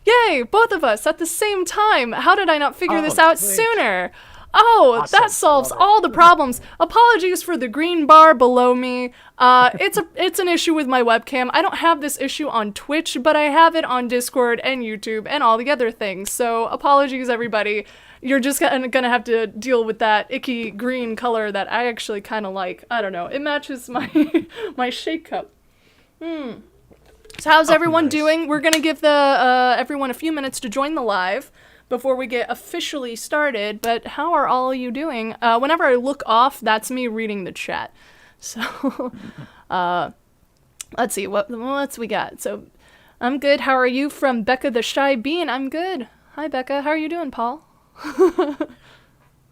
Yay, both of us at the same time. How did I not figure this out sweet. sooner? Oh, Awesome. that solves Love it. all the problems. Apologies for the green bar below me. It's an issue with my webcam. I don't have this issue on Twitch, but I have it on Discord and YouTube and all the other things. So apologies, everybody. You're just gonna have to deal with that icky green color that I actually kind of like. I don't know. It matches my my shake cup. So how's everyone nice. doing? We're gonna give the everyone a few minutes to join the live before we get officially started, but how are all of you doing? Whenever I look off, that's me reading the chat. So, let's see, what's we got? So, I'm good. How are you? From Becca the Shy Bean. I'm good. Hi, Becca. How are you doing, Paul?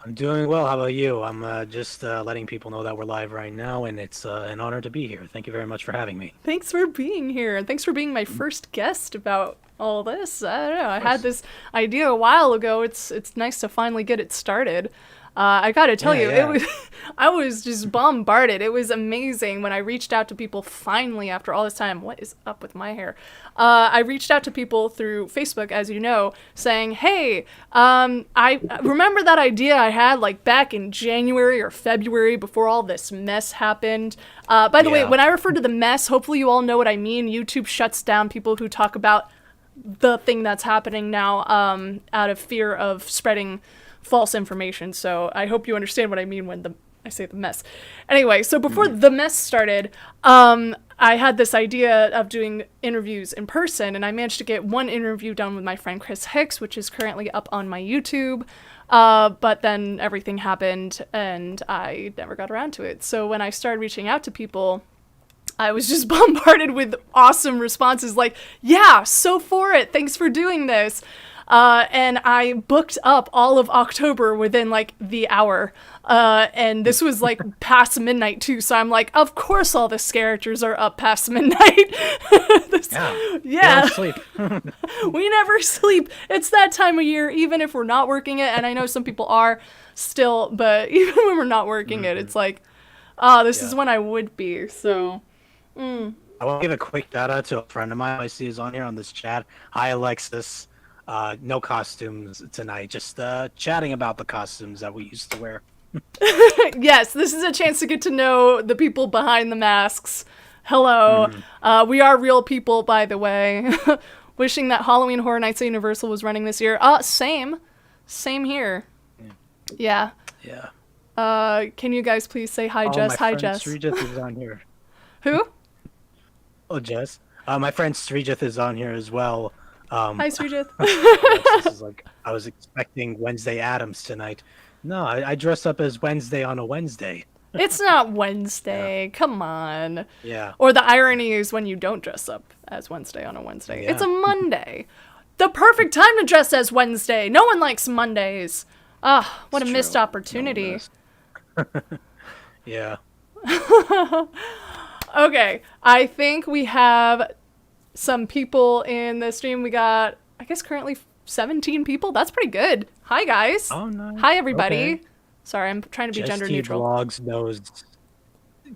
I'm doing well. How about you? I'm just letting people know that we're live right now, and it's an honor to be here. Thank you very much for having me. Thanks for being here. Thanks for being my first guest about all this. I don't know. I had this idea a while ago. It's nice to finally get it started. I gotta tell you, yeah. it was I was just bombarded. It was amazing when I reached out to people finally after all this time. What is up with my hair? I reached out to people through Facebook, as you know, saying, hey, I remember that idea I had like back in January or February before all this mess happened. By the way, when I refer to the mess, hopefully you all know what I mean. YouTube shuts down people who talk about the thing that's happening now out of fear of spreading false information. So I hope you understand what I mean when I say the mess. Anyway, so before the mess started, I had this idea of doing interviews in person, and I managed to get one interview done with my friend Chris Hicks, which is currently up on my YouTube. But then everything happened, and I never got around to it. So when I started reaching out to people, I was just bombarded with awesome responses like, yeah, so for it. Thanks for doing this. And I booked up all of October within like the hour. And this was like past midnight too. So I'm like, of course all the Scareactors are up past midnight. Yeah. Don't sleep. We never sleep. It's that time of year, even if we're not working it. And I know some people are still, but even when we're not working it, it's like, this is when I would be. So, I want to give a quick shout out to a friend of mine I see is on here on this chat. Hi, Alexis. No costumes tonight, just chatting about the costumes that we used to wear. Yes, this is a chance to get to know the people behind the masks. Hello. We are real people, by the way. Wishing that Halloween Horror Nights at Universal was running this year. Same here. Yeah. Can you guys please say hi, Jess? Hi, Jess. Srijith is on here. Who? Oh, Jess. My friend Srijith is on here as well. Hi, Srijith. This is like, I was expecting Wednesday Addams tonight. No, I dress up as Wednesday on a Wednesday. It's not Wednesday. Come on. Yeah. Or the irony is when you don't dress up as Wednesday on a Wednesday. Yeah. It's a Monday. The perfect time to dress as Wednesday. No one likes Mondays. Ah, what a missed opportunity. Yeah. Okay, I think we have some people in the stream. We got, I guess, currently 17 people. That's pretty good. Hi, guys. Oh, nice. Hi, everybody. Okay. Sorry, I'm trying to be gender Just neutral.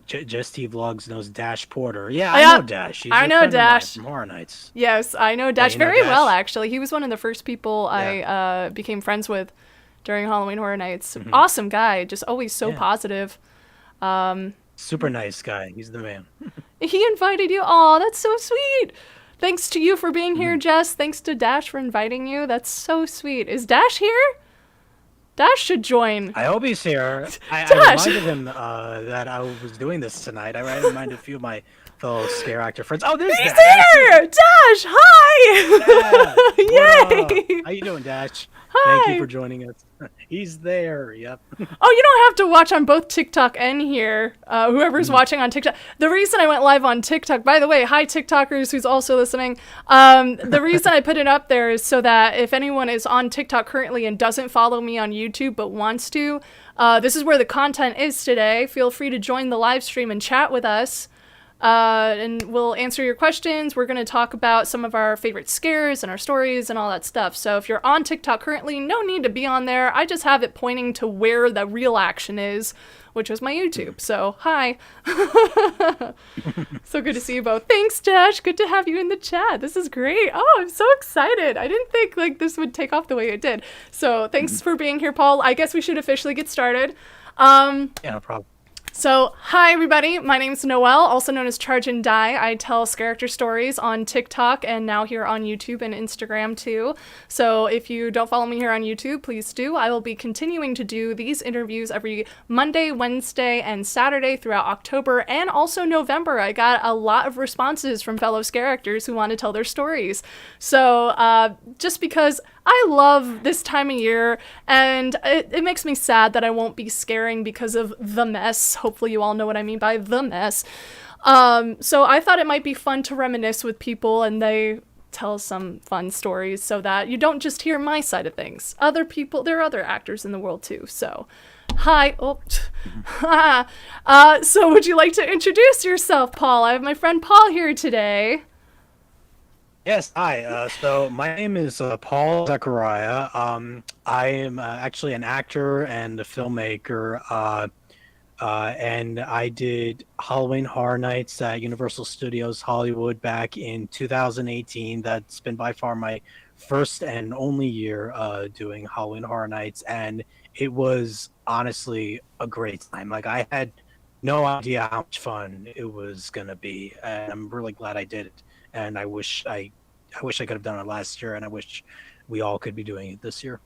Just T Vlogs knows Dash Porter. Yeah, I know Dash. She's I a know friend of mine Dash. from Horror Nights. Yes, I know Dash you know very Dash? well, actually. He was one of the first people I became friends with during Halloween Horror Nights. Awesome guy, just always so positive. Super nice guy. He's the man. He invited you. Aw, that's so sweet. Thanks to you for being here, Jess. Thanks to Dash for inviting you. That's so sweet. Is Dash here? Dash should join. I hope he's here. I reminded him that I was doing this tonight. I reminded a few of my fellow scare actor friends. Oh, there's He's Dash. here! Dash, hi! Yay! How you doing, Dash? Hi. Thank you for joining us. He's there. Yep. Oh, you don't have to watch on both TikTok and here. Whoever's watching on TikTok. The reason I went live on TikTok, by the way, hi TikTokers who's also listening. The reason I put it up there is so that if anyone is on TikTok currently and doesn't follow me on YouTube but wants to, this is where the content is today. Feel free to join the live stream and chat with us. And we'll answer your questions. We're going to talk about some of our favorite scares and our stories and all that stuff. So if you're on TikTok currently, no need to be on there. I just have it pointing to where the real action is, which was my YouTube. So, hi. So good to see you both. Thanks, Dash. Good to have you in the chat. This is great. Oh, I'm so excited. I didn't think like this would take off the way it did. So, thanks for being here, Paul. I guess we should officially get started. Yeah, no problem. So, hi everybody, my name's Noelle, also known as Charge and Die. I tell Scareactor Stories on TikTok and now here on YouTube and Instagram too. So if you don't follow me here on YouTube, please do. I will be continuing to do these interviews every Monday, Wednesday, and Saturday throughout October and also November. I got a lot of responses from fellow Scareactors who want to tell their stories. So just because I love this time of year, and it makes me sad that I won't be scaring because of the mess. Hopefully you all know what I mean by the mess. So I thought it might be fun to reminisce with people and they tell some fun stories so that you don't just hear my side of things. Other people, there are other actors in the world too, so... Hi. Oh. So would you like to introduce yourself, Paul? I have my friend Paul here today. Yes, hi. So my name is Paul Zecharia. I am actually an actor and a filmmaker, and I did Halloween Horror Nights at Universal Studios Hollywood back in 2018. That's been by far my first and only year doing Halloween Horror Nights, and it was honestly a great time. Like, I had no idea how much fun it was gonna be, and I'm really glad I did it. And I wish I could have done it last year, and I wish we all could be doing it this year.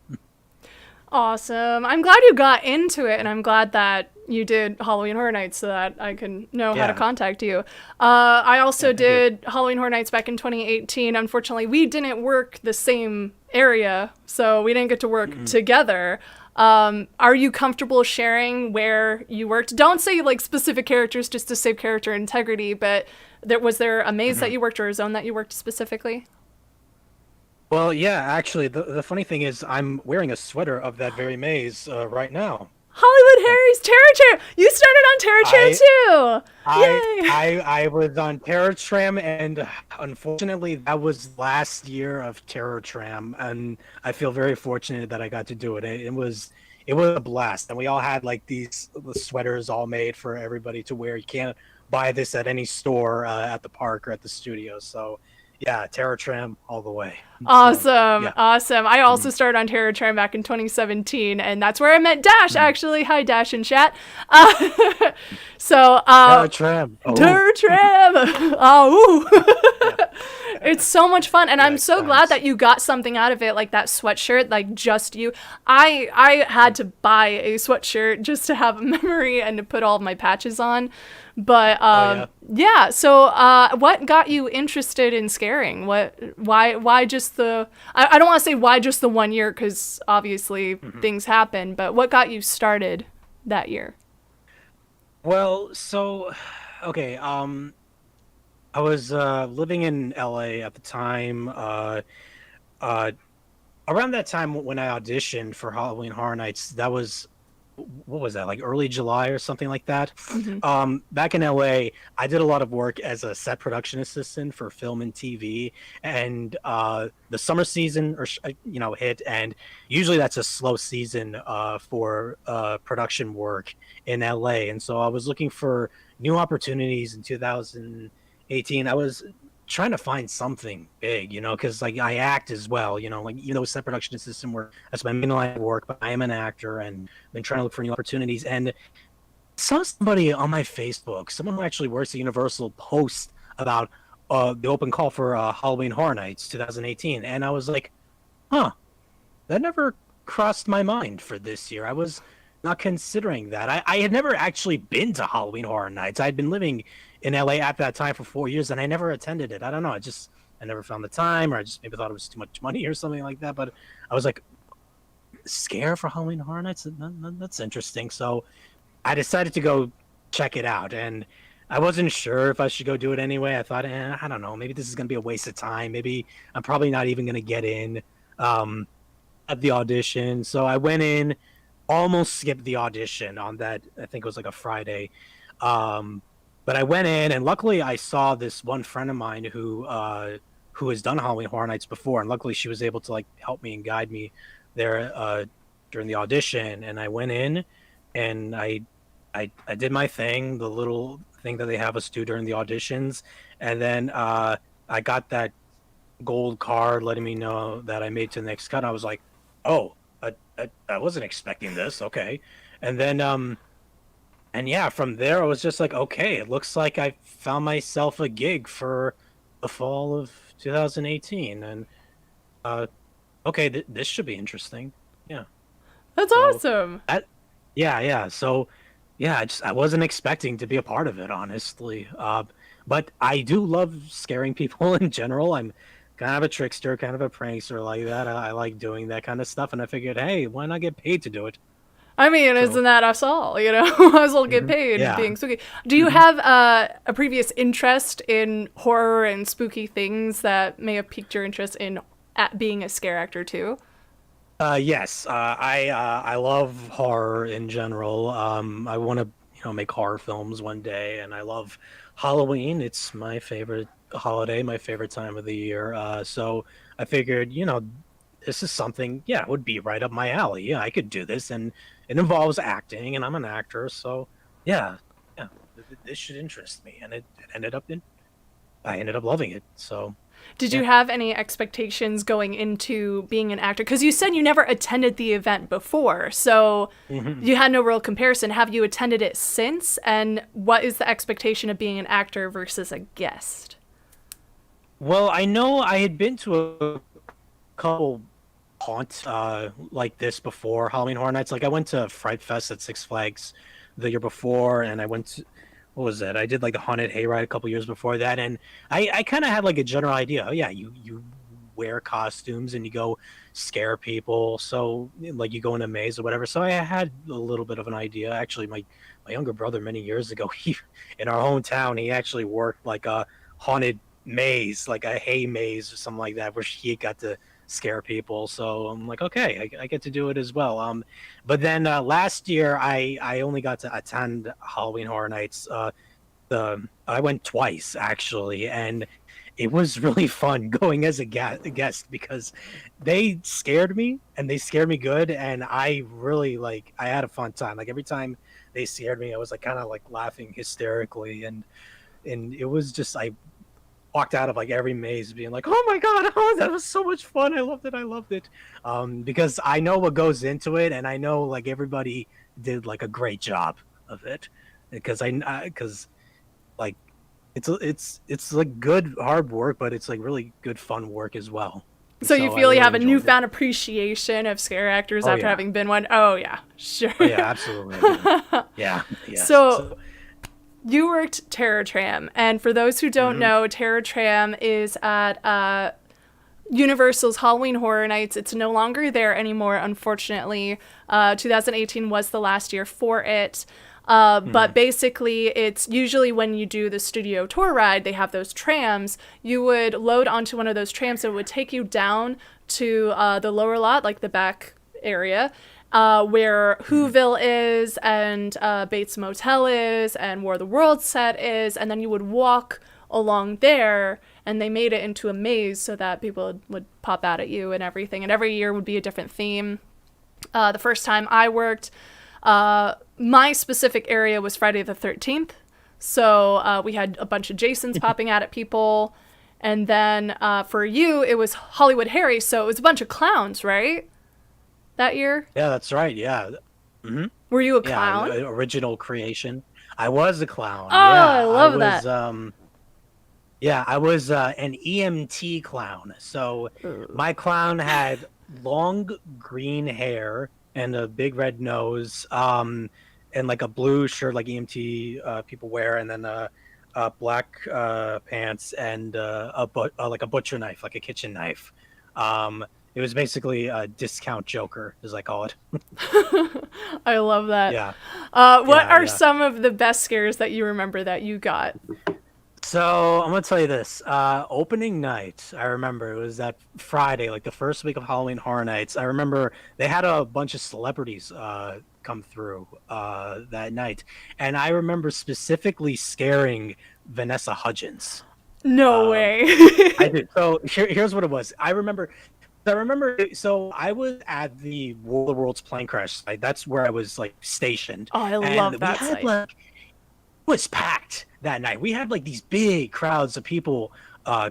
Awesome. I'm glad you got into it, and I'm glad that you did Halloween Horror Nights so that I can know how to contact you. I also did Halloween Horror Nights back in 2018. Unfortunately, we didn't work the same area, so we didn't get to work together. Are you comfortable sharing where you worked? Don't say like specific characters just to save character integrity, but was there a maze that you worked or a zone that you worked specifically? Well, yeah, actually, the funny thing is I'm wearing a sweater of that very maze right now. Hollywood Harry's Terror Tram! You started on Terror Tram too! Yay! I was on Terror Tram, and unfortunately that was last year of Terror Tram, and I feel very fortunate that I got to do it. It was a blast, and we all had like the sweaters all made for everybody to wear. You can't buy this at any store at the park or at the studio, so yeah, Terror Tram all the way. Awesome, So, yeah. awesome. I also started on Terror Tram back in 2017, and that's where I met Dash, actually. Hi, Dash in chat. Terror Tram. Oh. Terror Tram! Oh, it's so much fun, and I'm so glad that you got something out of it, like that sweatshirt, like just you. I had to buy a sweatshirt just to have a memory and to put all of my patches on. But yeah. So what got you interested in scaring? Why just the I don't want to say why just the 1 year, because obviously things happen, but what got you started that year? Well, so okay, I was living in LA at the time. Around that time when I auditioned for Halloween Horror Nights, that was, what was that, like early July or something like that. Back in LA, I did a lot of work as a set production assistant for film and TV, and the summer season hit, and usually that's a slow season for production work in LA, and so I was looking for new opportunities in 2018. I was trying to find something big, because like I act as well, like even though it's set production assistant work, that's my main line of work, but I am an actor and been trying to look for new opportunities. And saw somebody on my Facebook, someone who actually works at Universal, post about the open call for Halloween Horror Nights 2018, and I was like, huh, that never crossed my mind for this year. I was not considering that. I had never actually been to Halloween Horror Nights. I'd been living in LA at that time for 4 years, and I never attended it. I don't know. I never found the time, or I just maybe thought it was too much money or something like that. But I was like, scare for Halloween Horror Nights? That's interesting. So I decided to go check it out, and I wasn't sure if I should go do it anyway. I thought, I don't know, maybe this is going to be a waste of time. Maybe I'm probably not even going to get in at the audition. So I went in, almost skipped the audition on that, I think it was like a Friday. But I went in, and luckily I saw this one friend of mine who has done Halloween Horror Nights before, and luckily she was able to like help me and guide me there during the audition. And I went in, and I I did my thing, the little thing that they have us do during the auditions, and then I got that gold card letting me know that I made to the next cut. I was like, oh, I wasn't expecting this. Okay, and then and yeah, from there I was just like, okay, it looks like I found myself a gig for the fall of 2018, and uh, okay, this should be interesting. Yeah. That's So awesome. that, yeah. So yeah, I wasn't expecting to be a part of it, honestly. But I do love scaring people in general. I'm kind of a trickster, kind of a prankster like that. I like doing that kind of stuff, and I figured, hey, why not get paid to do it? I mean, So isn't that us all? You know, us all get paid yeah. being spooky. Do you hmm have a previous interest in horror and spooky things that may have piqued your interest in at being a scare actor too? Yes. I love horror in general. I want to make horror films one day, and I love Halloween. It's my favorite holiday, my favorite time of the year. So I figured, this is something, yeah, it would be right up my alley. Yeah, I could do this, and it involves acting, and I'm an actor, so yeah, yeah, this should interest me, and it ended up in. I ended up loving it. So Did yeah. you have any expectations going into being an actor? Because you said you never attended the event before, so hmm you had no real comparison. Have you attended it since? And what is the expectation of being an actor versus a guest? Well, I know I had been to a couple haunt like this before Halloween Horror Nights. Like I went to Fright Fest at Six Flags the year before, and I went to, what was that? I did like the haunted hayride a couple years before that, and I kind of had like a general idea. Oh yeah, you wear costumes and you go scare people. So like you go in a maze or whatever. So I had a little bit of an idea. Actually, my younger brother many years ago, he in our hometown, he actually worked like a haunted maze, like a hay maze or something like that, where he got to scare people. So I'm like, okay, I get to do it as well. But then last year I only got to attend Halloween Horror Nights. The I went twice actually, and it was really fun going as a guest because they scared me and they scared me good, and I really like I had a fun time. Like every time they scared me, I was like kind of like laughing hysterically, and it was just I walked out of like every maze being like, oh my god, oh, that was so much fun, I loved it, because I know what goes into it, and I know like everybody did like a great job of it, because like it's like good hard work, but it's like really good fun work as well. So you So I feel you really have a enjoyed it. newfound appreciation of scare actors Oh after yeah. having been one? Oh yeah, sure. Oh yeah, absolutely I do. Yeah. Yes. So So you worked Terror Tram, and for those who don't mhm. know, Terror Tram is at Universal's Halloween Horror Nights. It's no longer there anymore, unfortunately. 2018 was the last year for it. But Mhm. basically, it's usually when you do the studio tour ride, they have those trams. You would load onto one of those trams, and it would take you down to the lower lot, like the back area, where Mhm. Whoville is, and Bates Motel is, and where the World set is, and then you would walk along there, and they made it into a maze so that people would pop out at you and everything. And every year would be a different theme. The first time I worked, my specific area was Friday the 13th. So we had a bunch of Jasons popping out at people. And then for you, it was Hollywood Harry. So it was a bunch of clowns, right? That year? Yeah, that's right. Yeah. hmm Were you a Yeah, clown? original creation. I was a Oh, clown. I Yeah, love that. I was an EMT clown. So Ooh. my clown had long green hair and a big red nose, and like a blue shirt like EMT people wear, and then black pants, and like a butcher knife, like a kitchen knife. It was basically a discount Joker, as I call it. I love that. Yeah, What are yeah. some of the best scares that you remember that you got? So I'm gonna tell you this. Opening night, I remember it was that Friday, like the first week of Halloween Horror Nights. I remember they had a bunch of celebrities come through that night, and I remember specifically scaring Vanessa Hudgens. No Um, way. I did. So here's what it was. I remember I remember, so I was at the World of Worlds plane crash site. That's where I was like stationed, Oh, I and love we that had site. like it was packed that night. We had like these big crowds of people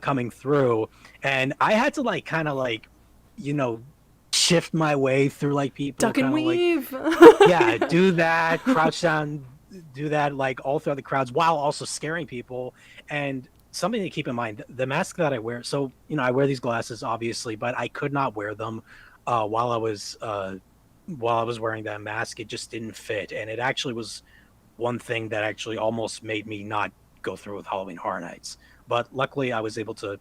coming through, and I had to like kind of like, you know, shift my way through like people, Duck and kind of like weave. yeah, Yeah. do that, crouch down, do that like all throughout the crowds while also scaring people. And something to keep in mind, the mask that I wear, so I wear these glasses obviously, but I could not wear them uh while I was uh while I was wearing that mask. It just didn't fit. And it actually was one thing that actually almost made me not go through with Halloween Horror Nights. But luckily I was able to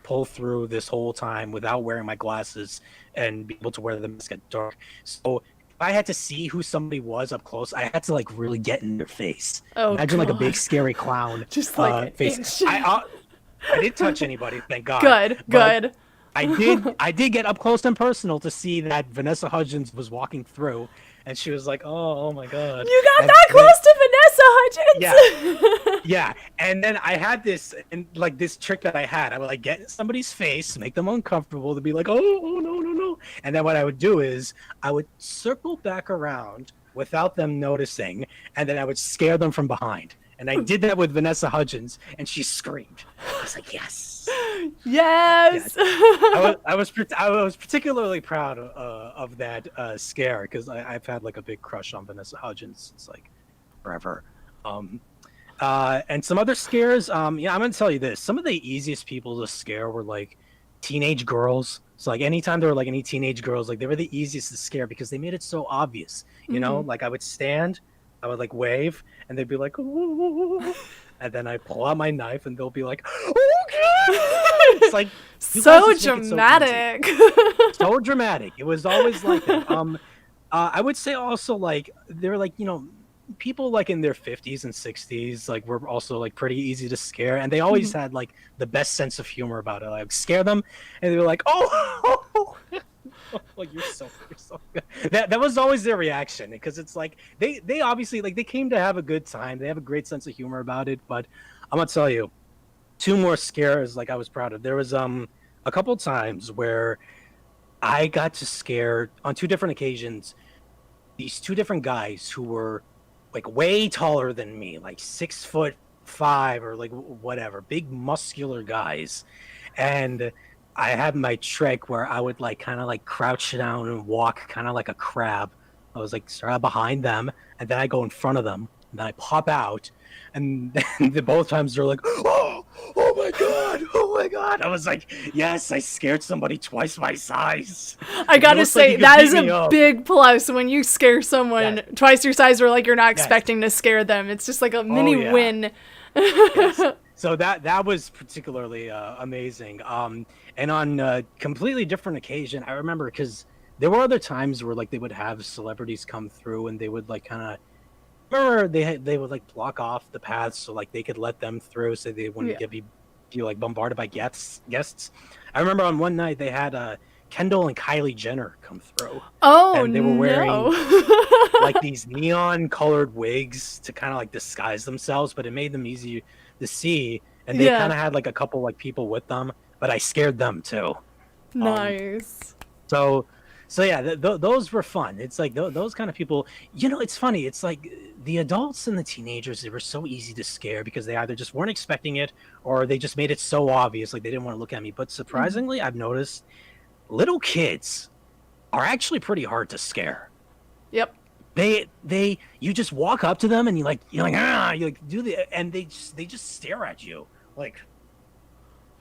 pull through this whole time without wearing my glasses and be able to wear the mask at dark. So if I had to see who somebody was up close, I had to like really get in their face. Oh Imagine like a big god. scary clown Just like an face. inch. I didn't touch anybody, thank God. Good, But good. I did get up close and personal to see that Vanessa Hudgens was walking through, and she was like, "Oh my God!" You got And that then close to yeah, Vanessa Hudgens. yeah, and then I had this and like this trick that I had. I would like get in somebody's face, make them uncomfortable, to be like, oh no no no, and then what I would do is I would circle back around without them noticing, and then I would scare them from behind. And I did that with Vanessa Hudgens, and she screamed. I was like, yes. Yes. Yes. I was particularly proud of that scare because I've had like a big crush on Vanessa Hudgens since like forever. Um, and some other scares. Yeah, I'm gonna tell you this. Some of the easiest people to scare were like teenage girls. So like anytime there were like any teenage girls, like they were the easiest to scare because they made it so obvious. Mhm. Like I would stand, I would like wave, and they'd be like, "Ooh," and then I pull out my knife, and they'll be like, "Oh God!" It's like you guys So just make it so easy, dramatic. so dramatic. It was always like that. I would say also like they were like people like in their 50s and 60s like were also like pretty easy to scare, and they always Mhm. had like the best sense of humor about it. Like scare them, and they were like, "Oh." Like you're so good. That was always their reaction because it's like they obviously like they came to have a good time. They have a great sense of humor about it. But I'm gonna tell you, two more scares like I was proud of. There was a couple times where I got to scare on two different occasions these two different guys who were like way taller than me, like 6'5" or like whatever, big muscular guys. And I had my trick where I would like kind of like crouch down and walk kind of like a crab. I was like start out behind them, and then I go in front of them, and then I pop out, and then both times they're like, oh my God, oh my God. I was like, yes, I scared somebody twice my size. I It gotta looks like say, you could that beat is me a up. big plus when you scare someone Yes, twice your size or like you're not yes, expecting to scare them. It's just like a oh mini yeah. win. Yes. So that was particularly amazing. And on a completely different occasion, I remember because there were other times where like they would have celebrities come through and they would like kind of remember they would like block off the paths so like they could let them through so they wouldn't Yeah. be like bombarded by guests. I remember on one night they had Kendall and Kylie Jenner come through, Oh and they were no. wearing like these neon colored wigs to kind of like disguise themselves, but it made them easy to see. And they kind Yeah. of had like a couple like people with them, but I scared them too. Um, Nice. so, so yeah, those were fun. It's like those kind of people. It's funny. It's like the adults and the teenagers. They were so easy to scare because they either just weren't expecting it or they just made it so obvious, like they didn't want to look at me. But Mhm. surprisingly, I've noticed little kids are actually pretty hard to scare. Yep. You just walk up to them and you like do the and they just stare at you like,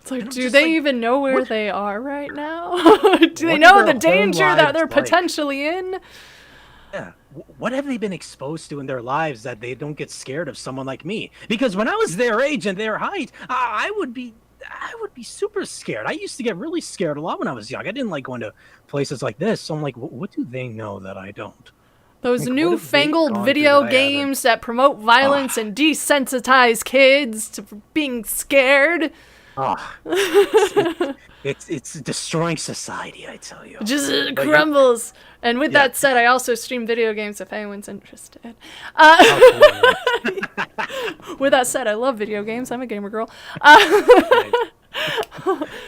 It's like, and I'm do just they like, even know where what they are right now? Do they what are know the their home danger that lives they're like? potentially in? Yeah, what have they been exposed to in their lives that they don't get scared of someone like me? Because when I was their age and their height, I would be super scared. I used to get really scared a lot when I was young. I didn't like going to places like this. So I'm like, what do they know that I don't? Those Like, what have they newfangled gone through that video I haven't? games that promote violence Ah, and desensitize kids to being scared. ah, it's destroying society, I tell you. Just But crumbles. And with yeah. that said, I also stream video games if anyone's interested. Oh, cool, nice. With that said, I love video games. I'm a gamer girl. Nice.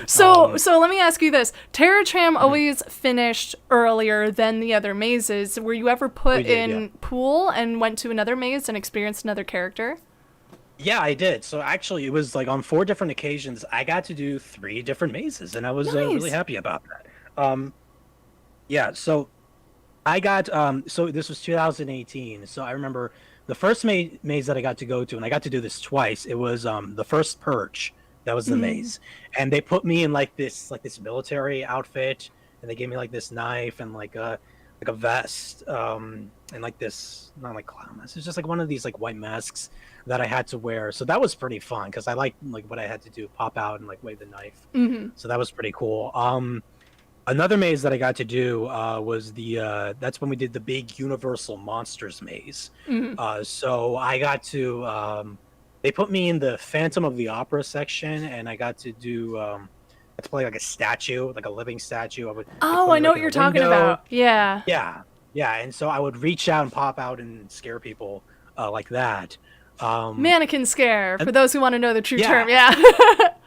So let me ask you this. Terra Tram Mhm. always finished earlier than the other mazes. Were you ever We put did, yeah. in pool and went to another maze and experienced another character? Yeah, I did. So actually, it was like on 4 different occasions, I got to do 3 different mazes, and I was really Nice. happy about that. Um, yeah, so I got so this was 2018. So I remember the first maze that I got to go to, and I got to do this twice. It was the first purge. That was the Mm. maze. And they put me in like this military outfit, and they gave me like this knife and like a vest and like this, not like clown mask. It's just like one of these like white masks that I had to wear. So that was pretty fun because I liked like what I had to do, pop out and like wave the knife. Hmm. So that was pretty cool. Another maze that I got to do was that's when we did the big Universal Monsters maze. Hmm. So I got to they put me in the Phantom of the Opera section, and I got to to play like a statue, like a living statue. They Oh, put I me know like what in a you're talking window. about. Yeah. Yeah, yeah, and so I would reach out and pop out and scare people like that. Um, Mannequin scare, for and those who want to know the true term. yeah,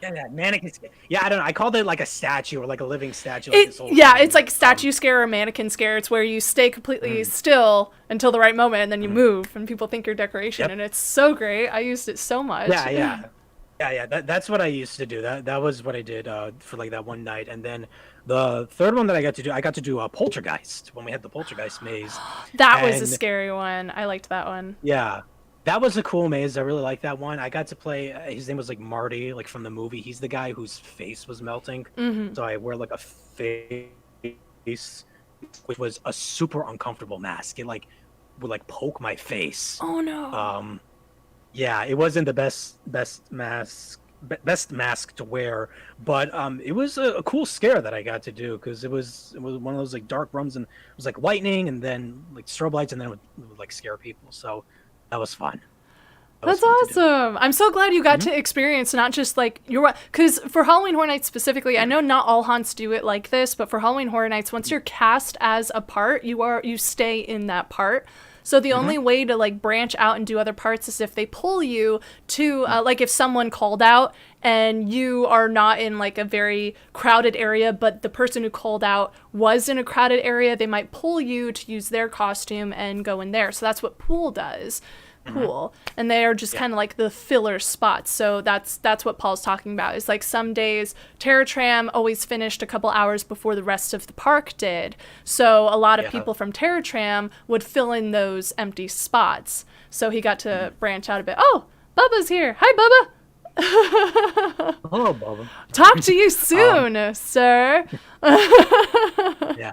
Yeah. yeah, mannequin. Yeah, I don't know. I called it like a statue or like a living statue, like this whole Yeah, it's thing. like statue scare or mannequin scare. It's where you stay completely Mhm, still until the right moment and then you mhm. move and people think you're decoration, Yep. and it's so great. I used it so much. Yeah, yeah. Yeah, yeah. That's what I used to do. That was what I did for like that one night. And then the third one that I got to do a Poltergeist when we had the Poltergeist maze. That was a And scary one. I liked that one. yeah, that was a cool maze. I really liked that one. I got to play. His name was like Marty, like from the movie. He's the guy whose face was melting. Hmm. So I wear like a face, which was a super uncomfortable mask. It like would like poke my face. Oh no. Um, Yeah, it wasn't the best mask to wear, but it was a cool scare that I got to do because it was one of those like dark rooms and it was like lightning and then like strobe lights and then it would like scare people. So that was fun. That was That's fun to do. awesome. I'm so glad you got Hmm. to experience not just like your, because for Halloween Horror Nights specifically, I know not all haunts do it like this, but for Halloween Horror Nights, once you're cast as a part, you stay in that part. So the Hmm. only way to like branch out and do other parts is if they pull you to like if someone called out and you are not in like a very crowded area, but the person who called out was in a crowded area, they might pull you to use their costume and go in there. So that's what pool does. Hmm. Pool, and they are just Yeah. kind of like the filler spots. So that's what Paul's talking about. Is like some days Terra Tram always finished a couple hours before the rest of the park did. So a lot of Yeah. people from Terra Tram would fill in those empty spots. So he got to Mhm. branch out a bit. Oh, Bubba's here. Hi, Bubba. Hello, Bubba. Talk to you Um, soon, sir. yeah.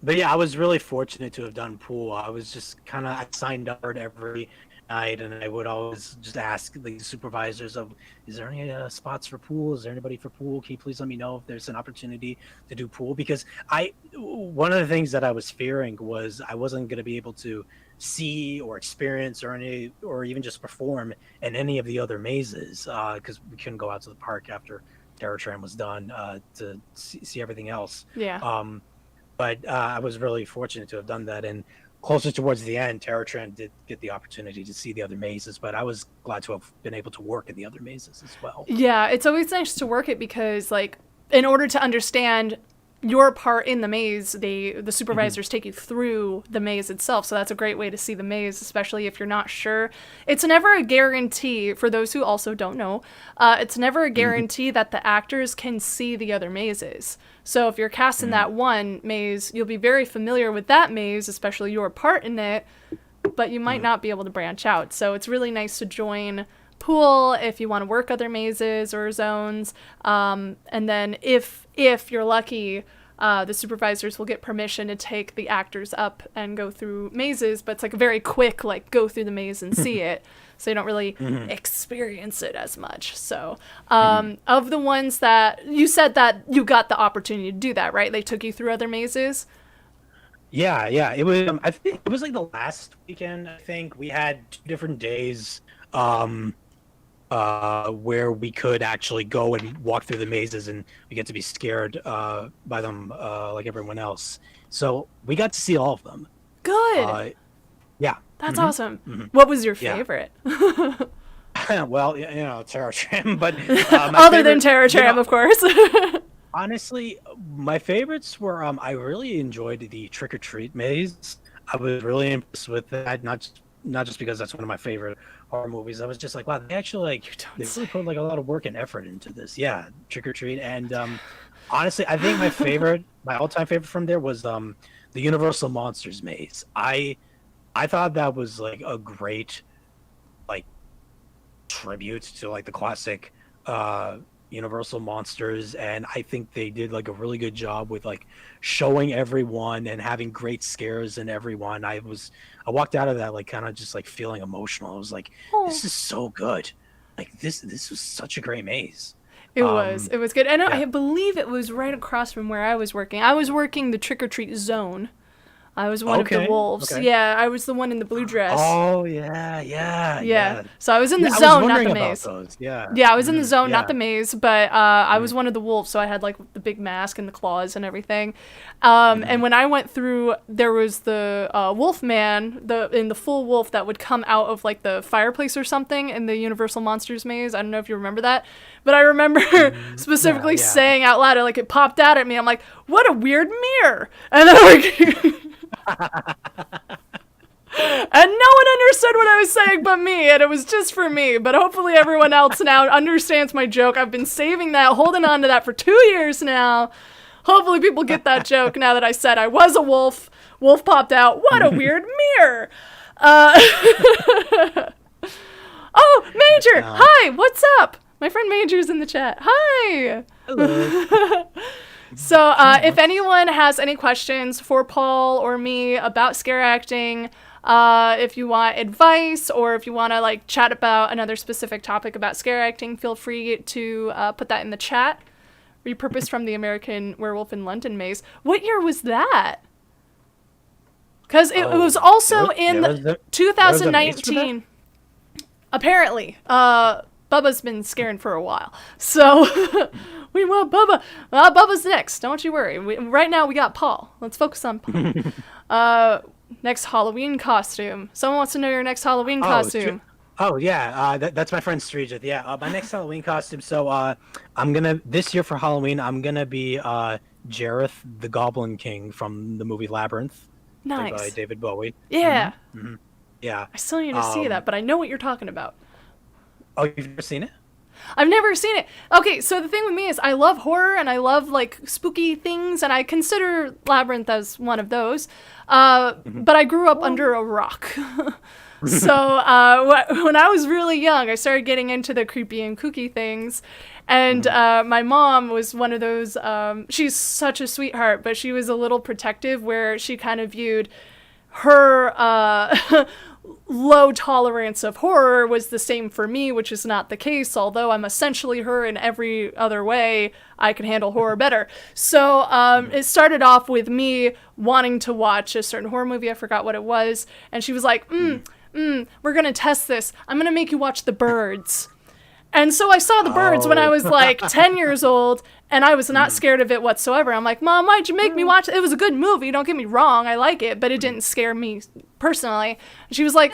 But yeah, I was really fortunate to have done pool. I was just kind of I signed up for it every night, and I would always just ask the supervisors of, "Is there any spots for pool? Is there anybody for pool? Can you please let me know if there's an opportunity to do pool?" Because one of the things that I was fearing was I wasn't going to be able to see or experience or even just perform in any of the other mazes because we couldn't go out to the park after Terror Tram was done to see everything else. Yeah. Um, but I was really fortunate to have done that. And closer towards the end, Terror Trend did get the opportunity to see the other mazes, but I was glad to have been able to work in the other mazes as well. Yeah, it's always nice to work it because, like, in order to understand your part in the maze, the Hmm. supervisors take you through the maze itself. So that's a great way to see the maze, especially if you're not sure. It's never a guarantee, for those who also don't know, it's never a Hmm. guarantee that the actors can see the other mazes. So if you're cast in that one maze, you'll be very familiar with that maze, especially your part in it, but you might Hmm. not be able to branch out. So it's really nice to join pool if you want to work other mazes or zones. And then if you're lucky, the supervisors will get permission to take the actors up and go through mazes, but it's like a very quick, like, go through the maze and see it. So you don't really Hmm. experience it as much. So, Hmm. of the ones that you said that you got the opportunity to do that, right? They took you through other mazes. Yeah, yeah. It was. I think it was like the last weekend. I think we had 2 different days. Um, where we could actually go and walk through the mazes and we get to be scared by them like everyone else. So we got to see all of them. Good. Uh, yeah. That's Hmm. awesome. Hmm. What was your Yeah. favorite? Well, Terror Tram, but my Other than favorite, Terror Tram, of course. honestly, my favorites were I really enjoyed the Trick or Treat maze. I was really impressed with that, not just because that's one of my favorite horror movies. I was just like, wow, they actually they really put like a lot of work and effort into this. Yeah, Trick or Treat, and honestly, I think my all-time favorite from there was the Universal Monsters maze. I thought that was like a great like tribute to like the classic Universal monsters, and I think they did like a really good job with like showing everyone and having great scares in everyone. I walked out of that like kind of just like feeling emotional. I was like, Oh. this is so good. Like this was such a great maze. It was. Um It was good. And yeah. I believe it was right across from where I was working. I was working the trick or treat zone. I was one of the Okay. wolves. Okay. Yeah, I was the one in the blue dress. Oh yeah, yeah, Yeah. yeah. So I was in the Yeah, I was zone, not wondering the about maze. those. Yeah. Yeah, I was in the zone, not Yeah. the maze, but I was Mm, one of the wolves, so I had like the big mask and the claws and everything. And mhm. when I went through, there was the wolf man, in the full wolf that would come out of like the fireplace or something in the Universal Monsters maze. I don't know if you remember that, but I remember Yeah, specifically yeah. saying out loud, like it popped out at me. I'm like, what a weird mirror, and then like. And no one understood what I was saying but me, and it was just for me. But hopefully everyone else now understands my joke. I've been saving that, holding on to that for 2 years now. Hopefully people get that joke now that I said I was a wolf. Wolf popped out. What a weird mirror. Uh, oh, Major. Uh, Hi, what's up? My friend Major's in the chat. Hi. Hello. So, if anyone has any questions for Paul or me about scare acting, if you want advice or if you want to like chat about another specific topic about scare acting, feel free to put that in the chat. Repurposed from the American Werewolf in London maze. What year was that? Because it was also in there was a maze for that? 2019. Apparently, Bubba's been scaring for a while, so we want Bubba. Bubba's next. Don't you worry. Right now we got Paul. Let's focus on Paul. Next Halloween costume. Someone wants to know your next Halloween costume. Oh yeah, that's my friend Srijit. Yeah, my next Halloween costume. So I'm gonna this year for Halloween. I'm gonna be Jareth, the Goblin King from the movie Labyrinth, played by Nice. David Bowie. Yeah. Yeah. I still need to see that, but I know what you're talking about. Oh, you've never seen it? I've never seen it. Okay, so the thing with me is I love horror and I love like spooky things, and I consider Labyrinth as one of those. But I grew up under a rock. So when I was really young, I started getting into the creepy and kooky things. And my mom was one of those, she's such a sweetheart, but she was a little protective where she kind of viewed her low tolerance of horror was the same for me, which is not the case. Although I'm essentially her in every other way, I can handle horror better. So it started off with me wanting to watch a certain horror movie. I forgot what it was. And she was like, we're going to test this. I'm going to make you watch The Birds. And so I saw The Birds when I was like 10 years old, and I was not scared of it whatsoever. I'm like, Mom, why'd you make me watch it? It was a good movie, don't get me wrong, I like it, but it didn't scare me personally. And she was like,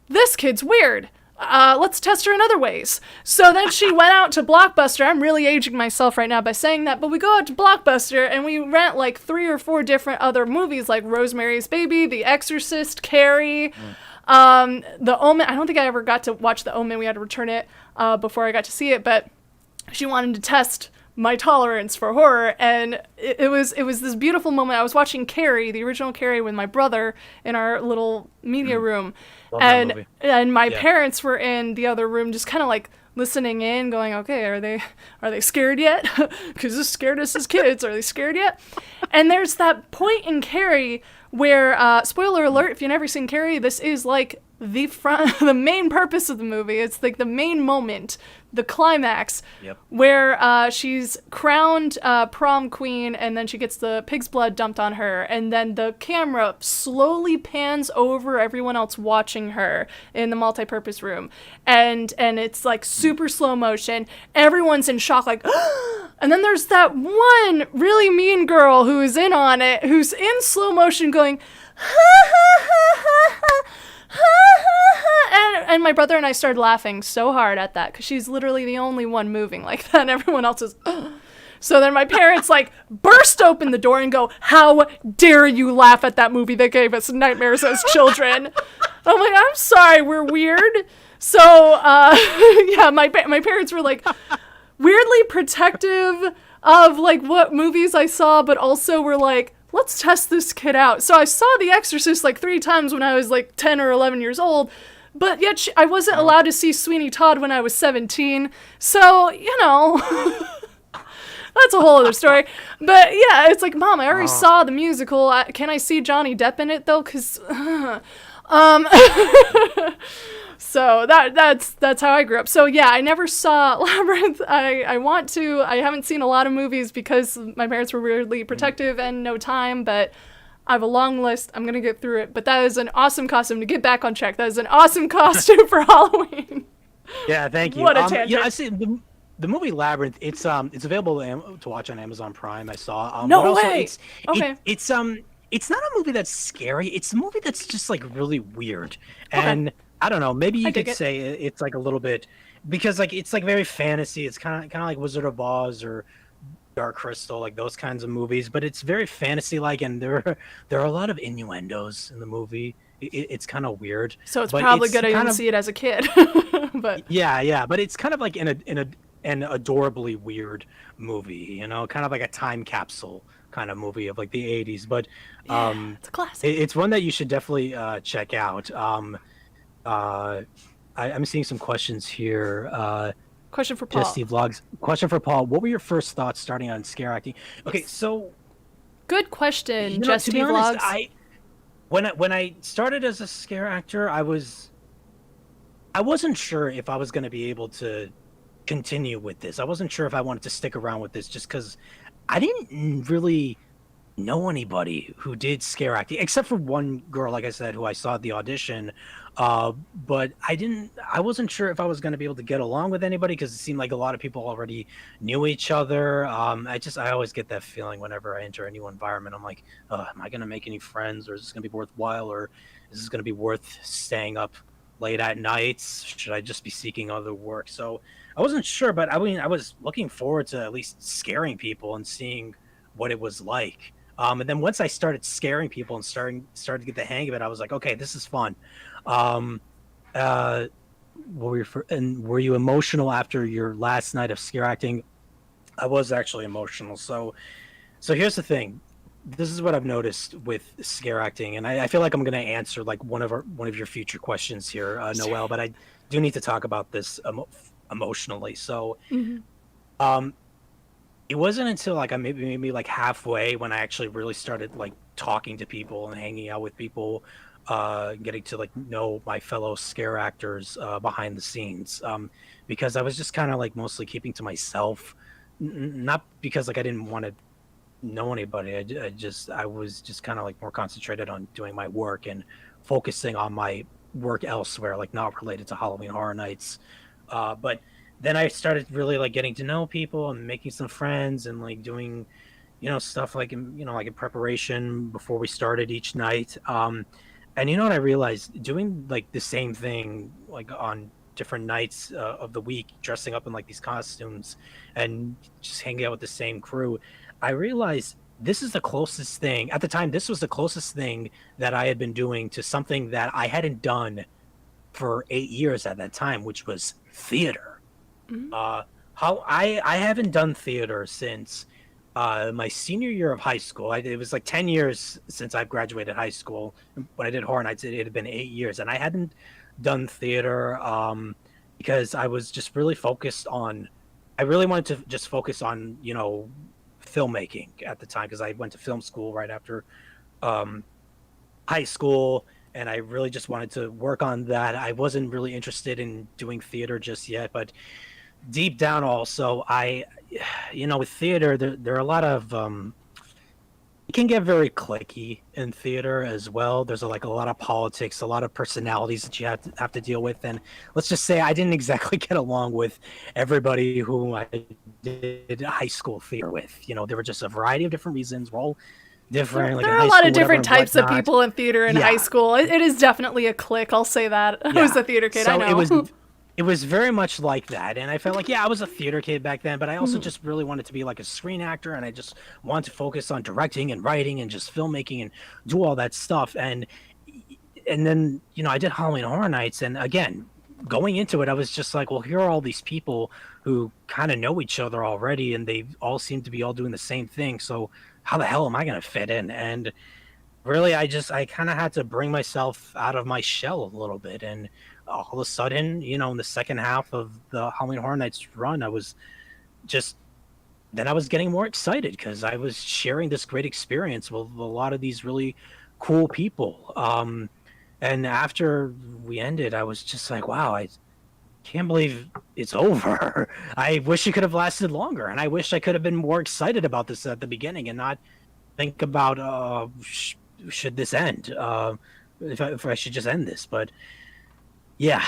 this kid's weird. Let's test her in other ways. So then she went out to Blockbuster. I'm really aging myself right now by saying that, but we go out to Blockbuster and we rent like 3 or 4 different other movies like Rosemary's Baby, The Exorcist, Carrie, The Omen. I don't think I ever got to watch The Omen. We had to return it before I got to see it, but she wanted to test my tolerance for horror, and it was this beautiful moment. I was watching Carrie, the original Carrie, with my brother in our little media room, Love that movie. and my parents were in the other room, just kind of like listening in, going, "Okay, are they scared yet? Because this scared us as kids. Are they scared yet?" And there's that point in Carrie where, spoiler alert, if you've never seen Carrie, this is like the main purpose of the movie. It's like the main moment, the climax, where she's crowned prom queen, and then she gets the pig's blood dumped on her, and then the camera slowly pans over everyone else watching her in the multi-purpose room, and it's like super slow motion. Everyone's in shock, like, and then there's that one really mean girl who is in on it, who's in slow motion going, ha ha ha ha ha and my brother and I started laughing so hard at that because she's literally the only one moving like that, and everyone else is. So then my parents like burst open the door and go, "How dare you laugh at that movie that gave us nightmares as children?" I'm like, "I'm sorry, we're weird." So yeah, my parents were like weirdly protective of like what movies I saw, but also were like, let's test this kid out. So I saw The Exorcist like 3 times when I was like 10 or 11 years old, but yet I wasn't allowed to see Sweeney Todd when I was 17. So, you know, that's a whole other story. But yeah, it's like, Mom, I already saw the musical. Can I see Johnny Depp in it though? Because, so that's how I grew up. So yeah, I never saw Labyrinth. I want to. I haven't seen a lot of movies because my parents were weirdly protective and no time, but I have a long list. I'm going to get through it. But that is an awesome costume. To get back on track, that is an awesome costume for Halloween. Yeah, thank you. What a tangent. Yeah, I see the movie Labyrinth. It's available to watch on Amazon Prime. I saw. No way. Okay. It's not a movie that's scary. It's a movie that's just like really weird. And I don't know. Maybe you could say it's like a little bit because like it's like very fantasy. It's kind of like Wizard of Oz or Dark Crystal, like those kinds of movies. But it's very fantasy-like, and there are a lot of innuendos in the movie. It's kind of weird. So it's probably good I didn't see it as a kid. But yeah. But it's kind of like an adorably weird movie. You know, kind of like a time capsule kind of movie of like the 80s. But it's a classic. It's one that you should definitely check out. I'm seeing some questions here. Question for Paul. Jesse Vlogs. Question for Paul. What were your first thoughts starting on scare acting? Okay, so good question, you know, Jesse to be honest, Vlogs. When I started as a scare actor, I wasn't sure if I was going to be able to continue with this. I wasn't sure if I wanted to stick around with this just because I didn't really know anybody who did scare acting except for one girl, like I said, who I saw at the audition. But I wasn't sure if I was going to be able to get along with anybody because it seemed like a lot of people already knew each other. I always get that feeling whenever I enter a new environment. I'm like, am I going to make any friends, or is this going to be worthwhile, or is this going to be worth staying up late at nights? Should I just be seeking other work? So I wasn't sure, but I mean, I was looking forward to at least scaring people and seeing what it was like. And then once I started scaring people and started to get the hang of it, I was like, okay, this is fun. Were you emotional after your last night of scare acting? I was actually emotional. So here's the thing. This is what I've noticed with scare acting, and I feel like I'm going to answer like one of your future questions here, Noelle. But I do need to talk about this emotionally. So, it wasn't until like I maybe like halfway when I actually really started like talking to people and hanging out with people, getting to like know my fellow scare actors behind the scenes, because I was just kind of like mostly keeping to myself, not because like I didn't want to know anybody. I was just kind of like more concentrated on doing my work and focusing on my work elsewhere, like not related to Halloween Horror Nights. But then I started really like getting to know people and making some friends and like doing, stuff like in preparation before we started each night. And you know what I realized, doing like the same thing like on different nights of the week, dressing up in like these costumes and just hanging out with the same crew, I realized this is the closest thing at the time. This was the closest thing that I had been doing to something that I hadn't done for 8 years at that time, which was theater. How I haven't done theater since my senior year of high school. It was like 10 years since I've graduated high school. When I did Horror Nights, it had been 8 years, and I hadn't done theater because I was just really focused on. I really wanted to just focus on filmmaking at the time because I went to film school right after high school, and I really just wanted to work on that. I wasn't really interested in doing theater just yet, but deep down also with theater there are a lot of it can get very cliquey in theater as well. There's a lot of politics, a lot of personalities that you have to deal with, and let's just say I didn't exactly get along with everybody who I did high school theater with. There were just a variety of different reasons. We're all different. Like There in are a high lot school, of different whatever, and types of whatnot. people in theater in high Yeah, school. It is definitely a clique. I'll say that. I was yeah. a theater kid. I So know. it was very much like that, and I felt like yeah, I was a theater kid back then, but I also Mhm. just really wanted to be like a screen actor, and I just wanted to focus on directing and writing and just filmmaking and do all that stuff. And then I did Halloween Horror Nights, and again, going into it, I was just like, well, here are all these people who kind of know each other already, and they all seem to be all doing the same thing. So how the hell am I going to fit in? And really, I kind of had to bring myself out of my shell a little bit, and all of a sudden, in the second half of the Halloween Horror Nights run, I was just then I was getting more excited because I was sharing this great experience with a lot of these really cool people. And after we ended, I was just like, wow, I can't believe it's over. I wish it could have lasted longer, and I wish I could have been more excited about this at the beginning and not think about should this end? If I should just end this. But yeah,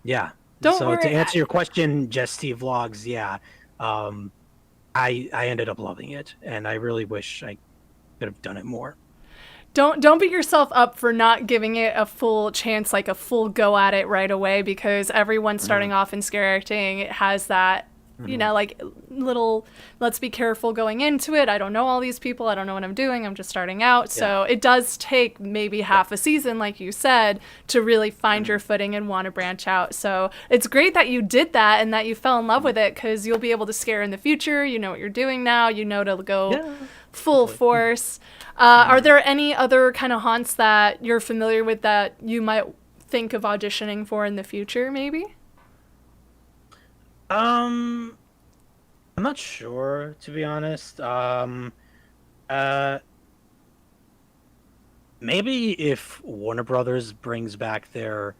yeah. Don't So to worry. answer your question, Just Steve Vlogs, yeah, um, I ended up loving it, and I really wish I could have done it more. Don't beat yourself up for not giving it a full chance, like a full go at it right away, because everyone Hmm. starting off in scare acting has that, Hmm. like little, let's be careful going into it. I don't know all these people. I don't know what I'm doing. I'm just starting out. Yeah. So it does take maybe Yep. half a season, like you said, to really find your Hmm. footing and want to branch out. So it's great that you did that and that you fell in love with it, because you'll be able to scare in the future. You know what you're doing now. You know to go Yeah. full Hopefully. force. Are Hmm. there any other kind of haunts that you're familiar with that you might think of auditioning for in the future, maybe? Um, I'm not sure to be honest. Uh, maybe if Warner Brothers brings back their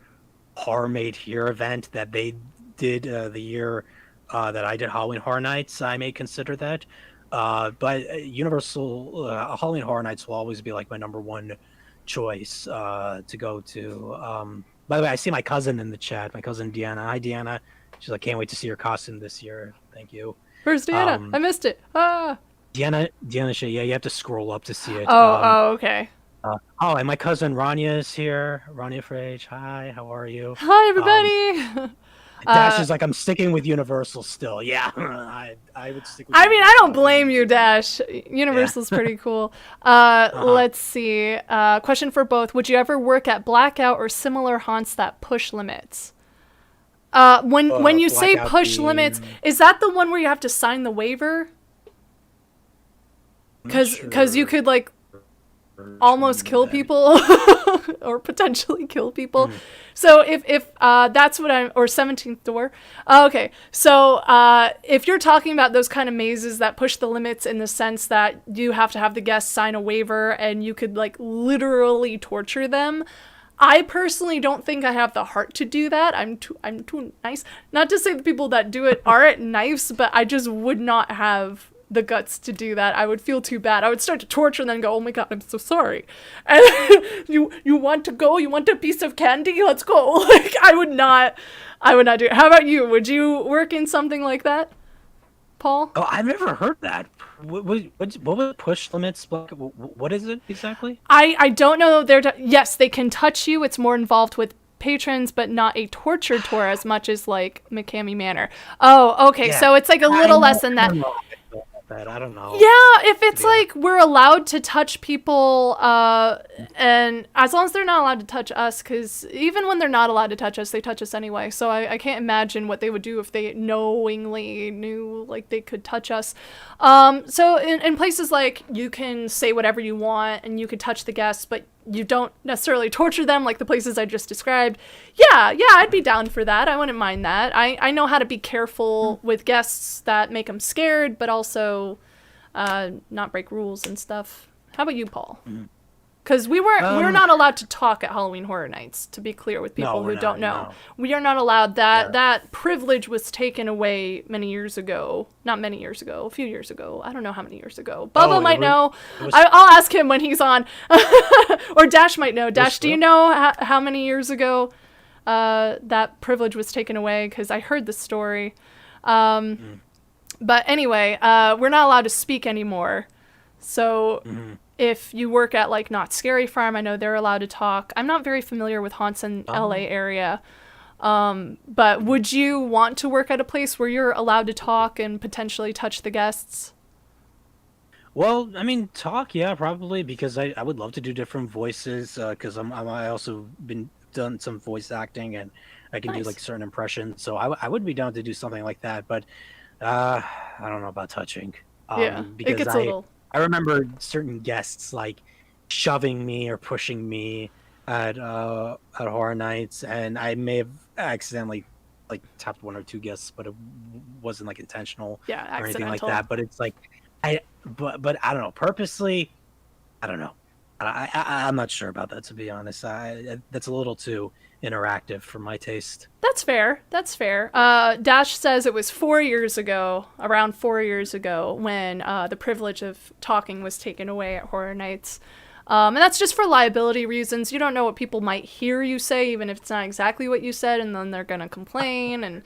Horror Made Here event that they did the year that I did Halloween Horror Nights, I may consider that. But Universal Halloween Horror Nights will always be like my number one choice to go to. By the way, I see my cousin in the chat, my cousin Deanna. Hi, Deanna. She's like, can't wait to see your costume this year. Thank you. Where's Deanna? I Um, missed it. Ah. Deanna, yeah, you have to scroll up to see it. Oh, okay. Oh, and my cousin Rania is here. Rania Frage. Hi, how are you? Hi, Um, everybody. Dash uh, is like, I'm sticking with Universal still. Yeah, I would stick with I mean, I Universal. don't blame you, Dash. Yeah. Universal's pretty cool. Uh-huh. Let's see. Question for both. Would you ever work at Blackout or similar haunts that push limits? When you say Blackout push limits, being. is that the one where you have to sign the waiver? I'm not Cause you sure could like which almost one kill that people or potentially kill people. is. So if that's what I'm or 17th door. Okay. So if you're talking about those kind of mazes that push the limits in the sense that you have to have the guests sign a waiver and you could like literally torture them, I personally don't think I have the heart to do that. I'm too nice. Not to say the people that do it aren't nice, but I just would not have the guts to do that. I would feel too bad. I would start to torture and then go, "Oh my god, I'm so sorry." And you want to go? You want a piece of candy? Let's go. Like I would not do it. How about you? Would you work in something like that, Paul? Oh, I've never heard that. What was push limits? What is it exactly? I don't know. Yes, they can touch you. It's more involved with patrons, but not a torture tour as much as like McCamey Manor. Oh, okay. Yeah, So it's like a I little less know. than I that. don't know. That I don't know. Yeah, if To it's be honest. like we're allowed to touch people, and as long as they're not allowed to touch us, because even when they're not allowed to touch us, they touch us anyway. So I can't imagine what they would do if they knowingly knew like they could touch us. So in places like you can say whatever you want and you could touch the guests, but you don't necessarily torture them like the places I just described. Yeah, I'd be down for that. I wouldn't mind that. I know how to be careful with guests that make them scared, but also not break rules and stuff. How about you, Paul? Mhm. Because we're Um, not allowed to talk at Halloween Horror Nights. To be clear with no, people we're who don't not. know, No. we are not allowed. Yeah. That privilege was taken away many years ago. Not many years ago, a few years ago. I don't know how many years ago. Bubba Oh, might know. it was I'll ask him when he's on. Or Dash might know. it was Dash, do you still. know how many years ago that privilege was taken away? Because I heard the story. Mm. But anyway, we're not allowed to speak anymore. So Mm-hmm. if you work at like Not Scary Farm, I know they're allowed to talk. I'm not very familiar with haunts in LA area. But would you want to work at a place where you're allowed to talk and potentially touch the guests? Well, I mean, talk, yeah, probably, because I would love to do different voices, because I also been done some voice acting, and I can do Nice. like certain impressions. So I would be down to do something like that, but I don't know about touching, Yeah, it because gets a little. I remember certain guests like shoving me or pushing me at Horror Nights, and I may have accidentally like tapped one or two guests, but it wasn't like intentional Yeah, or anything like accidental. that. But it's like I but I don't know, purposely. I don't know. I'm not sure about that, to be honest. That's a little too interactive for my taste. That's fair. That's fair. Dash says it was 4 years ago, around 4 years ago, when the privilege of talking was taken away at Horror Nights. And that's just for liability reasons. You don't know what people might hear you say, even if it's not exactly what you said, and then they're going to complain. And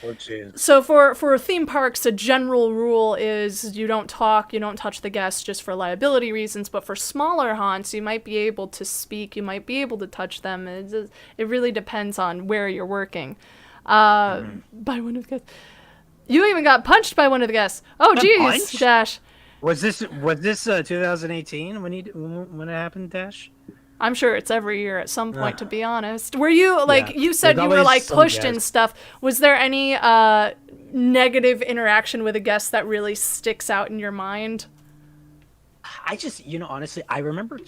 Oh, jeez. so for theme parks, a general rule is you don't talk, you don't touch the guests just for liability reasons. But for smaller haunts, you might be able to speak, you might be able to touch them. It really depends on where you're working. By one of the guests. You even got punched by one of the guests. Oh, geez, Punched? Dash. Was this 2018 when it happened, Dash? I'm sure it's every year at some point, to be honest. Were you, like, Yeah. you said There's you were, always like, some pushed and guests. stuff. Was there any negative interaction with a guest that really sticks out in your mind? I just, honestly, I remember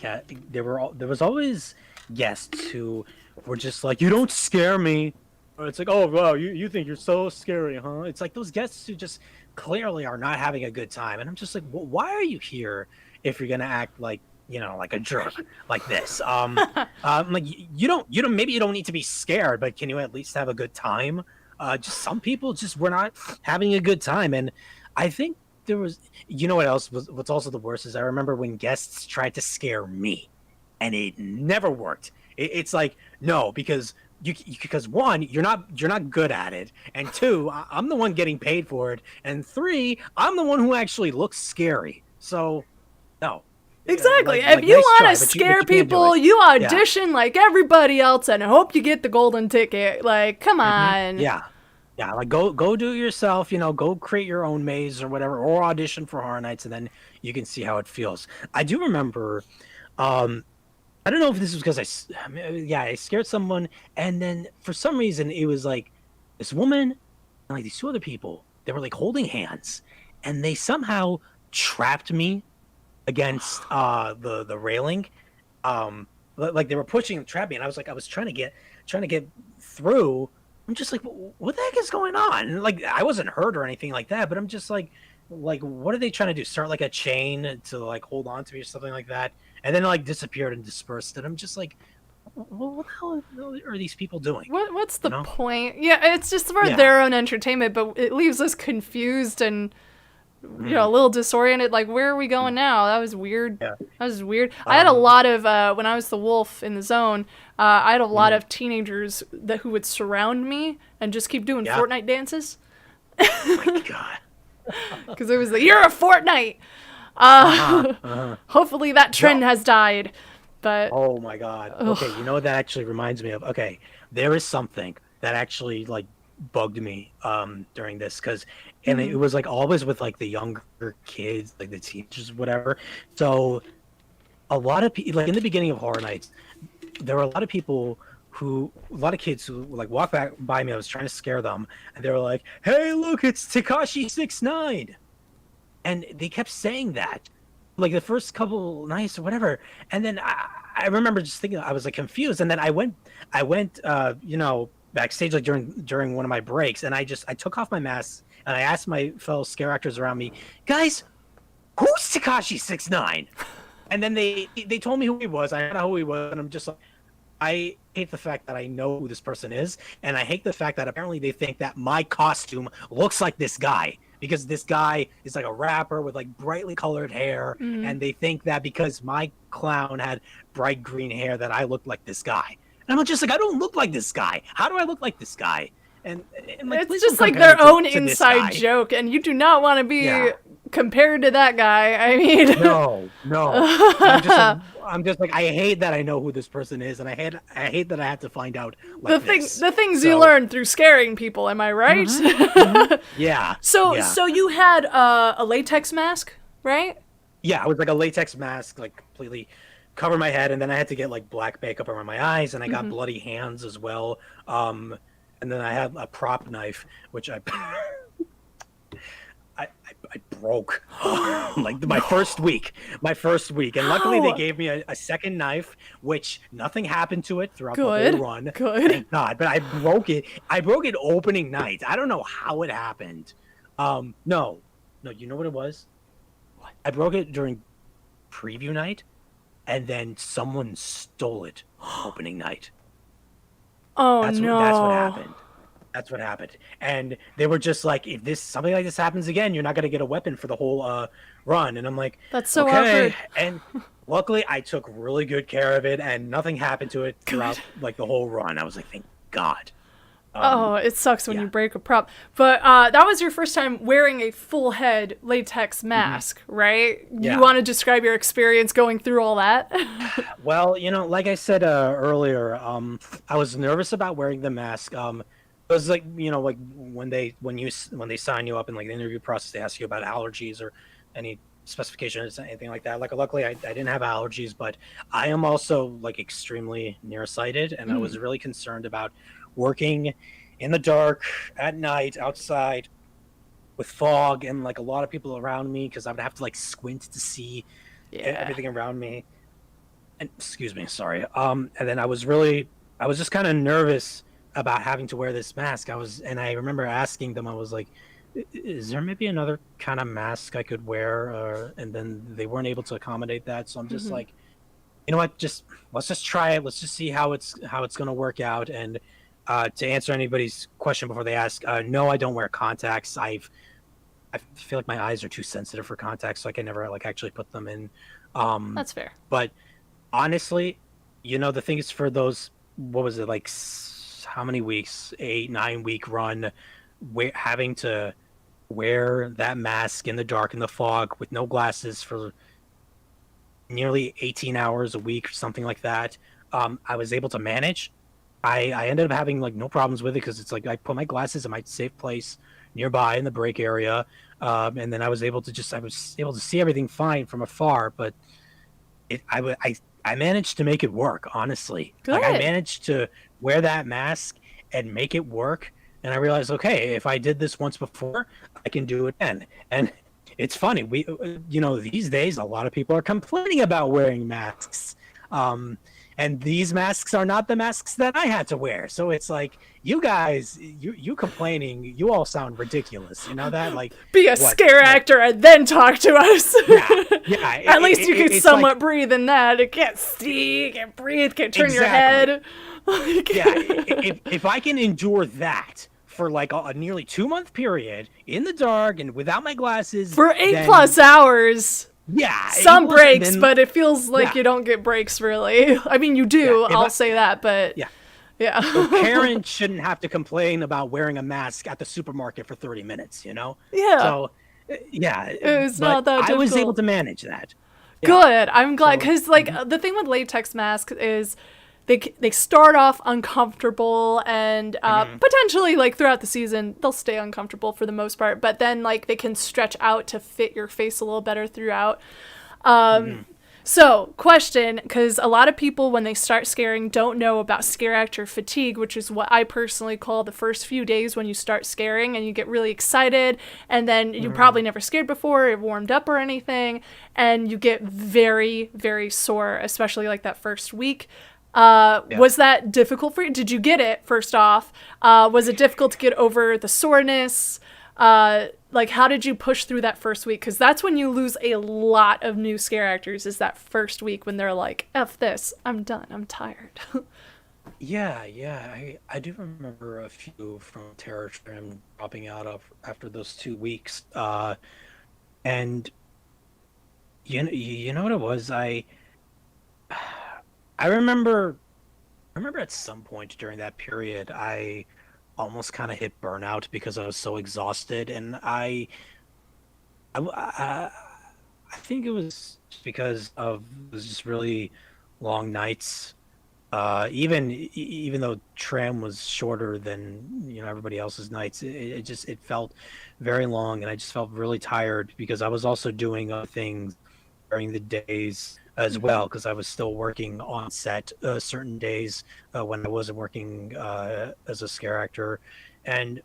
there was always guests who were just like, "You don't scare me," or it's like, "Oh wow, you think you're so scary, huh?" It's like those guests who just clearly are not having a good time, and I'm just like, well, "Why are you here if you're gonna act like like a jerk like this?" Like maybe you don't need to be scared, but can you at least have a good time? Just some people just were not having a good time, and I think there was, what else was, what's also the worst is I remember when guests tried to scare me, and it never worked. It's like, no, because because one, you're not good at it, and two, I'm the one getting paid for it, and three, I'm the one who actually looks scary. So no. Exactly. Like, If you nice want try, to but scare you can't do people, it. you Yeah. audition like everybody else and hope you get the golden ticket. Like, come on. Yeah. Yeah, like go do it yourself, go create your own maze or whatever, or audition for Horror Nights, and then you can see how it feels. I do remember, I don't know if this was because I scared someone, and then for some reason it was like this woman and like these two other people. They were like holding hands, and they somehow trapped me against the railing. Like they were pushing and trapping me, and I was trying to get through. I'm just like, what the heck is going on? And, like, I wasn't hurt or anything like that, but I'm just like, what are they trying to do? Start like a chain to like hold on to me or something like that, and then like disappeared and dispersed. And I'm just like, what the hell are these people doing? What's the You know? point? Yeah, it's just for Yeah. their own entertainment, but it leaves us confused and a little disoriented. Like, where are we going now? That was weird. Yeah. That was weird. I had a lot of when I was the wolf in the zone. I had a lot of teenagers who would surround me and just keep doing Yeah. Fortnite dances Oh my god. because it was the year of Fortnite. Hopefully that trend has died. But Oh my god. Okay, what that actually reminds me of? Okay, there is something that actually like bugged me during this and it was like always with like the younger kids, like the teenagers, whatever. So a lot of people, like in the beginning of Horror Nights, there were a lot of kids who like walk back by me. I was trying to scare them, and they were like, "Hey, look, it's Tekashi 69," and they kept saying that, like the first couple nights or whatever. And then I remember just thinking I was like confused, and then I went, backstage like during one of my breaks, and I took off my mask and I asked my fellow scare actors around me, guys, who's Tekashi 69? And then they told me who he was. I don't know who he was, and I'm just like, I hate the fact that I know who this person is, and I hate the fact that apparently they think that my costume looks like this guy, because this guy is like a rapper with like brightly colored hair, and they think that because my clown had bright green hair that I looked like this guy. And I'm just like, I don't look like this guy. How do I look like this guy? And like, please it's just don't like compare their me own to this inside guy. joke, and you do not want to be Yeah. compared to that guy, I mean, No. I'm just like, I hate that I know who this person is, and I hate that I have to find out like this. the things you So, learn through scaring people. Am I right? yeah, So yeah, so you had a latex mask, right? yeah. It was like a latex mask, like completely cover my head, and then I had to get like black makeup around my eyes, and I got bloody hands as well. And then I had a prop knife, which I broke like my first week, and luckily they gave me a second knife, which nothing happened to it throughout the whole run. Good. Thank God. But I broke it opening night. I don't know how it happened. No, you know what it was? What? I broke it during preview night, and then someone stole it opening night. Oh That's no. That's what happened. That's what happened. And they were just like, if something like this happens again, you're not going to get a weapon for the whole run. And I'm like, that's so okay. awkward. And luckily I took really good care of it, and nothing happened to it throughout like the whole run. I was like, thank God. It sucks when you break a prop. But that was your first time wearing a full head latex mask, right? Yeah. You want to describe your experience going through all that? Well, like I said earlier, I was nervous about wearing the mask. It was like, like when they sign you up in like the interview process, they ask you about allergies or any specifications, anything like that. Like, luckily I didn't have allergies, but I am also like extremely nearsighted, and I was really concerned about working in the dark at night outside with fog and like a lot of people around me, because I would have to like squint to see everything around me. And excuse me, sorry. And then I was just kind of nervous about having to wear this mask. And I remember asking them, I was like, is there maybe another kind of mask I could wear? And then they weren't able to accommodate that. So I'm just like, you know what, let's just try it. Let's just see how it's going to work out. And to answer anybody's question before they ask, no, I don't wear contacts. I feel like my eyes are too sensitive for contacts, so I can never like actually put them in. That's fair. But honestly, the thing is, for those, what was it, like how many weeks, 8-9 week run, having to wear that mask in the dark, in the fog, with no glasses for nearly 18 hours a week or something like that, I was able to manage. I ended up having like no problems with it, because it's like I put my glasses in my safe place nearby in the break area, and then I was able to see everything fine from afar. But I managed to make it work, honestly. Good. Like, I managed to wear that mask and make it work. And I realized, okay, if I did this once before, I can do it again. And it's funny, these days, a lot of people are complaining about wearing masks. And these masks are not the masks that I had to wear. So it's like, you guys, you complaining, you all sound ridiculous. You know that? Like, be a scare actor and then talk to us. Yeah. At least you can somewhat breathe in that. It can't see, can't breathe, can't turn your head. If I can endure that for like a nearly 2-month period in the dark and without my glasses for 8+ hours. Yeah, some breaks, but it feels like you don't get breaks really. I mean, you do. I'll say that, but yeah. So Karen shouldn't have to complain about wearing a mask at the supermarket for 30 minutes. Yeah. So it was not that difficult. I was able to manage that. Good. I'm glad, because the thing with latex masks is they start off uncomfortable, and potentially like throughout the season they'll stay uncomfortable for the most part, but then like they can stretch out to fit your face a little better throughout. So, question, because a lot of people when they start scaring don't know about scare actor fatigue, which is what I personally call the first few days when you start scaring and you get really excited, and then you probably never scared before or warmed up or anything, and you get very, very sore, especially like that first week. Was that difficult for you? Did you get it, first off? Was it difficult to get over the soreness? Like, how did you push through that first week? Because that's when you lose a lot of new scare actors, is that first week when they're like, F this, I'm done, I'm tired. Yeah, I do remember a few from Terror Tram dropping out after those 2 weeks. And you know what it was? I remember at some point during that period, I almost kind of hit burnout because I was so exhausted, and I think it was just because of it was just really long nights. Even though tram was shorter than everybody else's nights, it just it felt very long, and I just felt really tired because I was also doing other things during the days as well because I was still working on set certain days when I wasn't working as a scare actor, and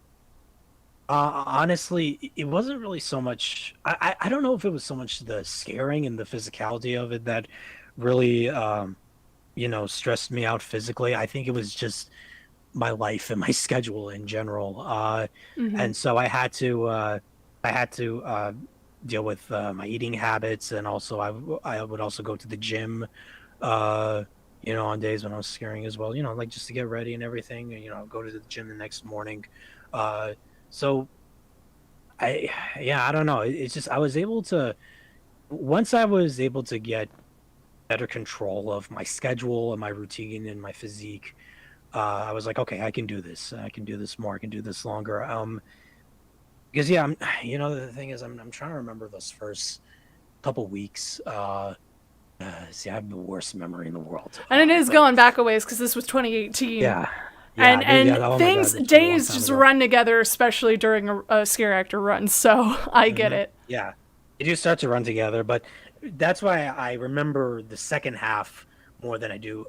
honestly, it wasn't really so much. I don't know if it was so much the scaring and the physicality of it that really stressed me out physically. I think it was just my life and my schedule in general. Mm-hmm. And so I had to deal with my eating habits, and also I would also go to the gym, uh, on days when I was scaring as well. Like just to get ready and everything. And, go to the gym the next morning. Uh, so I yeah, I don't know. It's just I was able to once I was able to get better control of my schedule and my routine and my physique. I was like, okay, I can do this. I can do this more. I can do this longer. Because yeah, the thing is, I'm trying to remember those first couple weeks. See, I have the worst memory in the world. And it is But going back a ways because this was 2018. yeah, yeah, And oh my God, things, this was a long days time just ago. run together, especially during a scare actor run. So I get it. Yeah, they do start to run together, but that's why I remember the second half more than I do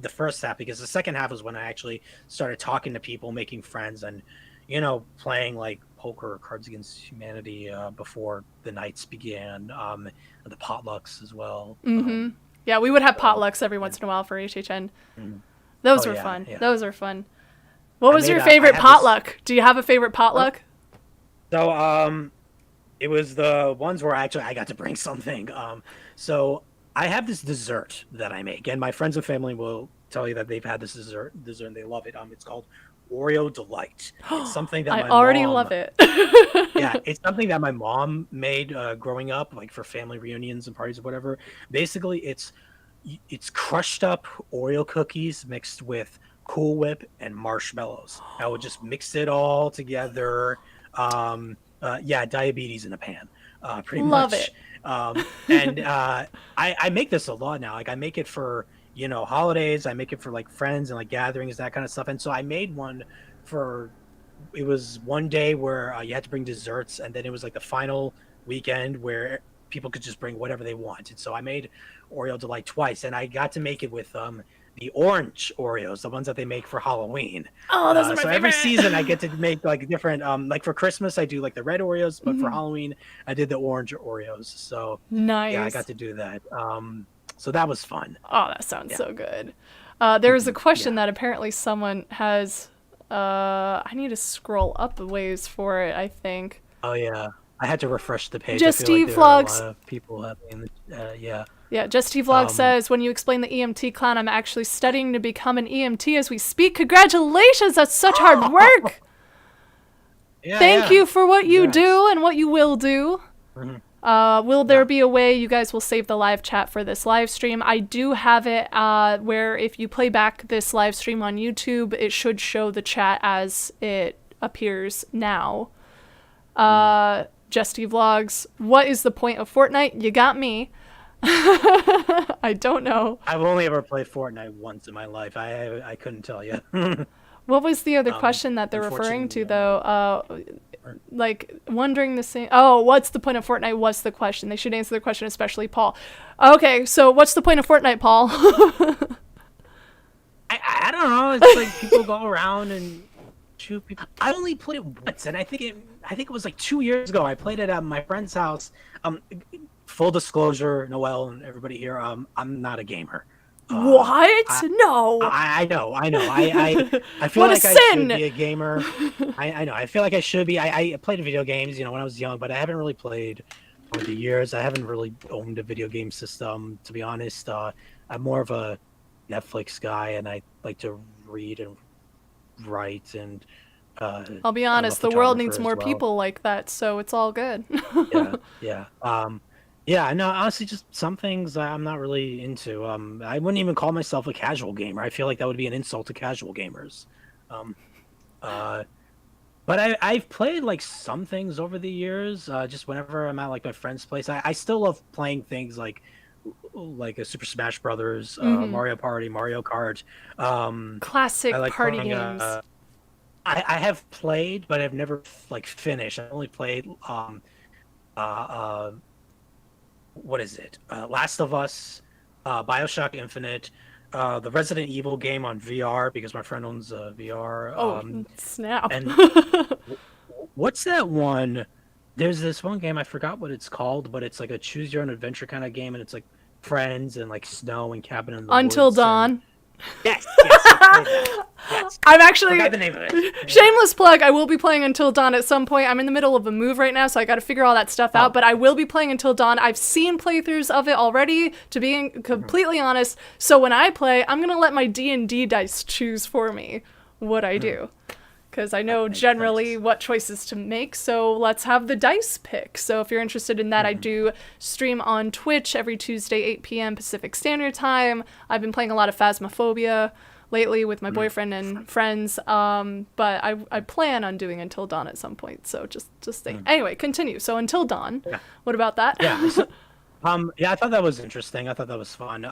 the first half, because the second half was when I actually started talking to people, making friends, and playing like poker or Cards Against Humanity before the nights began, the potlucks as well. Mm-hmm. Yeah, we would have So potlucks every yeah. once in a while for HHN. Mhm. Those Oh were yeah, fun. yeah. Those are fun. What was your I favorite had this. potluck? Do you have a favorite Huh? potluck? So it was the ones where actually I got to bring something. So I have this dessert that I make, and my friends and family will tell you that they've had this dessert, and they love it. It's called Oreo Delight. It's something that I my already mom, love it. yeah, it's something that my mom made growing up, like for family reunions and parties or whatever. Basically, it's crushed up Oreo cookies mixed with Cool Whip and marshmallows. I would just mix it all together. Yeah, diabetes in a pan, pretty Love much. it. And I make this a lot now. Like I make it for holidays. I make it for like friends and like gatherings, that kind of stuff. And so I made one for. It was one day where you had to bring desserts, and then it was like the final weekend where people could just bring whatever they wanted. So I made Oreo Delight twice, and I got to make it with the orange Oreos, the ones that they make for Halloween. Oh, those are my So every favorite. season I get to make like different. Like for Christmas I do like the red Oreos, but for Halloween I did the orange Oreos. So yeah, I got Nice. to do that. So that was fun. Oh, that sounds Yeah. so good. There is a question Yeah. that apparently someone has. I need to scroll up a ways for it, I think. Oh yeah. I had to refresh the page. I Just feel like Steve there are a lot Vlogs. of people having yeah. Yeah, Just Steve Vlog Um, says, when you explain the EMT clown, I'm actually studying to become an EMT as we speak. Congratulations! That's such hard work! yeah, Thank yeah. you for what you Congrats. do and what you will do. Mhm. Will there Yeah. be a way you guys will save the live chat for this live stream? I do have it where if you play back this live stream on YouTube, it should show the chat as it appears now. Justy Vlogs, what is the point of Fortnite? You got me. I don't know. I've only ever played Fortnite once in my life. I couldn't tell you. What was the other question that they're referring to, Unfortunately, though? Like, wondering the same. Oh, what's the point of Fortnite? Was the question. They should answer the question, especially Paul. Okay, so what's the point of Fortnite, Paul? I don't know. It's like people go around and shoot people. I only played it once, and I think it was like 2 years ago. I played it at my friend's house. Full disclosure, Noel and everybody here. I'm not a gamer. What? I, No. I know, I know. I feel What a like I should sin! be a gamer. I know. I feel like I should be. I played video games, when I was young, but I haven't really played over the years. I haven't really owned a video game system, to be honest. I'm more of a Netflix guy, and I like to read and write, and I'll be I'm a honest, the world needs photographer as more well. people like that, so it's all good. Yeah, yeah. Yeah, no, honestly, just some things I'm not really into. I wouldn't even call myself a casual gamer. I feel like that would be an insult to casual gamers. Um, uh, But I've played like some things over the years. Just whenever I'm at like my friend's place, I still love playing things like a Super Smash Brothers, Mm-hmm. Mario Party, Mario Kart. I Classic like party playing. games. I have played, but I've never like finished. I only played uh, uh what is it? Last of Us, BioShock Infinite, the Resident Evil game on VR because my friend owns VR. Oh, snap. And what's that one? There's this one game I forgot what it's called, but it's like a choose your own adventure kind of game, and it's like friends and like snow and cabin in the Until woods. And Dawn. yes, I played that. Yes, I'm actually forgot the name of it. shameless plug. I will be playing Until Dawn at some point. I'm in the middle of a move right now, so I got to figure all that stuff out. Oh, But I will be playing Until Dawn. I've seen playthroughs of it already. To be mhm, completely honest, so when I play, I'm gonna let my D&D dice choose for me what I mhm. do, because I That know makes generally sense. what choices to make. So let's have the dice pick. So if you're interested in that, I Mhm, do stream on Twitch every Tuesday, 8 p.m. Pacific Standard Time. I've been playing a lot of Phasmophobia lately with my mhm. boyfriend and friends. But I plan on doing Until Dawn at some point. So just stay. Mhm. Anyway, continue. So Until Dawn. Yeah, What about that? yeah. So, yeah, I thought that was interesting. I thought that was fun.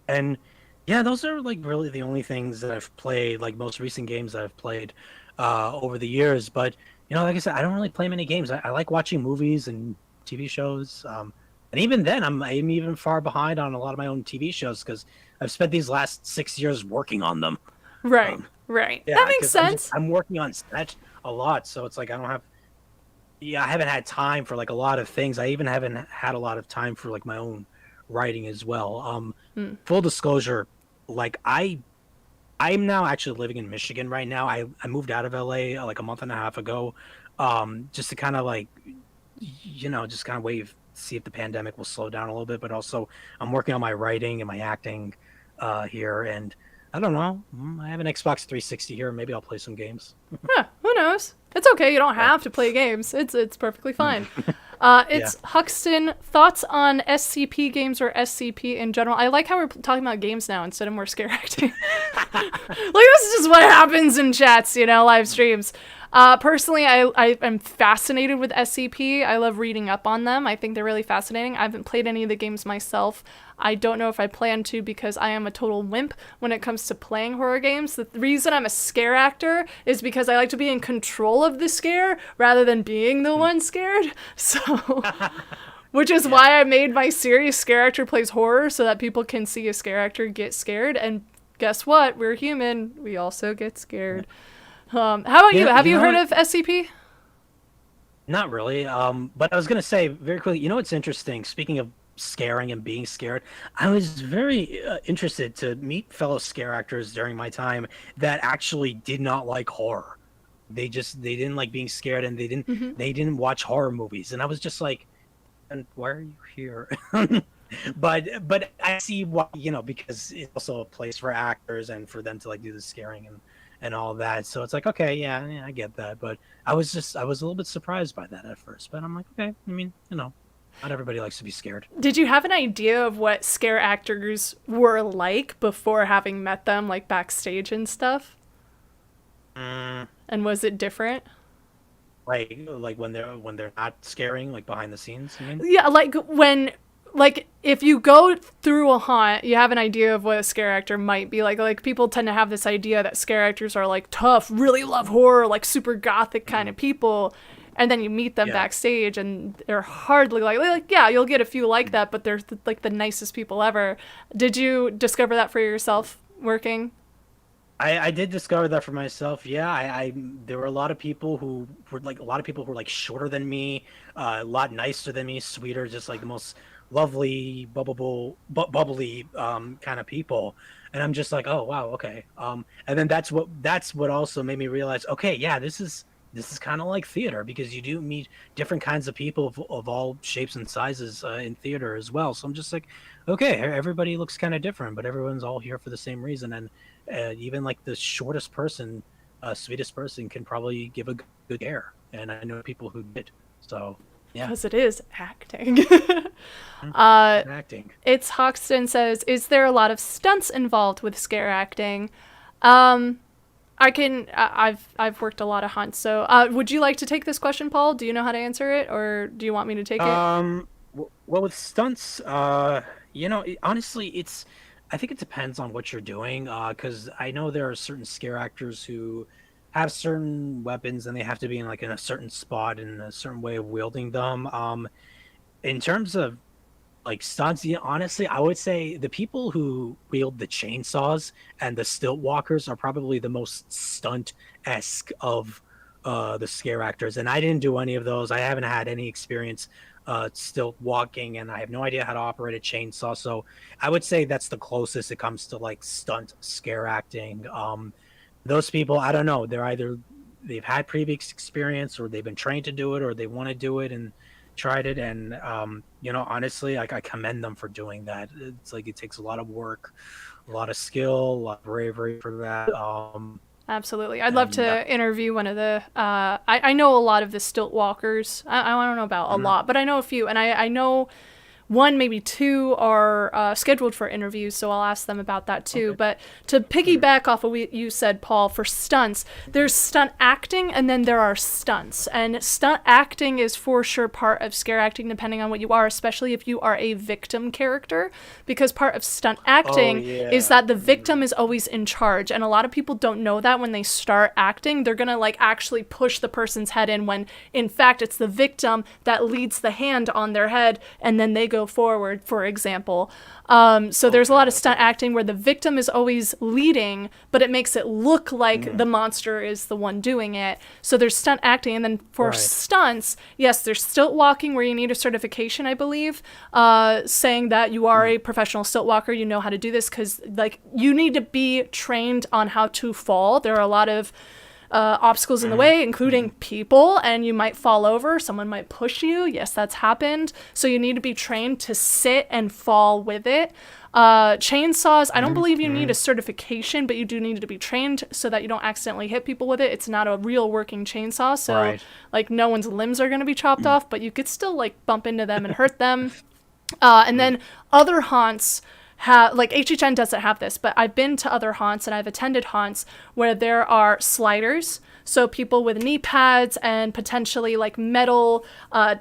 And yeah, those are like really the only things that I've played, like most recent games that I've played over the years. But like I said, I don't really play many games. I like watching movies and TV shows. And even then, I'm even far behind on a lot of my own TV shows because I've spent these last 6 years working on them. Right. Um, Right. That yeah, makes because sense. I'm working on set a lot, so it's like I don't have yeah, I haven't had time for like a lot of things. I even haven't had a lot of time for like my own writing as well. Hmm. Full disclosure, like I'm now actually living in Michigan right now. I moved out of LA like a month and a half ago, just to kind of like just kind of wait, see if the pandemic will slow down a little bit. But also, I'm working on my writing and my acting here, and I don't know. I have an Xbox 360 here. Maybe I'll play some games. Yeah, who knows? It's okay. You don't Yeah. have to play games. It's perfectly fine. Yeah. It's Huxton. Thoughts on SCP games or SCP in general? I like how we're talking about games now instead of more scare acting. Like, this is just what happens in chats, live streams. Personally, I am fascinated with SCP. I love reading up on them. I think they're really fascinating. I haven't played any of the games myself. I don't know if I plan to because I am a total wimp when it comes to playing horror games. The reason I'm a scare actor is because I like to be in control of the scare rather than being the one scared. So, which is Yeah. why I made my series Scare Actor Plays Horror so that people can see a scare actor get scared. And guess what? We're human. We also get scared. How about you? Have You you know heard what? of SCP? Not really. But I was gonna say very quickly. You know what's interesting? Speaking of scaring and being scared, I was very interested to meet fellow scare actors during my time that actually did not like horror. They didn't like being scared, and Hmm. they didn't watch horror movies. And I was just like, and why are you here? But I see why, because it's also a place for actors and for them to like do the scaring and all that. So it's like, okay, yeah, I get that. But I was a little bit surprised by that at first. But I'm like, okay, I mean, not everybody likes to be scared. Did you have an idea of what scare actors were like before having met them, like backstage and stuff? Mm, And was it different? like when they're not scaring, like behind the scenes, you mean? Yeah, like if you go through a haunt, you have an idea of what a scare actor might be like. Like people tend to have this idea that scare actors are like tough, really love horror, like super gothic kind Mhm. of people. And then you meet them Yeah. backstage and they're hardly like yeah, you'll get a few like that, but they're like the nicest people ever. Did you discover that for yourself working? I did discover that for myself. Yeah, I there were a lot of people who were like shorter than me, a lot nicer than me, sweeter, just like the most lovely, bubbly kind of people. And I'm just like, oh wow, okay. And then that's what also made me realize, okay, yeah, this is kind of like theater because you do meet different kinds of people of all shapes and sizes in theater as well. So I'm just like, okay, everybody looks kind of different, but everyone's all here for the same reason. And even like the shortest person, sweetest person can probably give a good air. And I know people who did. So yeah, Because it is acting. mm, uh, acting. it's Hoxton says, is there a lot of stunts involved with scare acting? Um, I can. I've worked a lot of hunts. So, would you like to take this question, Paul? Do you know how to answer it, or do you want me to take it? Well, with stunts, honestly, I think it depends on what you're doing. Because I know there are certain scare actors who have certain weapons and they have to be in like in a certain spot and a certain way of wielding them. In terms of like stunts, yeah, honestly, I would say the people who wield the chainsaws and the stilt walkers are probably the most stunt-esque of the scare actors. And I didn't do any of those. I haven't had any experience stilt walking, and I have no idea how to operate a chainsaw. So I would say that's the closest it comes to like stunt scare acting. Those people, I don't know. They've had previous experience, or they've been trained to do it, or they want to do it and tried it. And honestly, like I commend them for doing that. It's like it takes a lot of work, a lot of skill, a lot of bravery for that. Absolutely. I'd love to interview one of the, I know a lot of the stilt walkers. I don't know about a lot, but I know a few. And I know one, maybe two are scheduled for interviews, so I'll ask them about that too. Okay. But to piggyback off of what you said, Paul, for stunts, there's stunt acting and then there are stunts. And stunt acting is for sure part of scare acting, depending on what you are, especially if you are a victim character, because part of stunt acting is that the victim is always in charge. And a lot of people don't know that when they start acting. They're going to like actually push the person's head in when in fact it's the victim that leads the hand on their head and then they go forward, for example. So there's a lot of stunt acting where the victim is always leading, but it makes it look like the monster is the one doing it. So there's stunt acting. And then for stunts, yes, there's stilt walking where you need a certification, I believe, saying that you are a professional stilt walker, you know how to do this, because like you need to be trained on how to fall. There are a lot of obstacles in the way, including people, and you might fall over. Someone might push you. Yes, that's happened. So you need to be trained to sit and fall with it. Chainsaws, I don't believe you need a certification, but you do need to be trained so that you don't accidentally hit people with it. It's not a real working chainsaw, so like no one's limbs are going to be chopped off, but you could still like bump into them and hurt them. And then other haunts like HHN doesn't have this, but I've been to other haunts and I've attended haunts where there are sliders. So people with knee pads and potentially like metal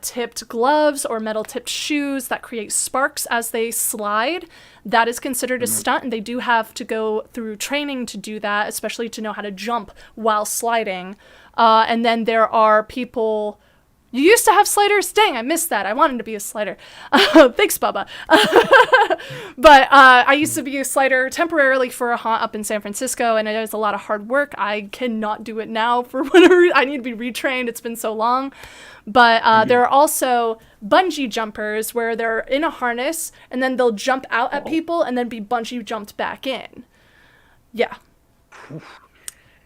tipped gloves or metal tipped shoes that create sparks as they slide. That is considered a stunt, and they do have to go through training to do that, especially to know how to jump while sliding. And then there are people... You used to have sliders? Dang, I missed that. I wanted to be a slider. Thanks, Bubba. But I used to be a slider temporarily for a haunt up in San Francisco, and it was a lot of hard work. I cannot do it now for whatever reason. I need to be retrained. It's been so long. But there are also bungee jumpers where they're in a harness, and then they'll jump out at people and then be bungee jumped back in. Yeah.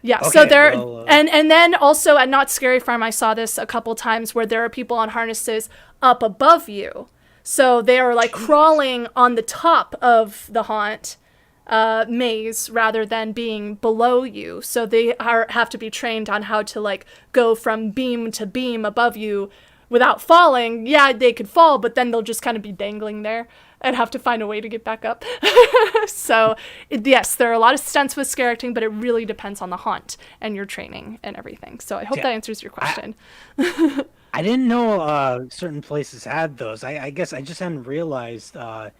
Yeah, okay, so there, and then also at Not Scary Farm, I saw this a couple times where there are people on harnesses up above you. So they are like crawling on the top of the haunt maze rather than being below you. So they have to be trained on how to like go from beam to beam above you without falling. Yeah, they could fall, but then they'll just kind of be dangling there and have to find a way to get back up. So, yes, there are a lot of stunts with scare acting, but it really depends on the haunt and your training and everything. So I hope that answers your question. I didn't know certain places had those. I guess I just hadn't realized how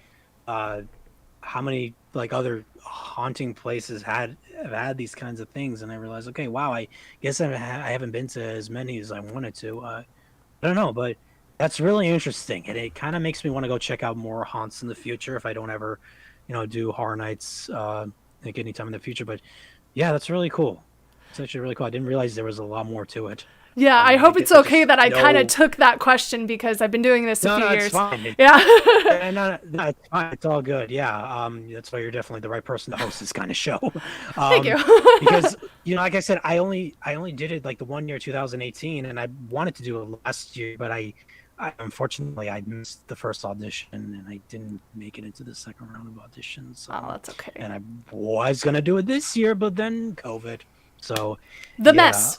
many like other haunting places have had these kinds of things. And I realized, okay, wow, I guess I haven't been to as many as I wanted to. I don't know, but that's really interesting, and it kind of makes me want to go check out more haunts in the future if I don't ever, do horror nights like anytime in the future. But yeah, that's really cool. It's actually really cool. I didn't realize there was a lot more to it. Yeah, I hope it's okay that I kind of took that question because I've been doing this a few years. It's fine. Yeah. No, it's fine. It's all good. Yeah. That's why you're definitely the right person to host this kind of show. Thank you. Because like I said, I only did it like the 1 year 2018, and I wanted to do it last year, but I unfortunately I missed the first audition and I didn't make it into the second round of auditions. Oh, that's okay. And I was gonna do it this year, but then COVID. So the mess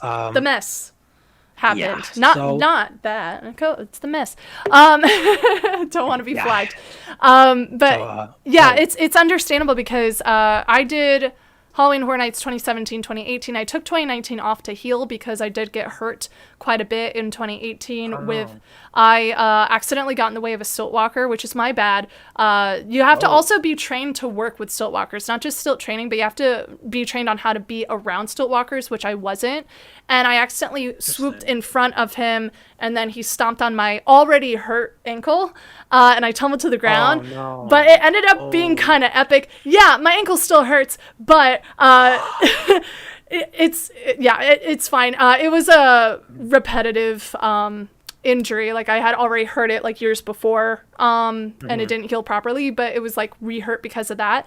happened. Yeah, not that. It's the mess. Don't want to be flagged. But it's understandable because I did Halloween Horror Nights 2017, 2018. I took 2019 off to heal because I did get hurt quite a bit in 2018 I accidentally got in the way of a stilt walker, which is my bad. You have to also be trained to work with stilt walkers, not just stilt training, but you have to be trained on how to be around stilt walkers, which I wasn't. And I accidentally swooped in front of him, and then he stomped on my already hurt ankle, and I tumbled to the ground. Oh, no. But it ended up being kind of epic. Yeah, my ankle still hurts, but it's fine. It was a repetitive injury. Like, I had already hurt it like years before, and it didn't heal properly, but it was like re-hurt because of that.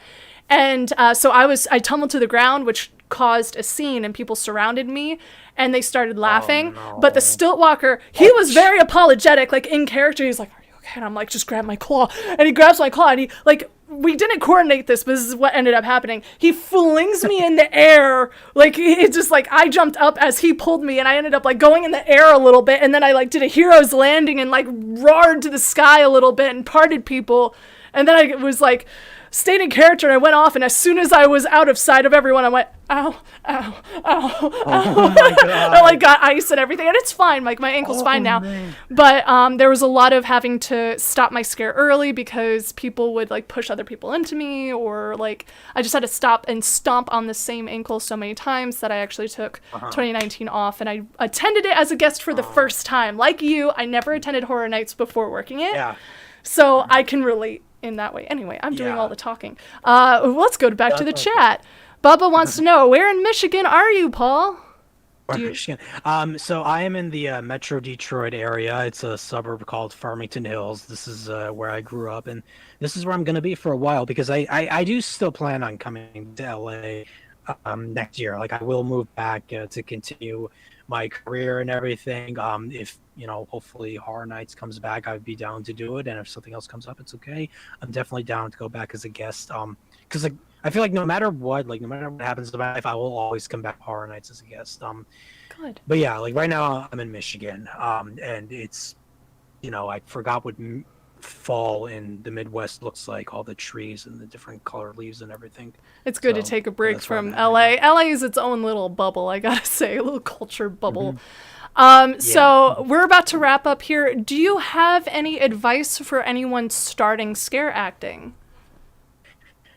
And so I tumbled to the ground, which caused a scene, and people surrounded me and they started laughing. But the stilt walker, he was very apologetic, like in character. He's like, "Are you okay?" And I'm like, "Just grab my claw." And he grabs my claw, and he, like, we didn't coordinate this, but this is what ended up happening. He flings me in the air. Like, it's just like, I jumped up as he pulled me, and I ended up like going in the air a little bit. And then I like did a hero's landing and like roared to the sky a little bit and parted people. And then I was like, stayed in character, and I went off, and as soon as I was out of sight of everyone, I went, ow, ow, ow, ow. Oh my God. I like got ice and everything, and it's fine. Like, my ankle's fine now. Man. But there was a lot of having to stop my scare early because people would like push other people into me, or like I just had to stop and stomp on the same ankle so many times that I actually took 2019 off, and I attended it as a guest for the first time. Like you, I never attended Horror Nights before working it. Yeah. So I can relate in that way. Anyway, I'm doing all the talking. Let's go back to the chat. Bubba wants to know, where in Michigan are you, Paul? Michigan. So I am in the Metro Detroit area. It's a suburb called Farmington Hills. This is where I grew up, and this is where I'm going to be for a while because I do still plan on coming to LA next year. Like, I will move back to continue my career and everything. If, hopefully Horror Nights comes back, I'd be down to do it. And if something else comes up, it's okay. I'm definitely down to go back as a guest. Because I feel like no matter what happens in my life, I will always come back to Horror Nights as a guest. Good. But yeah, like right now I'm in Michigan, and it's, I forgot what fall in the Midwest looks like, all the trees and the different colored leaves and everything. It's good to take a break from LA. LA is its own little bubble, I gotta say, a little culture bubble. So we're about to wrap up here. Do you have any advice for anyone starting scare acting?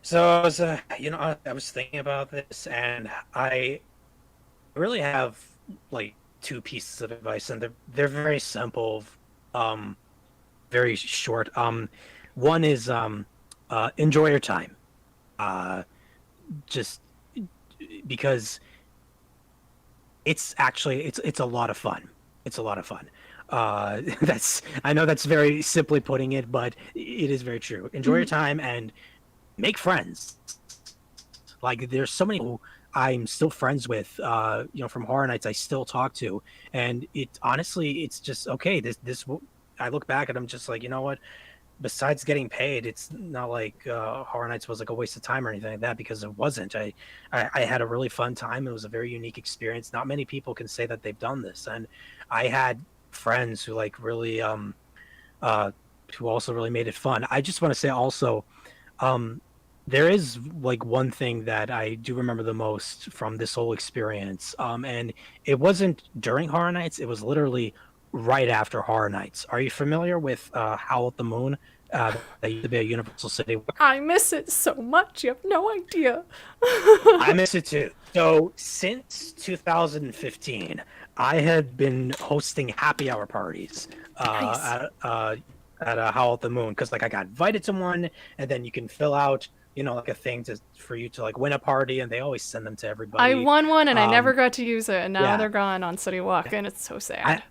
So I was, I was thinking about this, and I really have like two pieces of advice, and they're very simple, very short. One is enjoy your time, just because it's actually it's a lot of fun. It's a lot of fun. I know that's very simply putting it, but it is very true. Enjoy your time and make friends. Like, there's so many who I'm still friends with, from Horror Nights I still talk to, and it's just okay. This I look back and I'm just like, you know what? Besides getting paid, it's not like Horror Nights was like a waste of time or anything like that, because it wasn't. I had a really fun time. It was a very unique experience. Not many people can say that they've done this, and I had friends who like really who also really made it fun. I just want to say also, there is like one thing that I do remember the most from this whole experience, and it wasn't during Horror Nights. It was literally right after Horror Nights. Are you familiar with Howl at the Moon? That used to be a Universal City. I miss it so much. You have no idea. I miss it too. So since 2015, I had been hosting happy hour parties at Howl at the Moon, because like I got invited to one, and then you can fill out like a thing for you to like win a party, and they always send them to everybody. I won one and I never got to use it, and now they're gone on City Walk, and it's so sad.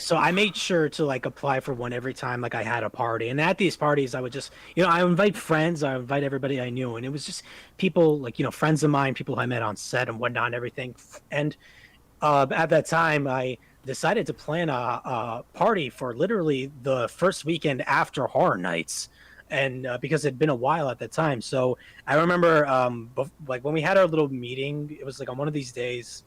So I made sure to like apply for one every time like I had a party. And at these parties I would just, I invite friends, I invite everybody I knew, and it was just people like, friends of mine, people I met on set and whatnot and everything. And at that time I decided to plan a party for literally the first weekend after Horror Nights. And because it'd been a while at that time. So I remember like when we had our little meeting, it was like on one of these days,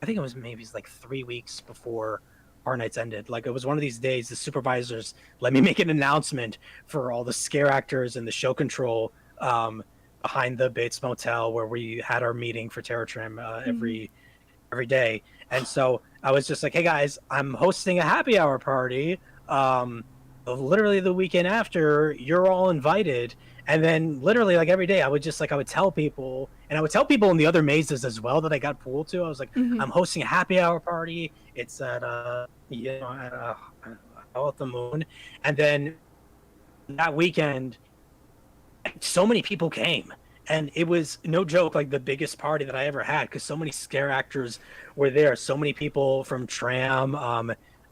I think it was maybe like 3 weeks before Horror Nights ended. Like, it was one of these days the supervisors let me make an announcement for all the scare actors and the show control behind the Bates Motel where we had our meeting for Terror Trim every day. And so I was just like, hey guys, I'm hosting a happy hour party. Literally the weekend after, you're all invited. And then literally like every day I would tell people, and I would tell people in the other mazes as well that I got pulled to. I was like, I'm hosting a happy hour party. It's at Hell at the Moon. And then that weekend, so many people came. And it was no joke, like the biggest party that I ever had, because so many scare actors were there. So many people from Tram,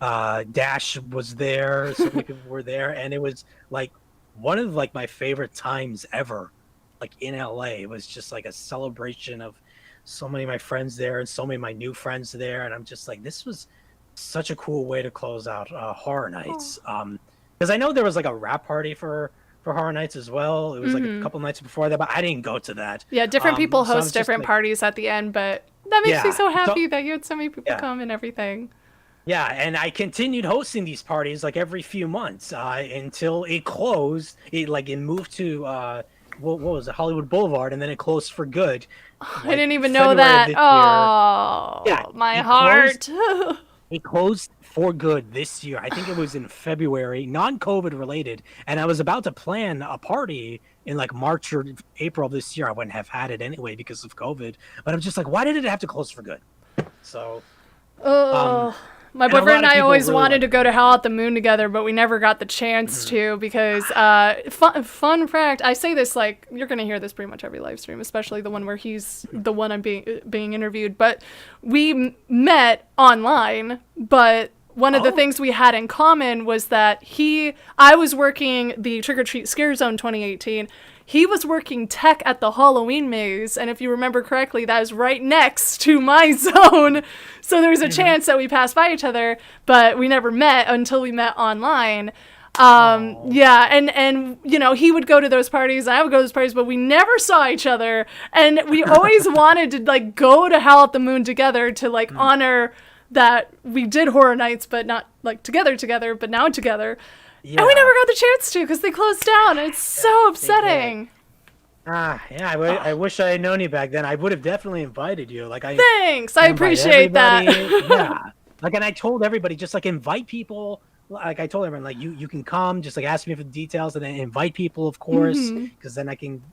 Dash was there. So many people were there, and it was like one of like my favorite times ever. Like in LA, it was just like a celebration of so many of my friends there and so many of my new friends there. And I'm just like, this was such a cool way to close out Horror Nights. Because I know there was like a rap party for Horror Nights as well. It was like a couple nights before that, but I didn't go to that. Yeah, different people host different parties at the end, but that makes me so happy that you had so many people come and everything. Yeah, and I continued hosting these parties like every few months until it closed. It moved to what was it, Hollywood Boulevard, and then it closed for good. I didn't even know that. Oh, yeah, my heart. It closed for good this year. I think it was in February, non-COVID related, and I was about to plan a party in like March or April of this year. I wouldn't have had it anyway because of COVID, but I'm just like, why did it have to close for good? So, my boyfriend and I always wanted to go to Hell at the Moon together, but we never got the chance to because, fun fact, I say this like, you're going to hear this pretty much every live stream, especially the one where he's the one I'm being interviewed, but we met online, but one of the things we had in common was that I was working the Trick or Treat Scare Zone 2018. He was working tech at the Halloween maze, and if you remember correctly, that was right next to my zone. So there was a chance that we passed by each other, but we never met until we met online. Yeah, and you know, he would go to those parties, and I would go to those parties, but we never saw each other, and we always wanted to like go to Hell at the Moon together to like honor that we did Horror Nights, but not like together, but now together. Yeah. And we never got the chance to because they closed down. And it's so upsetting. I wish I had known you back then. I would have definitely invited you. Thanks. I appreciate that. Yeah. And I told everybody, just like invite people. Like I told everyone, like you can come, just like ask me for the details, and then invite people, of course, because then I can,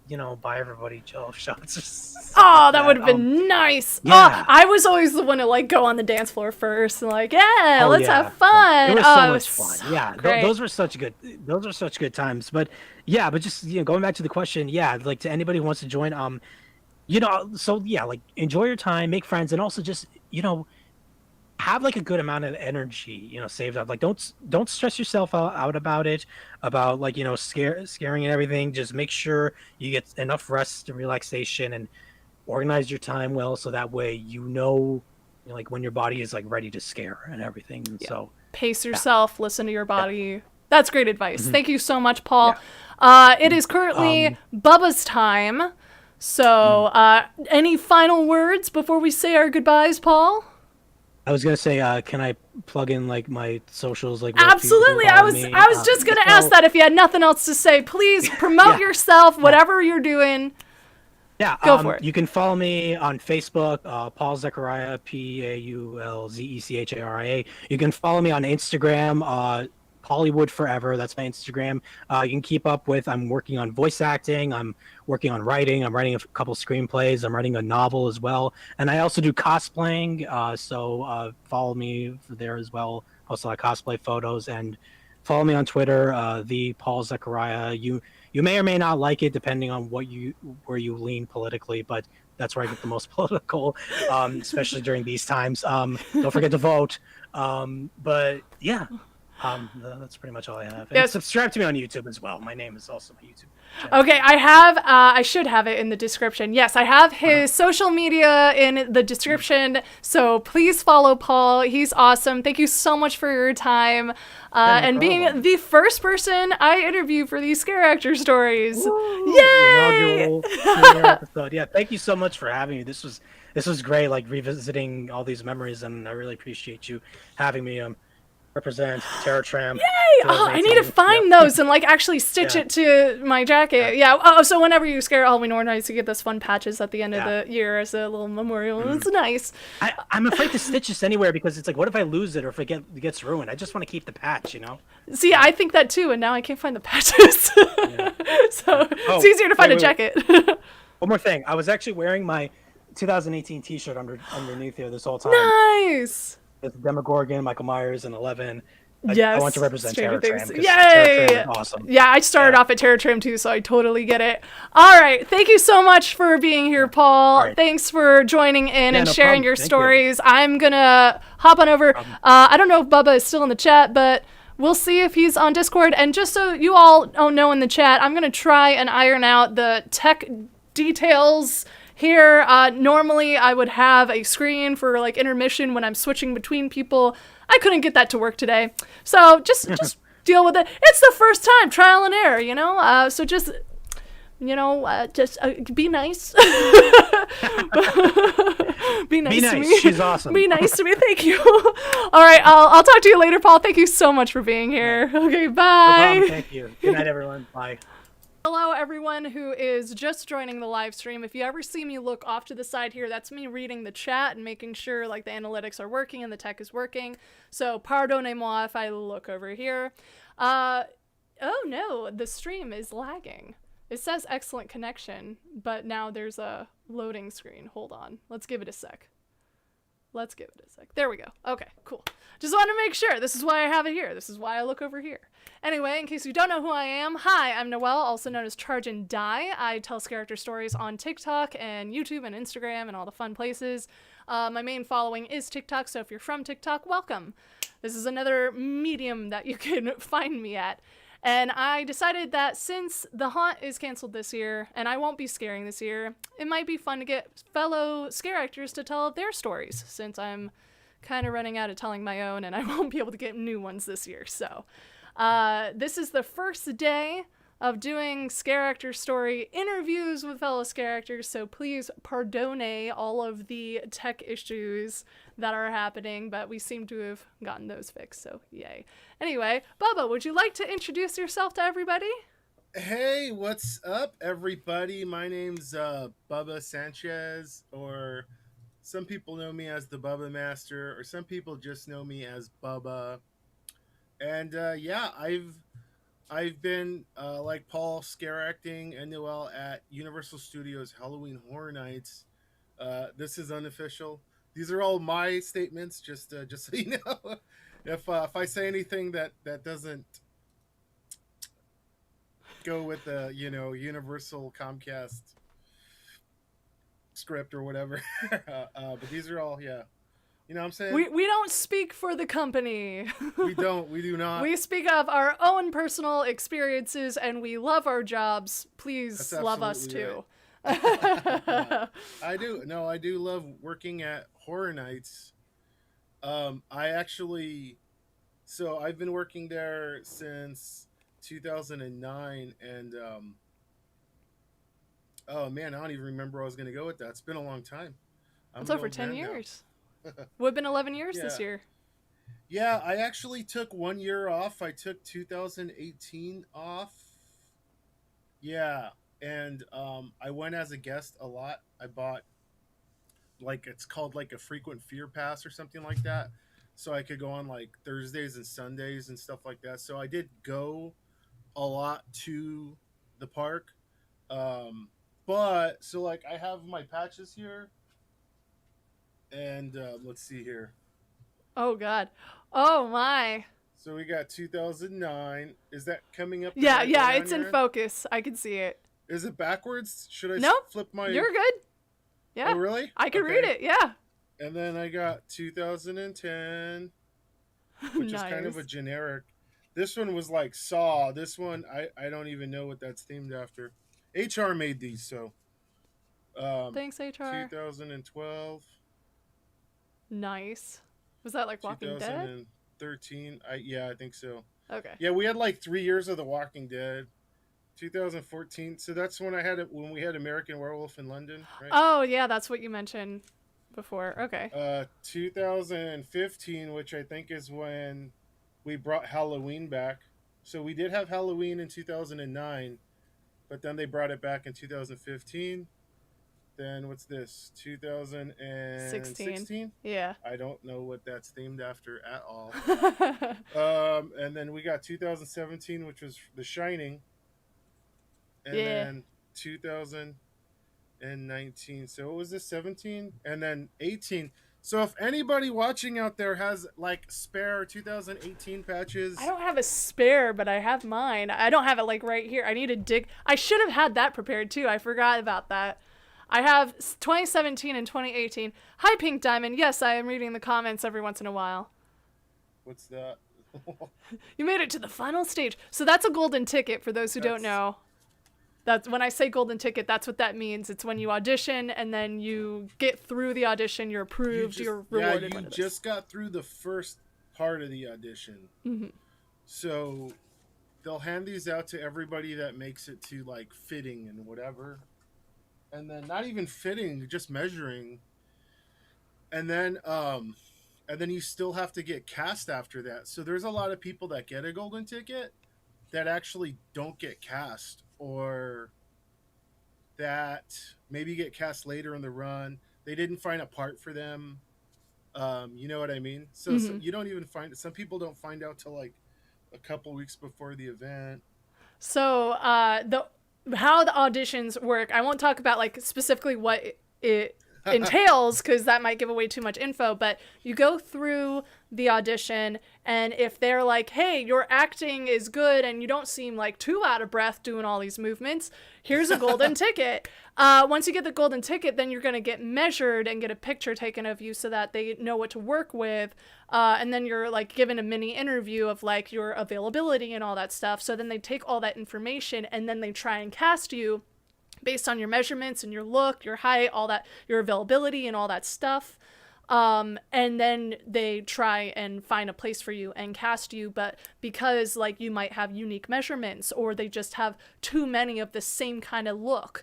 buy everybody 12 shots. Oh, that would have been nice. Yeah. I was always the one to like go on the dance floor first and like, let's have fun. It was so much fun. So yeah, those were such good times. But yeah, but just going back to the question, like to anybody who wants to join, like enjoy your time, make friends, and also just have like a good amount of energy, saved up. Like don't stress yourself out about it, about like, scaring and everything. Just make sure you get enough rest and relaxation and organize your time well. So that way, like when your body is like ready to scare and everything. And so pace yourself, listen to your body. Yeah. That's great advice. Thank you so much, Paul. It is currently Bubba's time. So any final words before we say our goodbyes, Paul? I was gonna say, can I plug in like my socials? Like absolutely. I was just gonna ask that if you had nothing else to say. Please promote yourself, whatever you're doing. Yeah, go for it. You can follow me on Facebook, Paul Zecharia, PaulZecharia. You can follow me on Instagram, Hollywood Forever. That's my Instagram. You can keep up with. I'm working on voice acting. I'm working on writing. I'm writing a couple screenplays. I'm writing a novel as well, and I also do cosplaying. So follow me there as well. Also, I cosplay photos, and follow me on Twitter, the Paul Zecharia. You may or may not like it depending on where you lean politically, but that's where I get the most political, especially during these times. Don't forget to vote. But yeah. That's pretty much all I have. And subscribe to me on YouTube as well. My name is also my YouTube channel. Okay, I should have it in the description. Yes, I have his social media in the description, so please follow Paul. He's awesome. Thank you so much for your time and being the first person I interview for these Scareactor Stories. Woo, yay! Inaugural episode. Yeah, thank you so much for having me. This was great, like revisiting all these memories, and I really appreciate you having me. represent Terror Tram. Yay! Oh, I need to 2018. find Yep. those and like actually stitch Yeah. it to my jacket. Yeah. Oh, so whenever you scare Halloween Horror Nights, you get those fun patches at the end of Yeah. the year as a little memorial. It's nice. I'm afraid to stitch this anywhere because it's like, what if I lose it or if it gets ruined? I just want to keep the patch, you know? See, I think that too, and now I can't find the patches. Yeah. So Oh, it's easier to find wait, a wait, jacket. One more thing. I was actually wearing my 2018 T-shirt underneath here this whole time. Nice. It's Demogorgon, Michael Myers, and 11. I Yes. want to represent Stranger Terror Tram Things. because Terror Yay! Tram is awesome. Yeah, I started off at Terror Tram too, so I totally get it. All right. Thank you so much for being here, Paul. Right. Thanks for joining in and no sharing problem. your Thank you. stories. I'm going to hop on over. I don't know if Bubba is still in the chat, but we'll see if he's on Discord. And just so you all know in the chat, I'm going to try and iron out the tech details here. Normally, I would have a screen for like intermission when I'm switching between people. I couldn't get that to work today. So just deal with it. It's the first time, trial and error, you know? So just, be nice. Be nice to me. She's awesome. Be nice to me. Thank you. All right. I'll talk to you later, Paul. Thank you so much for being here. Okay, No bye. problem. Thank you. Good night, everyone. Bye. Hello, everyone who is just joining the live stream. If you ever see me look off to the side here, that's me reading the chat and making sure like the analytics are working and the tech is working. So pardonnez-moi if I look over here. Oh no, the stream is lagging. It says excellent connection, but now there's a loading screen. Hold on. Let's give it a sec. There we go. Okay, cool. Just want to make sure. This is why I have it here. This is why I look over here. Anyway, in case you don't know who I am, hi, I'm Noelle, also known as Charge and Die. I tell Scareactor Stories on TikTok and YouTube and Instagram and all the fun places. My main following is TikTok, so if you're from TikTok, welcome. This is another medium that you can find me at. And I decided that since The Haunt is canceled this year, and I won't be scaring this year, it might be fun to get fellow scare actors to tell their stories, since I'm kind of running out of telling my own, and I won't be able to get new ones this year. So this is the first day of doing Scareactor Story interviews with fellow scare actors, so please pardonne all of the tech issues that are happening, but we seem to have gotten those fixed, so yay. Anyway, Bubba, would you like to introduce yourself to everybody? Hey, what's up, everybody? My name's Bubba Sanchez, or some people know me as the Bubba Master, or some people just know me as Bubba. And yeah, I've been like Paul, scare acting and Noelle at Universal Studios Halloween Horror Nights. This is unofficial. These are all my statements, just so you know. If I say anything that doesn't go with the Universal Comcast script or whatever, but these are all You know what I'm saying? We don't speak for the company. We do not. We speak of our own personal experiences, and we love our jobs. Please love us too. Right. I do. No, I do love working at Horror Nights. I've been working there since 2009, and oh man, I don't even remember where I was going to go with that. It's been a long time. It's over 10 years. Would have been 11 years this year. Yeah, I actually took 1 year off. I took 2018 off. Yeah, and I went as a guest a lot. I bought it's called like a frequent fear pass or something like that, so I could go on like Thursdays and Sundays and stuff like that. So I did go a lot to the park, but so like I have my patches here. And let's see here. Oh God. Oh my. So we got 2009. Is that coming up? Yeah, it's in focus. I can see it. Is it backwards? Should I flip my? You're good. Yeah. Oh really? I can read it. Yeah. And then I got 2010, which is kind of a generic. This one was like Saw. This one I don't even know what that's themed after. HR made these, so. Thanks, HR. 2012. Nice. Was that like Walking Dead? 2013. I think so. Okay. Yeah, we had like 3 years of The Walking Dead. 2014. So that's when when we had American Werewolf in London, right? Oh yeah, that's what you mentioned before. Okay. 2015, which I think is when we brought Halloween back. So we did have Halloween in 2009, but then they brought it back in 2015. Then what's this? 16. 2016? Yeah. I don't know what that's themed after at all. And then we got 2017, which was The Shining, and Yeah. then 2019. So what was this? 17, and then 18. So if anybody watching out there has like spare 2018 patches, I don't have a spare, but I have mine. I don't have it like right here. I need to dig. I should have had that prepared too. I forgot about that. I have 2017 and 2018. Hi, Pink Diamond. Yes, I am reading the comments every once in a while. what's that? You made it to the final stage. So that's a golden ticket for those who don't know. That's when I say golden ticket, that's what that means. It's when you audition and then you get through the audition, you're approved, you're rewarded. Yeah, you just got through the first part of the audition. Mm-hmm. So they'll hand these out to everybody that makes it to like fitting and whatever. And then not even fitting, just measuring. And then you still have to get cast after that. So there's a lot of people that get a golden ticket that actually don't get cast, or that maybe get cast later in the run. They didn't find a part for them. You know what I mean? So, so you don't even find it. Some people don't find out till like a couple weeks before the event. So how the auditions work, I won't talk about like specifically what it entails because that might give away too much info, but you go through the audition, and if they're like, hey, your acting is good and you don't seem like too out of breath doing all these movements, here's a golden ticket. Once you get the golden ticket, then you're going to get measured and get a picture taken of you so that they know what to work with, and then you're like given a mini interview of like your availability and all that stuff. So then they take all that information and then they try and cast you based on your measurements and your look, your height, all that, your availability and all that stuff. And then they try and find a place for you and cast you. But because like you might have unique measurements, or they just have too many of the same kind of look,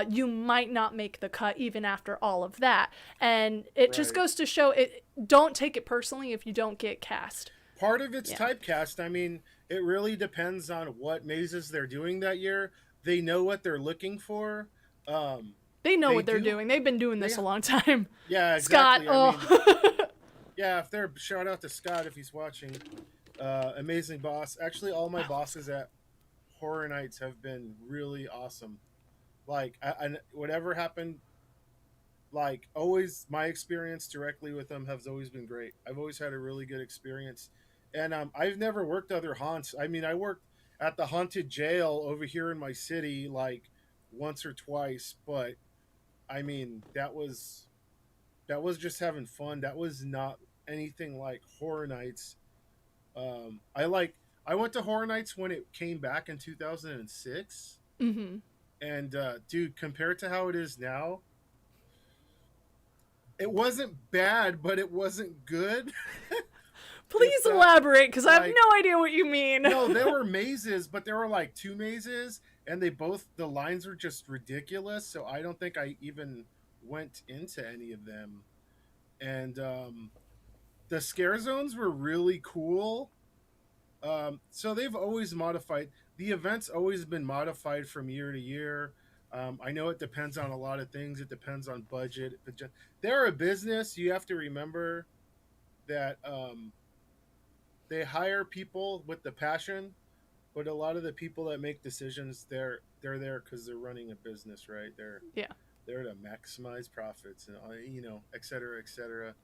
you might not make the cut even after all of that. And it just goes to show it. Don't take it personally if you don't get cast. Part of it's typecast. I mean, it really depends on what mazes they're doing that year. They know what they're looking for. They know what they're doing. They've been doing this a long time. Yeah, exactly. Scott, I mean, yeah, if they're shout out to Scott if he's watching. Amazing boss. Actually, all my bosses at Horror Nights have been really awesome. Like, I whatever happened, like always, my experience directly with them has always been great. I've always had a really good experience, and I've never worked other haunts. I mean, I worked at the haunted jail over here in my city like once or twice, but I mean that was just having fun. That was not anything like Horror Nights. I went to Horror Nights when it came back in 2006, and dude, compared to how it is now, it wasn't bad, but it wasn't good. Please elaborate, because I have no idea what you mean. No, there were mazes, but there were like two mazes, and the lines were just ridiculous, so I don't think I even went into any of them. And the scare zones were really cool. So they've always modified. The event's always been modified from year to year. I know it depends on a lot of things. It depends on budget. They're a business. You have to remember that they hire people with the passion, but a lot of the people that make decisions, they're there because they're running a business, right? They're there to maximize profits and et cetera, et cetera.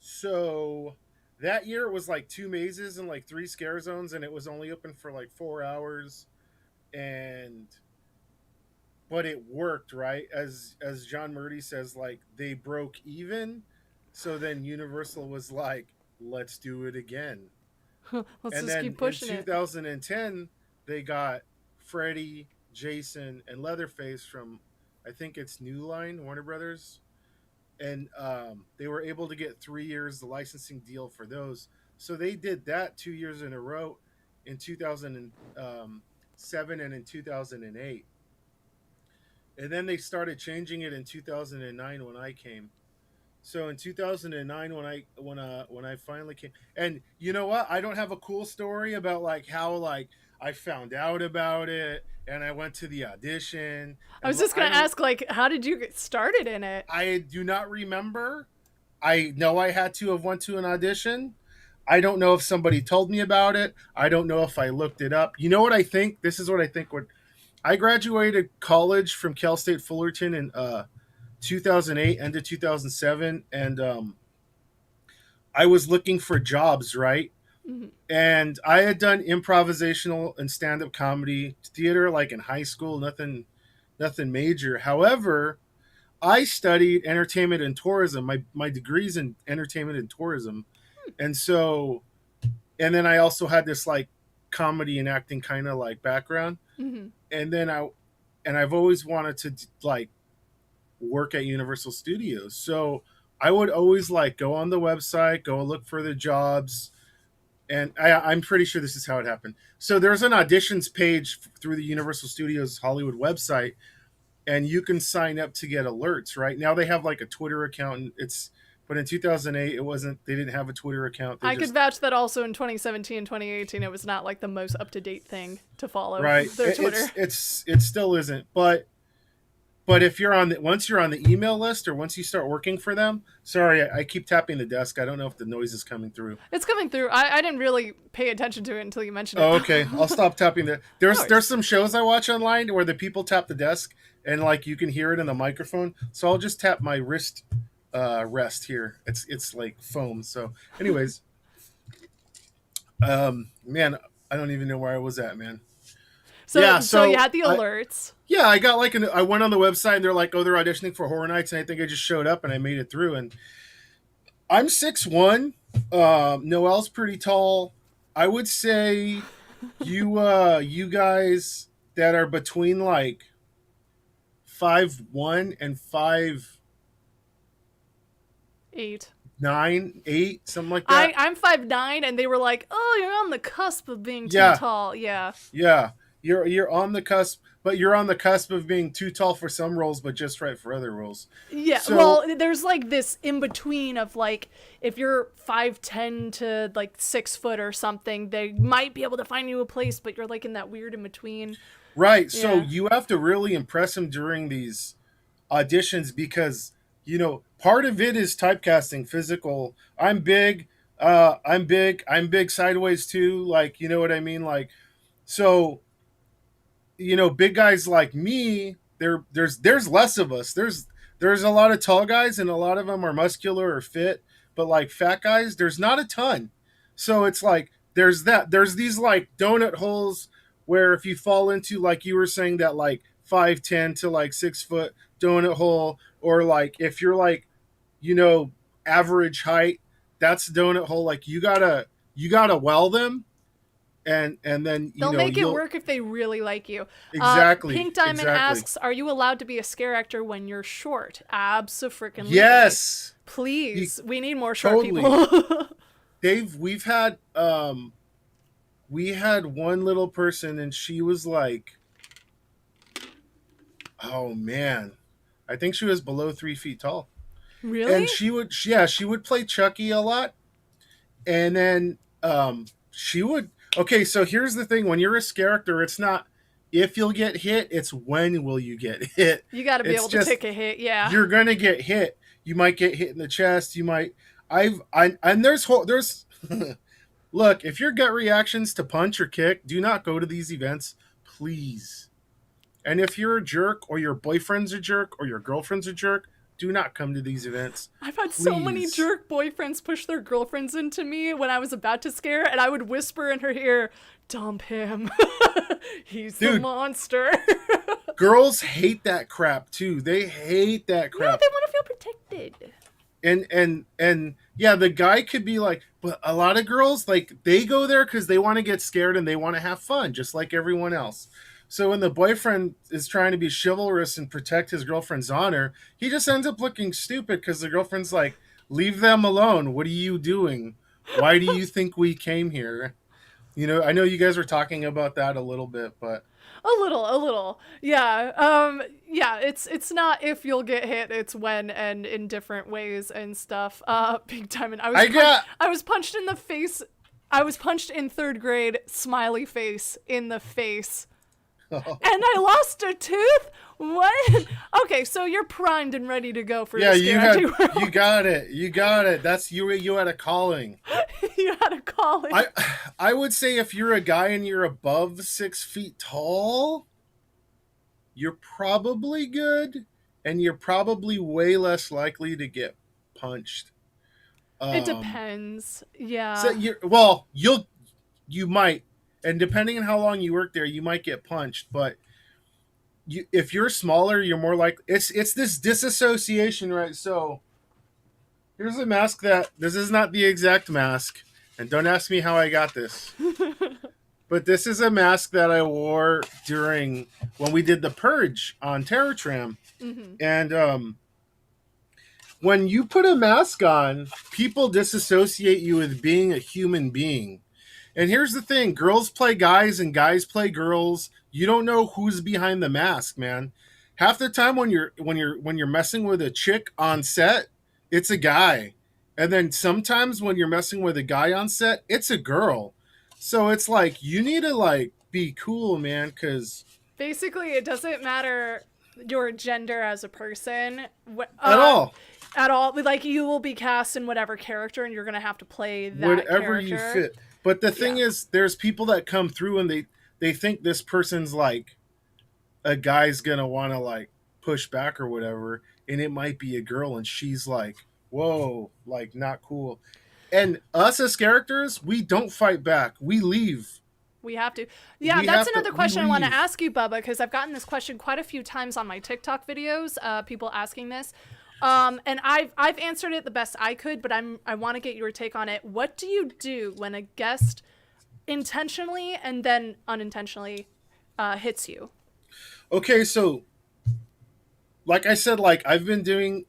So that year it was like two mazes and like 3 scare zones, and it was only open for like 4 hours, but it worked, right? As John Murdy says, like they broke even. So then Universal was like, let's do it again. Let's just keep pushing it. In 2010, they got Freddy, Jason, and Leatherface from, I think it's New Line, Warner Brothers. And they were able to get 3 years the licensing deal for those. So they did that 2 years in a row in 2007 and in 2008. And then they started changing it in 2009 when I came. So in 2009, when I finally came, and you know what, I don't have a cool story about like how like I found out about it and I went to the audition, I was and just gonna ask, like, how did you get started in it? I do not remember. I know I had to have went to an audition. I don't know if somebody told me about it. I don't know if I looked it up. You know what I think? This is what I think. When I graduated college from Cal State Fullerton in 2008, end of 2007, and I was looking for jobs, right? Mm-hmm. And I had done improvisational and stand-up comedy theater like in high school, nothing major. However, I studied entertainment and tourism. My degree's in entertainment and tourism. And so, and then I also had this like comedy and acting kind of like background. Mm-hmm. And then I've always wanted to like work at Universal Studios. So I would always like go on the website, go look for the jobs. And I'm pretty sure this is how it happened. So there's an auditions page through the Universal Studios Hollywood website, and you can sign up to get alerts. Right now they have like a Twitter account. And but in 2008 it wasn't. They didn't have a Twitter account. I could vouch that also in 2017, 2018, it was not like the most up to date thing to follow. Right, Their Twitter. it still isn't. But if you're on once you're on the email list or once you start working for them, sorry, I keep tapping the desk. I don't know if the noise is coming through. It's coming through. I didn't really pay attention to it until you mentioned it. Oh, okay. I'll stop tapping the. There's some shows I watch online where the people tap the desk and like you can hear it in the microphone. So I'll just tap my wrist rest here. It's like foam. So, anyways, man, I don't even know where I was at, man. So, yeah, so you had the alerts. I got like I went on the website and they're like, oh, they're auditioning for Horror Nights, and I think I just showed up and I made it through. And I'm 6'1". Noel's pretty tall. I would say you guys that are between like 5'1" and 5'8", 8, something like that. I'm 5'9", and they were like, "Oh, you're on the cusp of being too tall." Yeah. Yeah. You're on the cusp, but you're on the cusp of being too tall for some roles, but just right for other roles. Yeah. So, well, there's like this in between of like, if you're 5'10" to like 6 foot or something, they might be able to find you a place, but you're like in that weird in between. Right. Yeah. So you have to really impress them during these auditions because, you know, part of it is typecasting, physical. I'm big. I'm big sideways too. Like, you know what I mean? Like, so, you know, big guys like me, there's less of us. There's a lot of tall guys and a lot of them are muscular or fit, but like fat guys, there's not a ton. So it's like there's these like donut holes where if you fall into, like you were saying, that like 5'10" to like 6 foot donut hole, or like if you're like, you know, average height, that's donut hole. Like you gotta well them. And then they'll make it work if they really like you. Exactly. Pink Diamond asks, "Are you allowed to be a scare actor when you're short?" Abso-freaking-lutely. Yes. Please, we need more short people. Dave, we had one little person, and she was like, oh man, I think she was below 3 feet tall. Really? And she would play Chucky a lot, and then she would. Okay, so here's the thing: when you're a Scareactor, it's not if you'll get hit; it's when will you get hit. You got to be able to take a hit. Yeah, you're gonna get hit. You might get hit in the chest. You might. And there's look, if your gut reactions to punch or kick, do not go to these events, please. And if you're a jerk, or your boyfriend's a jerk, or your girlfriend's a jerk, do not come to these events. I've had so many jerk boyfriends push their girlfriends into me when I was about to scare, and I would whisper in her ear, "Dump him. He's the monster." Girls hate that crap too. They hate that crap. Yeah, they want to feel protected. And yeah, the guy could be like, but a lot of girls, like, they go there because they want to get scared and they want to have fun, just like everyone else. So when the boyfriend is trying to be chivalrous and protect his girlfriend's honor, he just ends up looking stupid because the girlfriend's like, leave them alone. What are you doing? Why do you think we came here? You know, I know you guys were talking about that a little bit, but... A little. Yeah. Yeah, it's not if you'll get hit, it's when and in different ways and stuff. Big time. And I was punched in the face. I was punched in 3rd grade, smiley face in the face. And I lost a tooth? What? Okay, so you're primed and ready to go for yeah, your world. you got it. You got it. That's you had a calling. You had a calling. I would say if you're a guy and you're above 6 feet tall, you're probably good, and you're probably way less likely to get punched. It depends. Yeah. So you might, and depending on how long you work there, you might get punched. But if you're smaller, you're more like it's this disassociation, right? So here's a mask this is not the exact mask, and don't ask me how I got this. But this is a mask that I wore during when we did the purge on Terror Tram. Mm-hmm. And when you put a mask on, people disassociate you with being a human being. And here's the thing, girls play guys and guys play girls. You don't know who's behind the mask, man. Half the time when you're messing with a chick on set, it's a guy. And then sometimes when you're messing with a guy on set, it's a girl. So it's like you need to like be cool, man, cuz basically it doesn't matter your gender as a person at all. At all. Like you will be cast in whatever character and you're going to have to play that whatever character. You fit. But the thing is, there's people that come through and they think this person's like a guy's gonna want to like push back or whatever, and it might be a girl, and she's like, "Whoa, like not cool." And us as characters, we don't fight back. We leave. We have to. Yeah, that's another question I want to ask you, Bubba, because I've gotten this question quite a few times on my TikTok videos. People asking this. And I've answered it the best I could, but I want to get your take on it. What do you do when a guest intentionally and then unintentionally hits you? Okay, so like I said, like I've been doing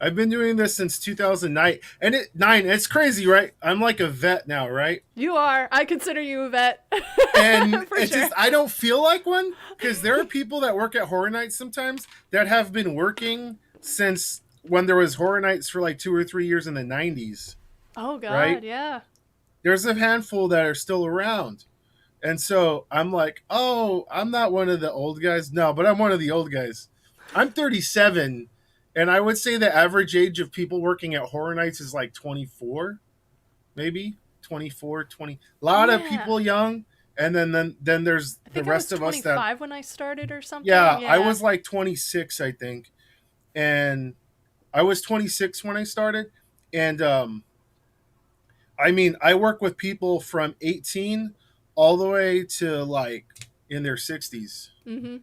this since 2009, and it's crazy, right? I'm like a vet now, right? You are. I consider you a vet. And it's just I don't feel like one, because there are people that work at Horror Nights sometimes that have been working since when there was Horror Nights for like 2 or 3 years in the 90s. Oh God, right? Yeah. There's a handful that are still around. And so I'm like, oh, I'm not one of the old guys. No, but I'm one of the old guys. I'm 37, and I would say the average age of people working at Horror Nights is like 24, maybe 24, 20. A lot of people young, and then there's the rest of us that 25 when I started or something. Yeah, I was like 26, I think, and I was 26 when I started, and I mean, I work with people from 18 all the way to like in their 60s. Mm-hmm.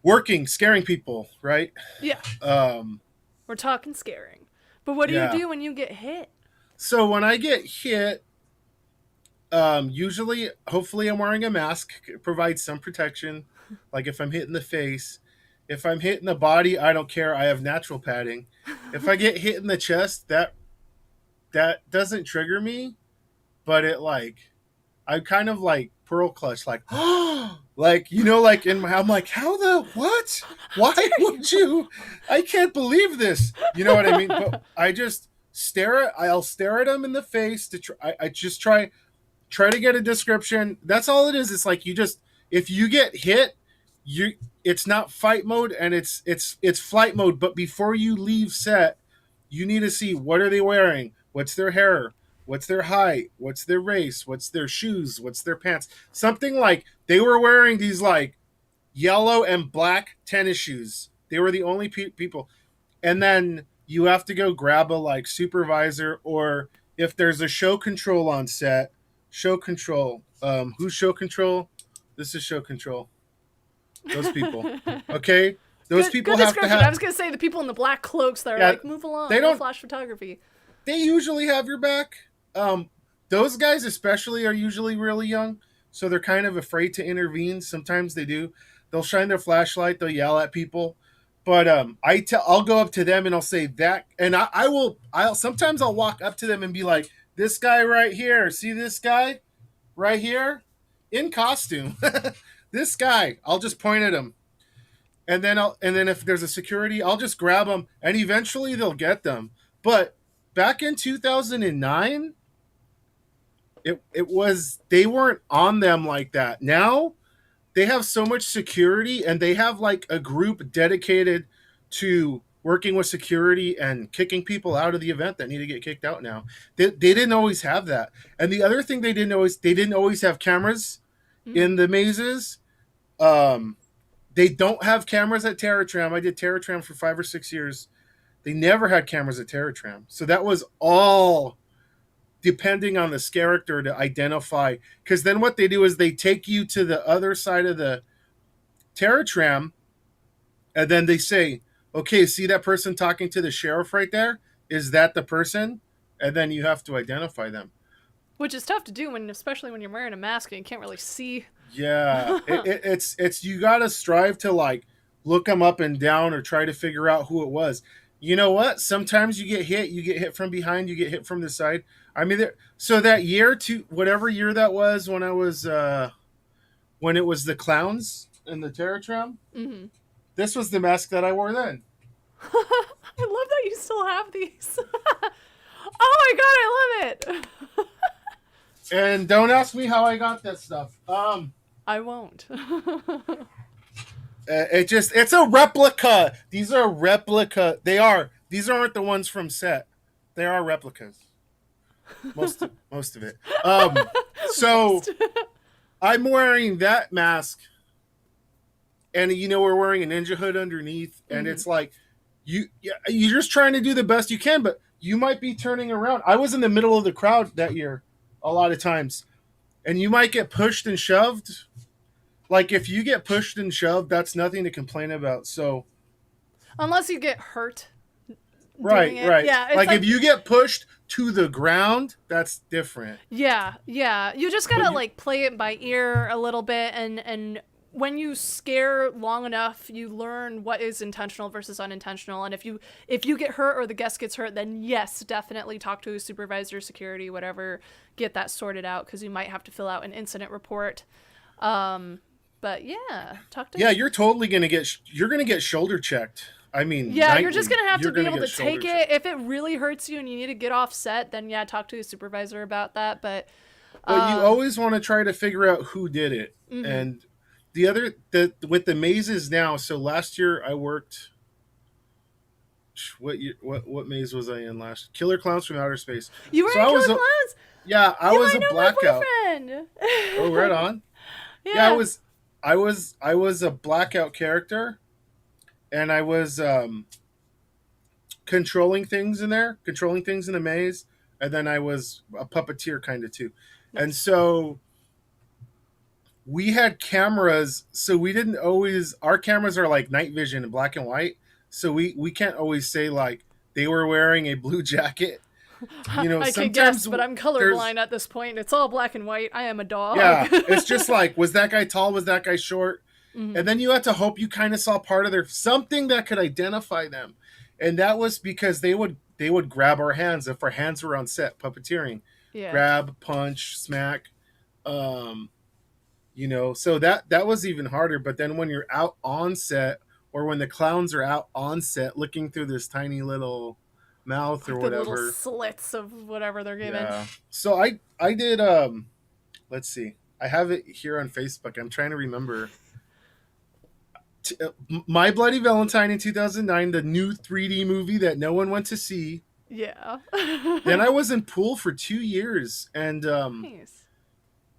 Working, scaring people, right? Yeah. We're talking scaring. But what do you do when you get hit? So when I get hit, usually, hopefully I'm wearing a mask. It provides some protection. Like if I'm hit in the face. If I'm hit in the body, I don't care. I have natural padding. If I get hit in the chest, that doesn't trigger me. But it like, I kind of like pearl clutch, like, like, you know, like I'm like, how the, what? Why would you? I can't believe this. You know what I mean? But I just I'll stare at them in the face to try. I just try to get a description. That's all it is. It's like if you get hit, it's not fight mode and it's flight mode. But before you leave set, you need to see what are they wearing, what's their hair, what's their height, what's their race, what's their shoes, what's their pants. Something like they were wearing these like yellow and black tennis shoes. They were the only people. And then you have to go grab a like supervisor, or if there's a show control on set, show control. Who's show control? This is show control. Those people. Okay? Those people good have to have... I was going to say the people in the black cloaks that are like, move along, they don't flash photography. They usually have your back. Those guys especially are usually really young, so they're kind of afraid to intervene. Sometimes they do. They'll shine their flashlight, they'll yell at people. But I'll go up to them and I'll say that, and I'll sometimes I'll walk up to them and be like, this guy right here, see this guy right here? in costume. This guy, I'll just point at him, and then if there's a security, I'll just grab them, and eventually they'll get them. But back in 2009, it was, they weren't on them like that. Now they have so much security, and they have like a group dedicated to working with security and kicking people out of the event that need to get kicked out now. They didn't always have that. And the other thing they didn't always have cameras in the mazes. They don't have cameras at Terra Tram. I did Terra Tram for 5 or 6 years. They never had cameras at Terra Tram. So that was all depending on the Scareactor to identify. Because then what they do is they take you to the other side of the Terra Tram, and then they say, okay, see that person talking to the sheriff right there? Is that the person? And then you have to identify them. Which is tough to do, especially when you're wearing a mask and you can't really see. Yeah, it's you got to strive to like look them up and down or try to figure out who it was. You know what? Sometimes you get hit from behind, you get hit from the side. I mean, so that year, whatever year that was, when it was the clowns in the Terror Tram, this was the mask that I wore then. I love that you still have these. Oh my god, I love it. And don't ask me how I got that stuff. I won't. It's a replica. These are replica. These aren't the ones from set. They are replicas. Most of it. So I'm wearing that mask, and we're wearing a ninja hood underneath, and it's like you're just trying to do the best you can, but you might be turning around. I was in the middle of the crowd that year a lot of times, and you might get pushed and shoved. Like if you get pushed and shoved, that's nothing to complain about. So unless you get hurt. Right. Yeah, like if you get pushed to the ground, that's different. Yeah. You just gotta like play it by ear a little bit, and when you scare long enough, you learn what is intentional versus unintentional. And if you get hurt or the guest gets hurt, then yes, definitely talk to a supervisor, security, whatever, get that sorted out, because you might have to fill out an incident report. But yeah, talk to. Yeah, you're totally gonna get shoulder checked. I mean, yeah, nightly, you're just gonna have to be able to take it. If it really hurts you and you need to get off set, then yeah, talk to a supervisor about that. But you always want to try to figure out who did it. And with the mazes now. So last year I worked. What maze was I in last? Killer Clowns from Outer Space. You were in Killer Clowns? Yeah, I was a blackout. Oh, right on. Yeah, I was a blackout character, and I was controlling things in the maze, and then I was a puppeteer kind of too. Nice. And so we had cameras, so we didn't always, our cameras are like night vision and black and white, so we can't always say like they were wearing a blue jacket. I can guess, but I'm colorblind at this point. It's all black and white. I am a dog. Yeah, it's just like, was that guy tall? Was that guy short? And then you had to hope you kind of saw part of something that could identify them. And that was because they would grab our hands if our hands were on set puppeteering. Yeah. Grab, punch, smack. So that was even harder. But then when you're out on set, or when the clowns are out on set looking through this tiny little mouth or whatever, the little slits of whatever they're given. Yeah. So I did let's see, I have it here on Facebook. I'm trying to remember. My Bloody Valentine in 2009, the new 3D movie that no one went to see. Yeah. Then I was in Pool for 2 years, and nice.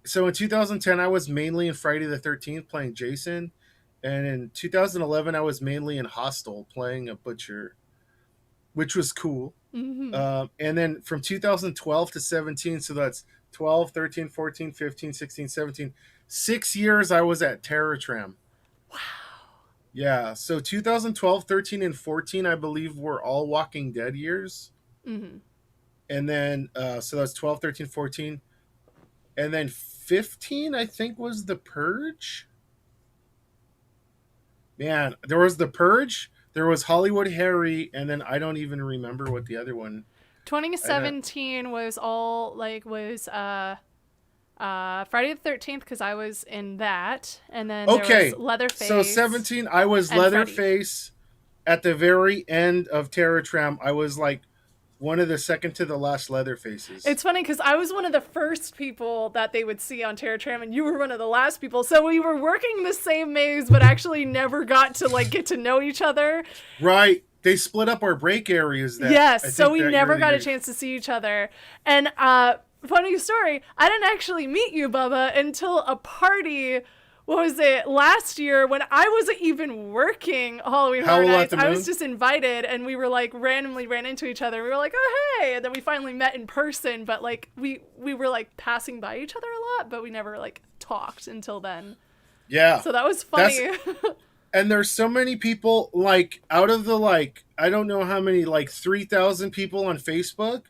So in 2010 I was mainly in Friday the 13th playing Jason, and in 2011 I was mainly in Hostel playing a butcher, which was cool. And then from 2012 to 17, so that's 12, 13, 14, 15, 16, 17, 6 years I was at Terror Tram. Wow. Yeah, so 2012, 13, and 14, I believe, were all Walking Dead years. And then, so that's 12, 13, 14. And then 15, I think, was The Purge. Man, there was The Purge, there was Hollywood Harry, and then I don't even remember what the other one. 2017 was all, Friday the 13th because I was in that, and then there was Okay, so Leatherface 17, I was and Freddy. Leatherface at the very end of Terror Tram. I was like one of the second to the last Leatherfaces. It's funny because I was one of the first people that they would see on Terror Tram, and you were one of the last people. So we were working the same maze, but actually never got to like get to know each other. Right. They split up our break areas. That Yes, I so think we that never got a year. chance to see each other. And funny story, I didn't actually meet you, Bubba, until a party. What was it, last year when I wasn't even working Halloween Horror Howl at Nights? the I Moon? was just invited, and we were like randomly ran into each other. We were like, oh hey, and then we finally met in person. But like we were like passing by each other a lot, but we never like talked until then. Yeah. So that was funny. And there's so many people, like, out of the, like, I don't know how many, like, 3,000 people on Facebook.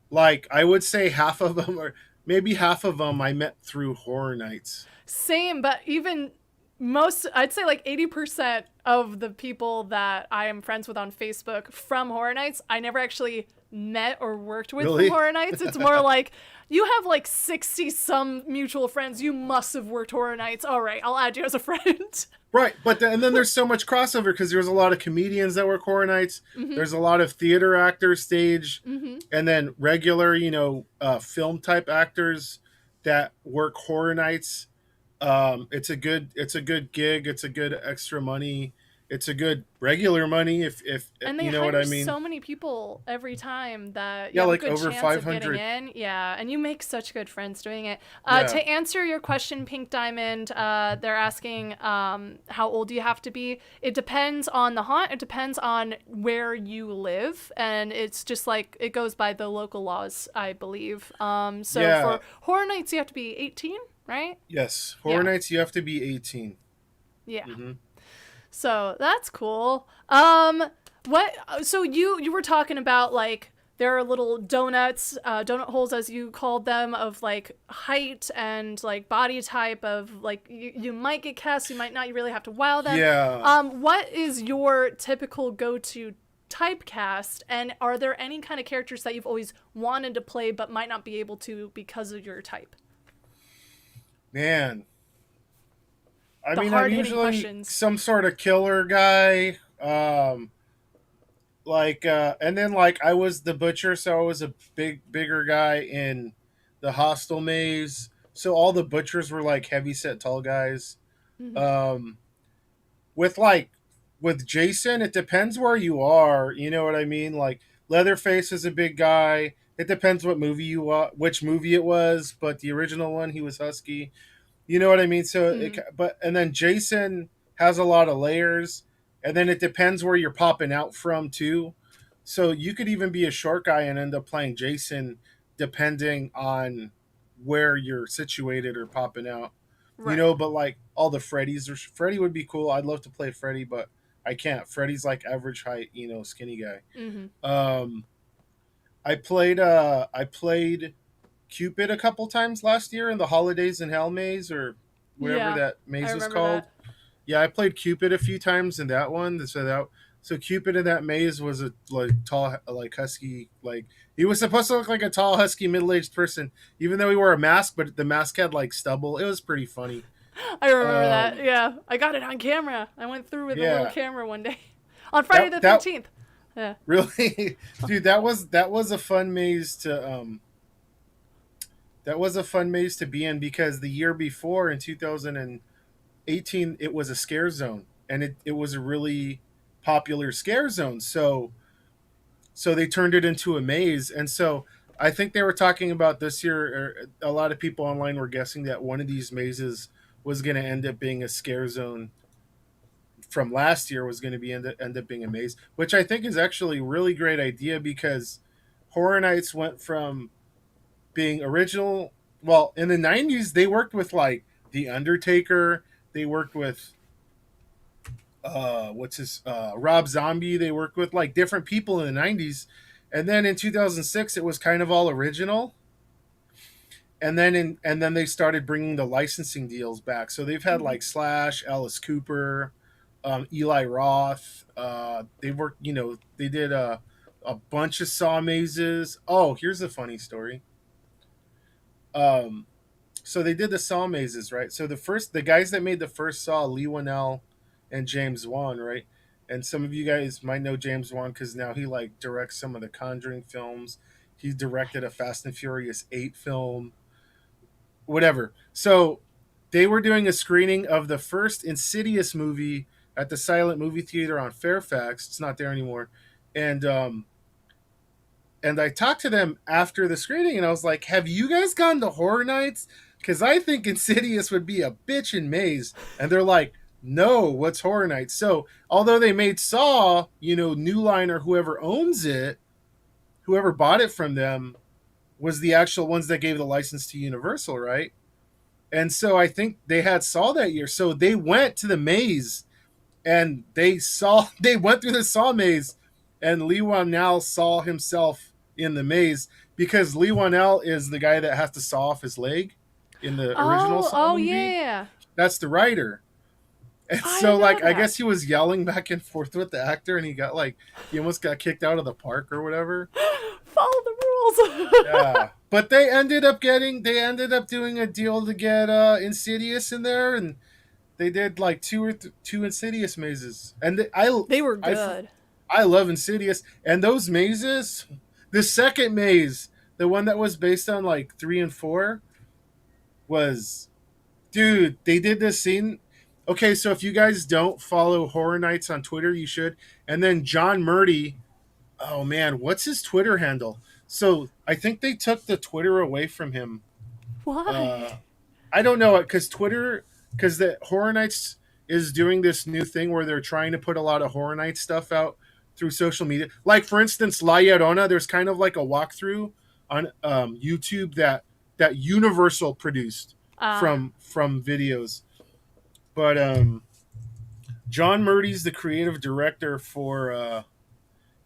Like, I would say half of them, or maybe half of them, I met through Horror Nights. Same, but even most, I'd say like 80% of the people that I am friends with on Facebook from Horror Nights, I never actually met or worked with Really? from Horror Nights. It's more like, you have like 60 some mutual friends. You must have worked Horror Nights. All right, I'll add you as a friend. Right, but and then there's so much crossover because there's a lot of comedians that work Horror Nights. Mm-hmm. There's a lot of theater actors, stage, Mm-hmm. and then regular, film type actors that work Horror Nights. It's a good gig. It's a good extra money. It's a good regular money if And they you know hire what I mean. so many people every time that you Yeah, have a like good over chance 500. of getting in. Yeah, and you make such good friends doing it. Yeah. To answer your question, Pink Diamond, they're asking how old do you have to be? It depends on the haunt. It depends on where you live, and it's just like it goes by the local laws, I believe. So Yeah. for Horror Nights, you have to be 18, right? Yes, Horror Yeah. Nights you have to be 18. Yeah. Mm-hmm. So that's cool. What? So you were talking about like there are little donuts, donut holes as you called them, of like height and like body type of like you might get cast, you might not. You really have to wow them. Yeah. What is your typical go-to typecast, and are there any kind of characters that you've always wanted to play but might not be able to because of your type? Man. I The mean, I'm hard-hitting usually questions. some sort of killer guy. And then like I was the butcher, so I was a bigger guy in the hostel maze. So all the butchers were like heavy set tall guys. Mhm. Um, with like with Jason, it depends where you are. You know what I mean? Like Leatherface is a big guy. It depends what movie which movie it was, but the original one he was husky. You know what I mean? So, and then Jason has a lot of layers, and then it depends where you're popping out from too. So you could even be a short guy and end up playing Jason, depending on where you're situated or popping out. Right. But like all the Freddy would be cool. I'd love to play Freddy, but I can't. Freddy's like average height, skinny guy. Mm-hmm. I played Cupid a couple times last year in the Holidays in Hell maze or whatever Yeah, that I maze was remember called. that. Yeah, I played Cupid a few times in that one. So Cupid in that maze was a like tall, like husky, like he was supposed to look like a tall, husky, middle-aged person, even though he wore a mask, but the mask had like stubble. It was pretty funny. I remember that. Yeah, I got it on camera. I went through with a little Yeah. camera one day on Friday the That- 13th. Yeah. Really, dude, that was a fun maze to be in because the year before in 2018 it was a scare zone and it was a really popular scare zone. So they turned it into a maze, and so I think they were talking about this year. A lot of people online were guessing that one of these mazes was going to end up being a scare zone from last year was going to be end up being a maze, which I think is actually a really great idea because Horror Nights went from being original. Well, in the 90s, they worked with like The Undertaker. They worked with Rob Zombie. They worked with like different people in the 90s, and then in 2006, it was kind of all original. And then they started bringing the licensing deals back. So they've had like Slash, Alice Cooper, Eli Roth. They worked. They did a bunch of Saw mazes. Oh, here's a funny story. so they did the Saw mazes, right? So the guys that made the first Saw, Lee Winnell and James Wan, right? And some of you guys might know James Wan because now he like directs some of the Conjuring films. He directed a Fast and Furious 8 film, whatever. So they were doing a screening of the first Insidious movie at the Silent Movie Theater on Fairfax. It's not there anymore. And and I talked to them after the screening, and I was like, "Have you guys gone to Horror Nights? Because I think Insidious would be a bitchin' maze." And they're like, "No, what's Horror Nights?" So although they made Saw, New Line or whoever owns it, whoever bought it from them, was the actual ones that gave the license to Universal, right? And so I think they had Saw that year. So they went to the maze and they went through the Saw maze, and Lee Wanell saw himself in the maze because Lee Wanell is the guy that has to saw off his leg in the original Saw movie. Yeah. That's the writer. And so I guess he was yelling back and forth with the actor, and he almost got kicked out of the park or whatever. Follow the rules. Yeah. But they ended up doing a deal to get Insidious in there, and they did like two Insidious mazes, and they were good. I love Insidious, and those mazes. The second maze, the one that was based on like 3 and 4, was, dude. They did this scene. Okay, so if you guys don't follow Horror Nights on Twitter, you should. And then John Murdy. Oh man, what's his Twitter handle? So I think they took the Twitter away from him. Why? I don't know, because the Horror Nights is doing this new thing where they're trying to put a lot of Horror Nights stuff out through social media. Like for instance, La Llorona, there's kind of like a walkthrough on YouTube that Universal produced from videos. But John Murdy's the creative director for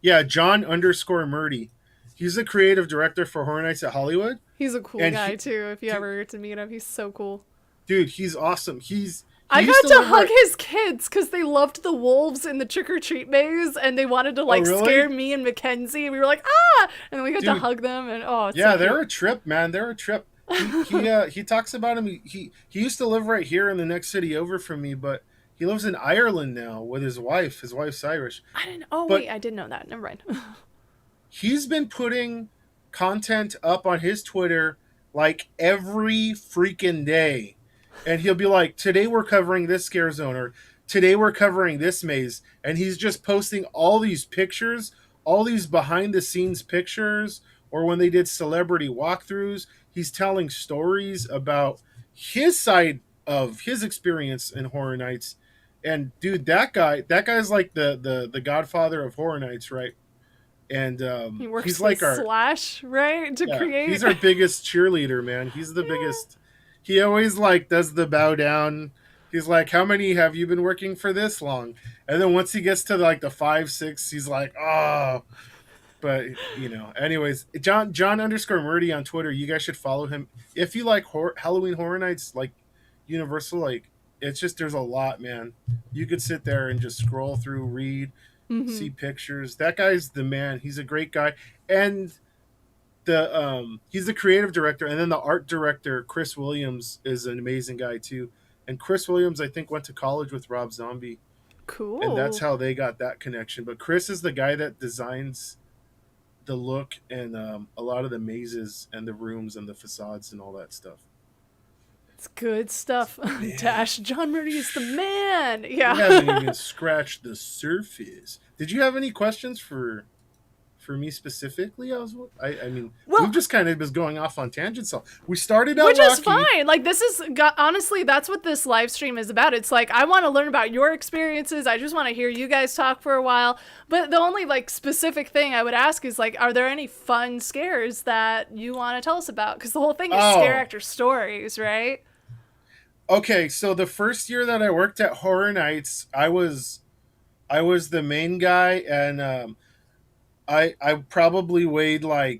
John_Murdy. He's the creative director for Horror Nights at Hollywood. He's a cool guy too. If you ever get to meet him, he's so cool. Dude, he's awesome. I got to hug his kids because they loved the wolves in the trick-or-treat maze, and they wanted to scare me and Mackenzie, and we were like, ah! And we got to hug them, and it's so they're a trip, man. They're a trip. He talks about him. He used to live right here in the next city over from me, but he lives in Ireland now with his wife. His wife's Irish. I didn't. Oh wait, I didn't know that. Never mind. He's been putting content up on his Twitter like every freaking day. And he'll be like, today we're covering this scare zone, or today we're covering this maze. And he's just posting all these pictures, all these behind the scenes pictures, or when they did celebrity walkthroughs, he's telling stories about his side of his experience in Horror Nights. And dude, that guy's like the godfather of Horror Nights, right? And he works he's like our Slash, right? To create. He's our biggest cheerleader, man. He's the biggest. He always does the bow down. He's like, how many have you been working for this long? And then once he gets to the 5, 6, he's like, oh. But anyways, John_Murdy on Twitter. You guys should follow him if you like Halloween Horror Nights, like Universal. It's just, there's a lot, man. You could sit there and just scroll through, read, see pictures. That guy's the man. He's a great guy, and he's the creative director, and then the art director Chris Williams is an amazing guy too. And Chris Williams, I think, went to college with Rob Zombie. Cool. And that's how they got that connection. But Chris is the guy that designs the look and a lot of the mazes and the rooms and the facades and all that stuff. It's good stuff. Dash, John Murdy is the man. Yeah. We haven't even scratched the surface. Did you have any questions for me specifically? I mean, we've just kind of been going off on tangents. So we started out, which is fine. Like, this is honestly, that's what this live stream is about. It's like, I want to learn about your experiences. I just want to hear you guys talk for a while. But the only specific thing I would ask is are there any fun scares that you want to tell us about? Because the whole thing is Scareactor Stories, right? Okay, so the first year that I worked at Horror Nights, I was the main guy, and I probably weighed I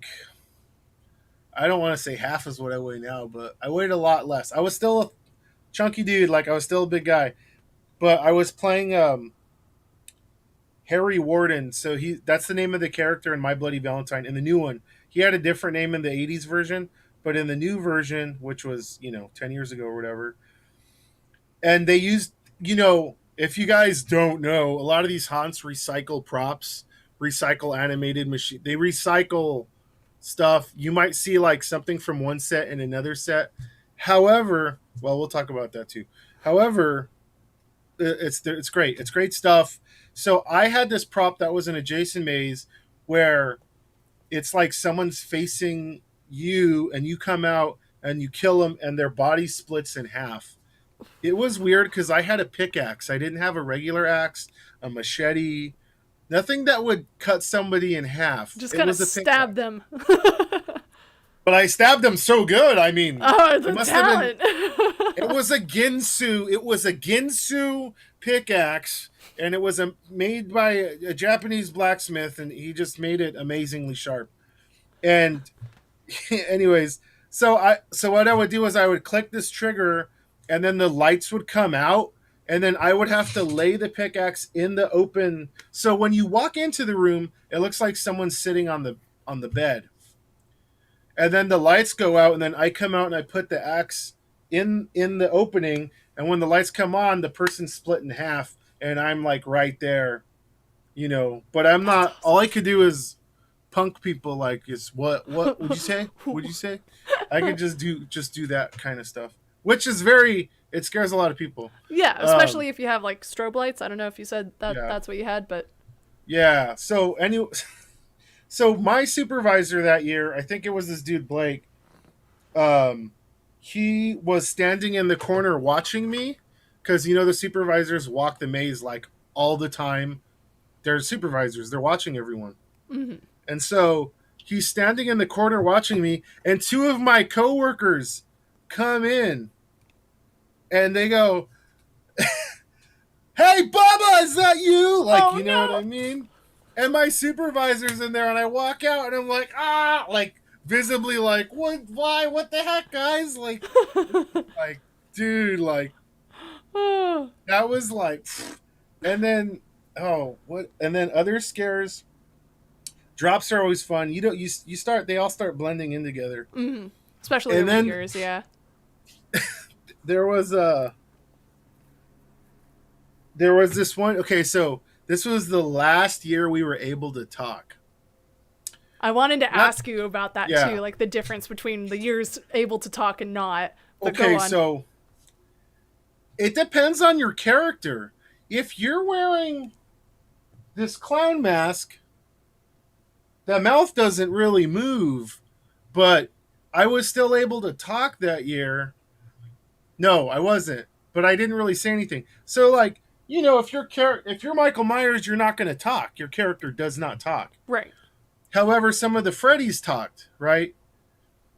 don't want to say half is what I weigh now, but I weighed a lot less. I was still a chunky dude, I was still a big guy, but I was playing Harry Warden. So that's the name of the character in My Bloody Valentine. In the new one, he had a different name in the 80s version, but in the new version, which was 10 years ago or whatever, and they used, if you guys don't know, a lot of these haunts recycle props, recycle animated machine, they recycle stuff. You might see like something from one set in another set. However, well, we'll talk about that too. However, it's great. It's great stuff. So I had this prop that was in a Jason maze where it's like someone's facing you and you come out and you kill them and their body splits in half. It was weird because I had a pickaxe. I didn't have a regular axe, a machete, nothing that would cut somebody in half. Just kind of stab them. But I stabbed them so good. I mean, oh, the talent. It was a Ginsu. It was a Ginsu pickaxe, and it was made by a Japanese blacksmith, and he just made it amazingly sharp. And, anyways, so what I would do is I would click this trigger, and then the lights would come out, and then I would have to lay the pickaxe in the open. So when you walk into the room, it looks like someone's sitting on the bed. And then the lights go out, and then I come out and I put the axe in the opening, and when the lights come on, the person's split in half, and I'm like right there, But I'm not. All I could do is punk people. Like, is what would you say? Would you say? I could just do that kind of stuff, which is it scares a lot of people. Yeah, especially if you have like strobe lights. I don't know if you said that that's what you had, but yeah. So anyway. So my supervisor that year, I think it was this dude Blake, he was standing in the corner watching me because, the supervisors walk the maze like all the time. They're supervisors. They're watching everyone. Mm-hmm. And so he's standing in the corner watching me, and two of my coworkers come in and they go, "Hey, Bubba, is that you?" Like, oh, you know what I mean? And my supervisor's in there, and I walk out, and I'm like, like, visibly like, why, what the heck, guys? Like, dude, like, that was like, and then, and then other scares, drops are always fun. They all start blending in together. Mm-hmm. Especially over the years, yeah. There was this one, okay, so, this was the last year we were able to talk. I wanted to ask you about that too, like the difference between the years able to talk and not. Okay, so it depends on your character. If you're wearing this clown mask, the mouth doesn't really move, but I was still able to talk that year. No, I wasn't, but I didn't really say anything. So like, if you're Michael Myers, you're not going to talk. Your character does not talk. Right. However, some of the Freddys talked, right?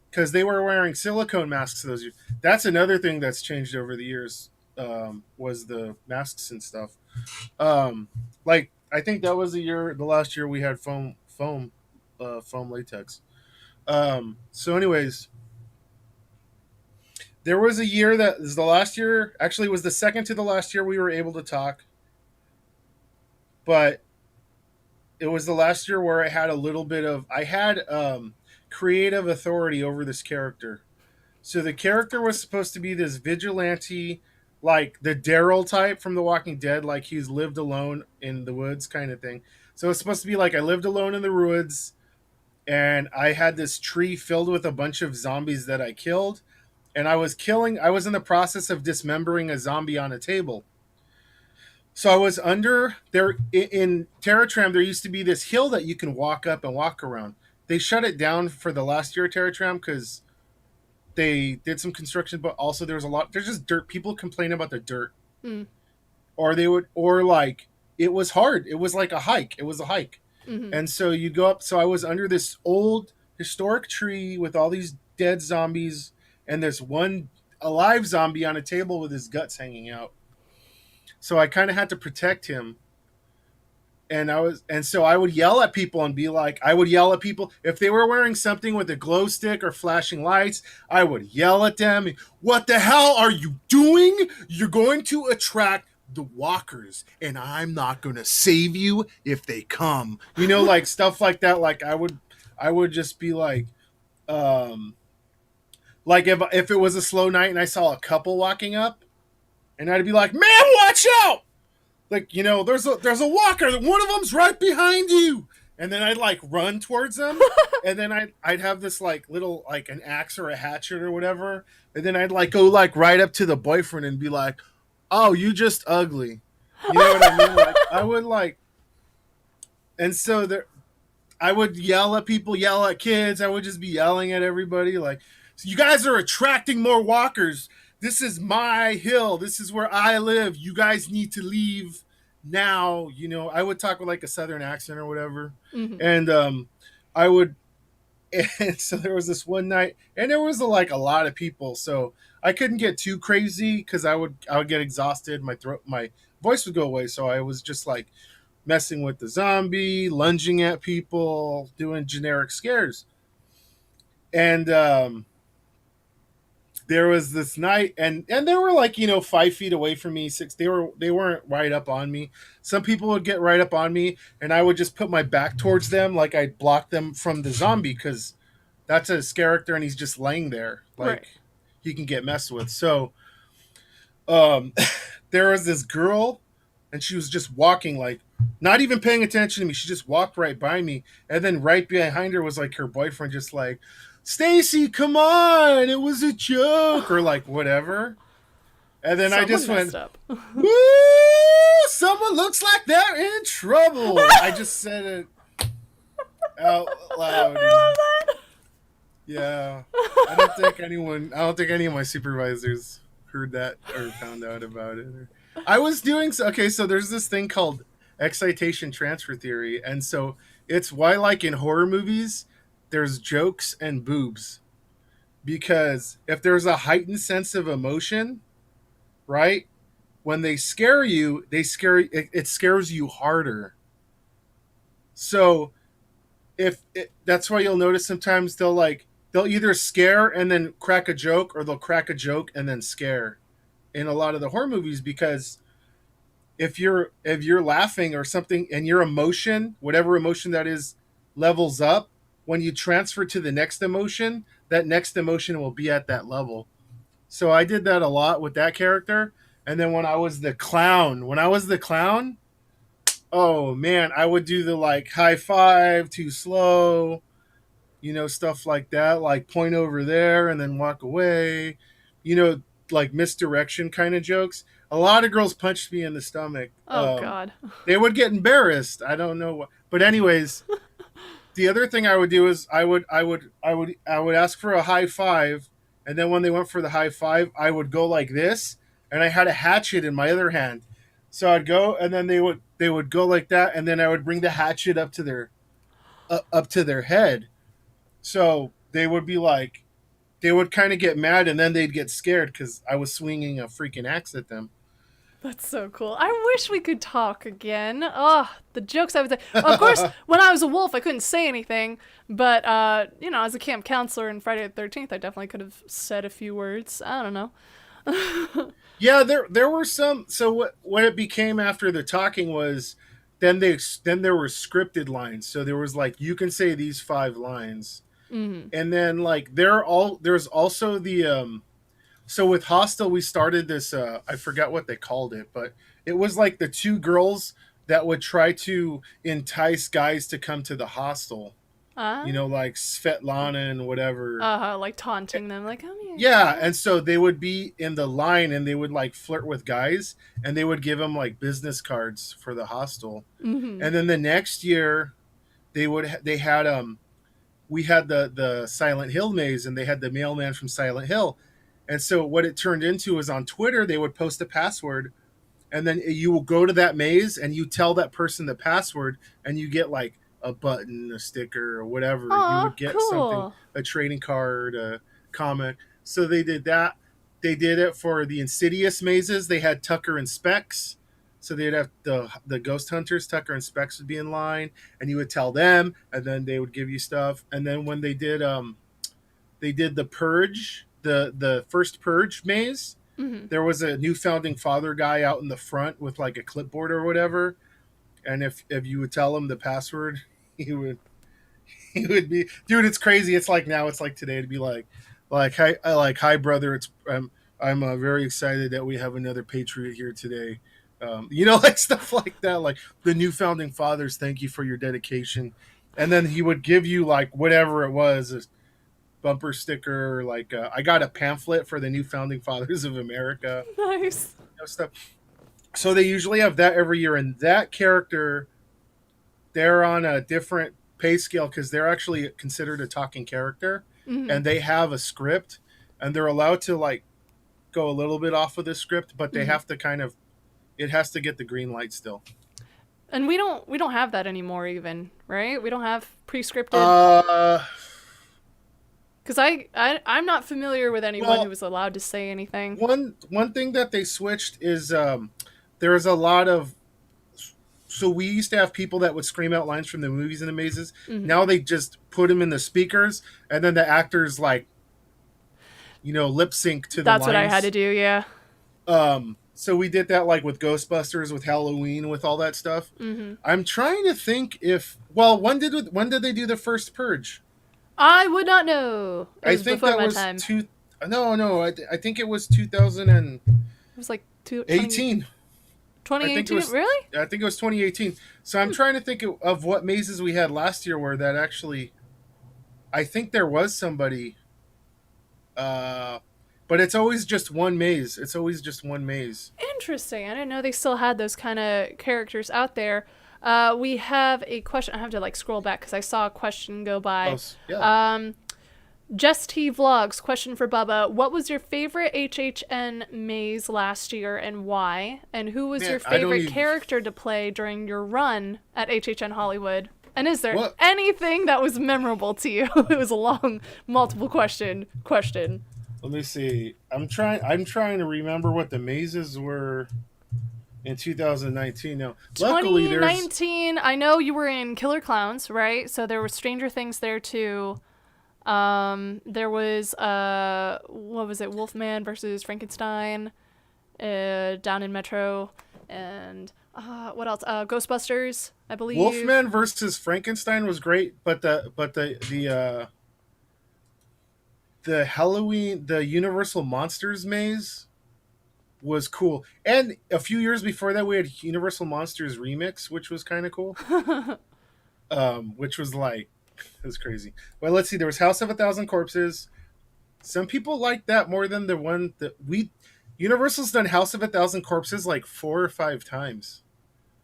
Because they were wearing silicone masks those years. That's another thing that's changed over the years, was the masks and stuff. Like, I think that was the last year we had foam latex. So anyways, there was a year that is the last year, actually it was the second to the last year we were able to talk. But it was the last year where I had creative authority over this character. So the character was supposed to be this vigilante, like the Daryl type from The Walking Dead, like he's lived alone in the woods kind of thing. So it's supposed to be like I lived alone in the woods, and I had this tree filled with a bunch of zombies that I killed. And I was in the process of dismembering a zombie on a table. So I was under there in Terratram. There used to be this hill that you can walk up and walk around. They shut it down for the last year of Terratram because they did some construction, but also there's just dirt. People complain about the dirt. Or like, it was hard. It was like a hike. It was a hike. Mm-hmm. And so you go up. So I was under this old historic tree with all these dead zombies, and there's one alive zombie on a table with his guts hanging out. So I kind of had to protect him. And so I would yell at people and be like, if they were wearing something with a glow stick or flashing lights, I would yell at them. What the hell are you doing? You're going to attract the walkers, and I'm not going to save you if they come. Like stuff like that. Like I would just be like, Like if it was a slow night and I saw a couple walking up, and I'd be like, "Man, watch out!" Like, there's a walker. One of them's right behind you. And then I'd like run towards them, and then I'd have this like little like an axe or a hatchet or whatever, and then I'd like go like right up to the boyfriend and be like, "Oh, you just ugly," you know what I mean? Like I would like, and so there, I would yell at people, yell at kids. I would just be yelling at everybody like, "So you guys are attracting more walkers. This is my hill. This is where I live. You guys need to leave now." I would talk with like a southern accent or whatever. Mm-hmm. And I would, and so there was this one night, and there was like a lot of people, so I couldn't get too crazy because I would get exhausted. My voice would go away. So I was just like messing with the zombie, lunging at people, doing generic scares. And there was this night, and they were like 5 feet away from me, six. They weren't right up on me. Some people would get right up on me, and I would just put my back towards them, like I'd block them from the zombie, because that's a character and he's just laying there, like Right. he can get messed with. So um there was this girl, and she was just walking, like not even paying attention to me. She just walked right by me, and then right behind her was like her boyfriend, just like, "Stacy, come on, it was a joke," or like whatever. And then I just went, up. "Woo! Someone looks like they're in trouble." I just said it out loud. I love that. Yeah, I don't think any of my supervisors heard that or found out about it. I was doing so. Okay, so there's this thing called excitation transfer theory, and so it's why, like in horror movies, there's jokes and boobs, because if there's a heightened sense of emotion, right? When they scare you, it scares you harder. So that's why you'll notice sometimes they'll either scare and then crack a joke, or they'll crack a joke and then scare in a lot of the horror movies, because if you're laughing or something and your emotion, whatever emotion that is, levels up, when you transfer to the next emotion, that next emotion will be at that level. So I did that a lot with that character. And then when I was the clown, oh man, I would do the like high five too slow, stuff like that, like point over there and then walk away, you know, like misdirection kind of jokes. A lot of girls punched me in the stomach. Oh God. They would get embarrassed. I don't know what, but anyways, the other thing I would do is I would ask for a high five, and then when they went for the high five, I would go like this, and I had a hatchet in my other hand, so I'd go, and then they would go like that, and then I would bring the hatchet up to their head, so they would be like, they would kind of get mad, and then they'd get scared because I was swinging a freaking axe at them. That's so cool. I wish we could talk again. Oh, the jokes I would say. Of course, when I was a wolf, I couldn't say anything. But, as a camp counselor in Friday the 13th, I definitely could have said a few words. I don't know. Yeah, there were some. So what it became after the talking was, then there were scripted lines. So there was like, you can say these 5 lines, and then like there's also the so with Hostel, we started this, I forgot what they called it, but it was like the 2 girls that would try to entice guys to come to the hostel, Uh, like Svetlana and whatever. like taunting them, like, come here. Yeah, and so they would be in the line, and they would like flirt with guys, and they would give them like business cards for the hostel. Mm-hmm. And then the next year, they had we had the Silent Hill maze, and they had the mailman from Silent Hill. And so what it turned into is, on Twitter, they would post a password, and then you will go to that maze and you tell that person the password, and you get like a button, a sticker, or whatever. Aw, You would get cool. something, a trading card, a comic. So they did that. They did it for the Insidious mazes. They had Tucker and Specs. So they'd have the ghost hunters, Tucker and Specs would be in line, and you would tell them, and then they would give you stuff. And then when they did the Purge, the first Purge maze, there was a new founding father guy out in the front with like a clipboard or whatever, and if you would tell him the password, he would be, dude, it's crazy. It's like now, it's like today to be like, Like hi brother. I'm very excited that we have another patriot here today. Like stuff like that, like the new founding fathers. Thank you for your dedication. And then he would give you like whatever it was, a bumper sticker, like I got a pamphlet for the new founding fathers of America. Nice. Stuff. So they usually have that every year, and that character, they're on a different pay scale because they're actually considered a talking character, and they have a script, and they're allowed to like go a little bit off of the script, but they have to kind of, it has to get the green light still. And we don't have that anymore, even, right? We don't have pre-scripted. Because I'm not familiar with anyone who was allowed to say anything. One thing that they switched is there's a lot of, so we used to have people that would scream out lines from the movies and the mazes. Now they just put them in the speakers, and then the actors like, lip sync to the lines. That's what I had to do, yeah. So we did that like with Ghostbusters, with Halloween, with all that stuff. I'm trying to think when did they do the first Purge? I would not know. I think that was time. No. I think it was 2000 and. It was like 2018. 2018, really? I think it was 2018. So I'm trying to think of what mazes we had last year where that actually. I think there was somebody. But it's always just one maze. Interesting. I didn't know they still had those kind of characters out there. We have a question. I have to like scroll back because I saw a question go by. Yeah. Just T Vlogs, question for Bubba. What was your favorite HHN maze last year and why? And who was your favorite character to play during your run at HHN Hollywood? And is there anything that was memorable to you? It was a long, multiple question. Let me see. I'm trying to remember what the mazes were in 2019. Now, luckily 2019, I know you were in Killer Clowns, right? So there was Stranger Things there too. There was what was it? Wolfman versus Frankenstein, down in Metro, and what else? Ghostbusters, I believe. Wolfman versus Frankenstein was great, but the Halloween, the Universal Monsters maze was cool. And a few years before that, we had Universal Monsters Remix, which was kind of cool. Which was like, it was crazy. Well, let's see. There was House of 1,000 Corpses. Some people liked that more than the one that Universal's done House of 1,000 Corpses like 4 or 5 times.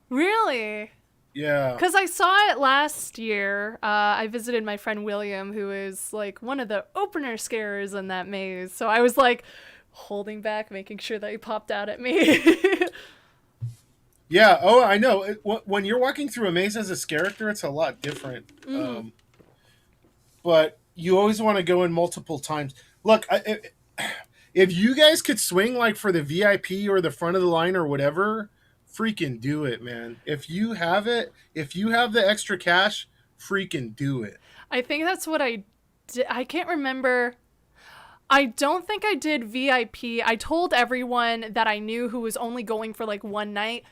Really? Yeah. Because I saw it last year. I visited my friend William, who is like one of the opener scarers in that maze. So I was like holding back, making sure that he popped out at me. Yeah. Oh, I know. When you're walking through a maze as a Scareactor, it's a lot different. But you always want to go in multiple times. Look, if you guys could swing like for the VIP or the front of the line or whatever, freaking do it, man. If you have the extra cash, freaking do it. I think that's what I did. I can't remember. I don't think I did VIP. I told everyone that I knew who was only going for like one night,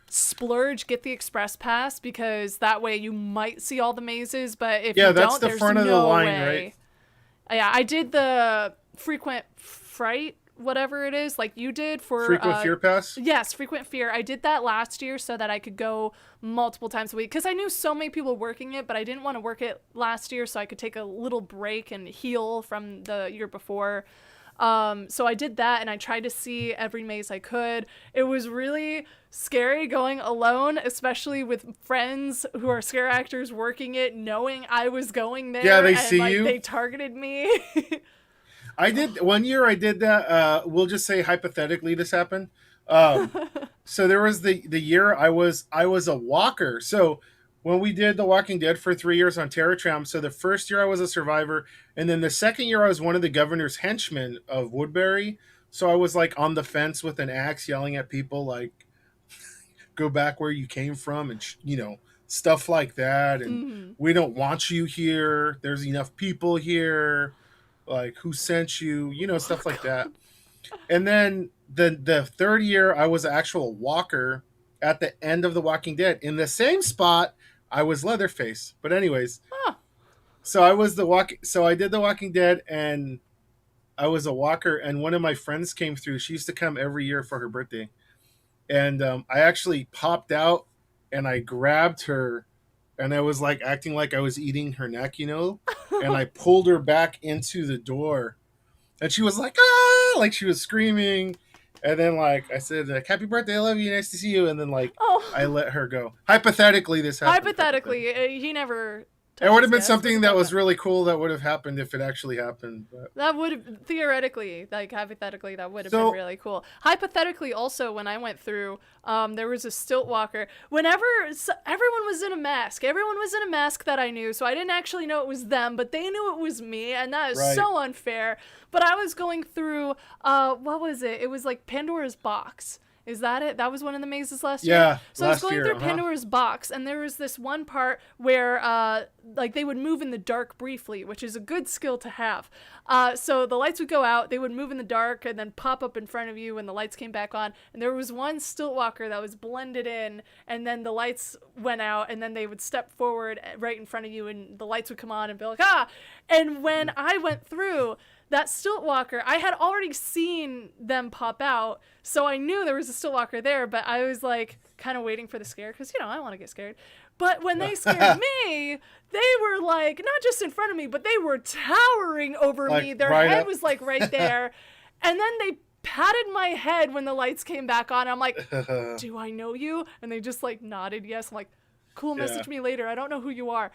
splurge, get the express pass, because that way you might see all the mazes, but if you don't, that's the there's front of the no line, way. Right? Yeah, I did the frequent fright, whatever it is, like you did for frequent fear pass. Yes, frequent fear. I did that last year so that I could go multiple times a week because I knew so many people working it, but I didn't want to work it last year so I could take a little break and heal from the year before. So I did that and I tried to see every maze I could. It was really scary going alone, especially with friends who are scare actors working it, knowing I was going there. Yeah, they and, see like, you. They targeted me. I did one year. I did that. We'll just say hypothetically this happened. So there was the year I was a walker. So when we did The Walking Dead for 3 years on Tram, so the first year I was a survivor, and then the second year I was one of the governor's henchmen of Woodbury. So I was like on the fence with an axe, yelling at people like, "Go back where you came from," and stuff like that. And we don't want you here. There's enough people here. Like, who sent you? Stuff like that. And then the third year, I was an actual walker at the end of The Walking Dead. In the same spot, I was Leatherface. But anyways, so I was so I did The Walking Dead, and I was a walker, and one of my friends came through. She used to come every year for her birthday, and I actually popped out and I grabbed her, and I was like acting like I was eating her neck, and I pulled her back into the door, and she was like, ah, like she was screaming, and then like I said, like, happy birthday, I love you, nice to see you, and then like I let her go. Hypothetically, this happened. Hypothetically, he never. It would have been something that was really cool that would have happened if it actually happened. But. That would have, theoretically, like hypothetically, that would have been really cool. Hypothetically, also, when I went through, there was a stilt walker. Whenever everyone was in a mask, that I knew, so I didn't actually know it was them, but they knew it was me, and that is so unfair. But I was going through, what was it? It was like Pandora's Box. Is that it? That was one of the mazes last year? Yeah, so I was going through Pandora's Box, and there was this one part where, like, they would move in the dark briefly, which is a good skill to have. So the lights would go out, they would move in the dark, and then pop up in front of you when the lights came back on. And there was one stilt walker that was blended in, and then the lights went out, and then they would step forward right in front of you, and the lights would come on and be like, ah! And when I went through, that stilt walker, I had already seen them pop out, so I knew there was a stilt walker there, but I was like kind of waiting for the scare because, I want to get scared. But when they scared me, they were like not just in front of me, but they were towering over me. Their head was like right there. And then they patted my head when the lights came back on. I'm like, do I know you? And they just like nodded yes. I'm like, cool, message me later. I don't know who you are.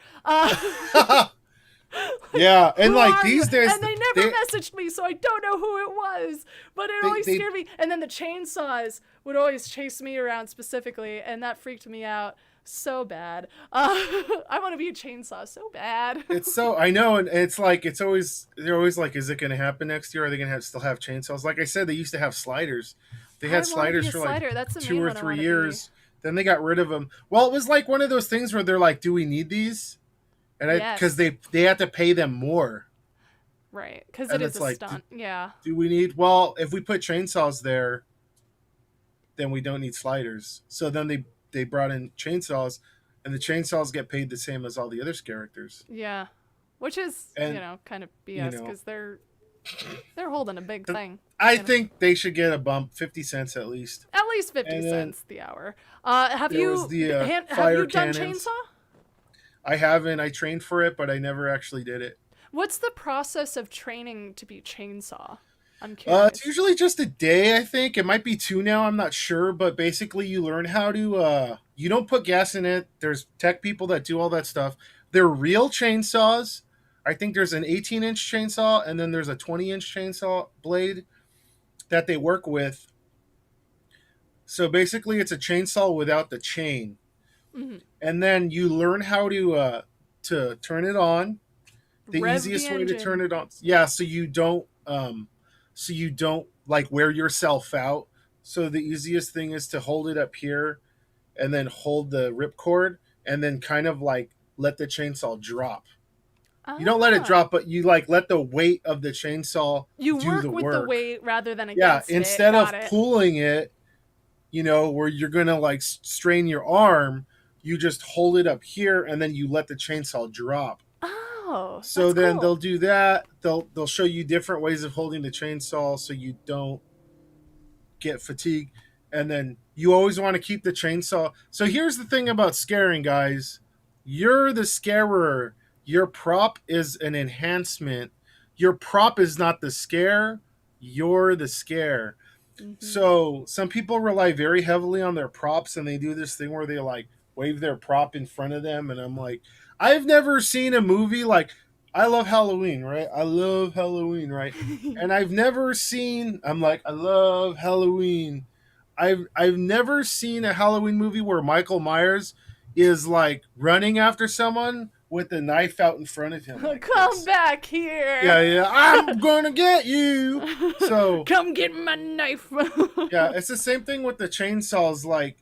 Yeah, and like these days, and they never messaged me, so I don't know who it was. But it always scared me. And then the chainsaws would always chase me around specifically, and that freaked me out so bad. I want to be a chainsaw so bad. I know, and it's like they're always like, is it going to happen next year? Are they going to still have chainsaws? Like I said, they used to have sliders. They had sliders for like 2 or 3 years. Then they got rid of them. Well, it was like one of those things where they're like, do we need these? And because they have to pay them more, right? Because it is a stunt. Yeah. Do we need? Well, if we put chainsaws there, then we don't need sliders. So then they brought in chainsaws, and the chainsaws get paid the same as all the other characters. Yeah, which is kind of BS because they're holding a big thing. I think they should get a bump, 50 cents at least. At least 50 cents the hour. Have you done chainsaw? I haven't. I trained for it, but I never actually did it. What's the process of training to be chainsaw? I'm curious. It's usually just a day, I think. It might be 2 now. I'm not sure. But basically, you learn how to... you don't put gas in it. There's tech people that do all that stuff. They're real chainsaws. I think there's an 18-inch chainsaw, and then there's a 20-inch chainsaw blade that they work with. So basically, it's a chainsaw without the chain. Mm-hmm. And then you learn how to turn it on. The easiest way to turn it on, so you don't like wear yourself out. So the easiest thing is to hold it up here, and then hold the ripcord, and then kind of like let the chainsaw drop. You don't let it drop, but you like let the weight of the chainsaw do the work. The weight rather than against it. Yeah, instead of pulling it, where you're gonna like strain your arm. You just hold it up here, and then you let the chainsaw drop. Oh, so then cool. They'll do that. They'll show you different ways of holding the chainsaw so you don't get fatigued. And then you always want to keep the chainsaw. So here's the thing about scaring, guys. You're the scarer. Your prop is an enhancement. Your prop is not the scare. You're the scare. Mm-hmm. So some people rely very heavily on their props, and they do this thing where they like wave their prop in front of them, and I'm like, I've never seen a movie like, I love Halloween, right? I love Halloween, right? And I've never seen, I'm like, I love Halloween. I've never seen a Halloween movie where Michael Myers is like running after someone with a knife out in front of him. Like come back here. Yeah, I'm gonna get you. So come get my knife. Yeah, it's the same thing with the chainsaws. Like,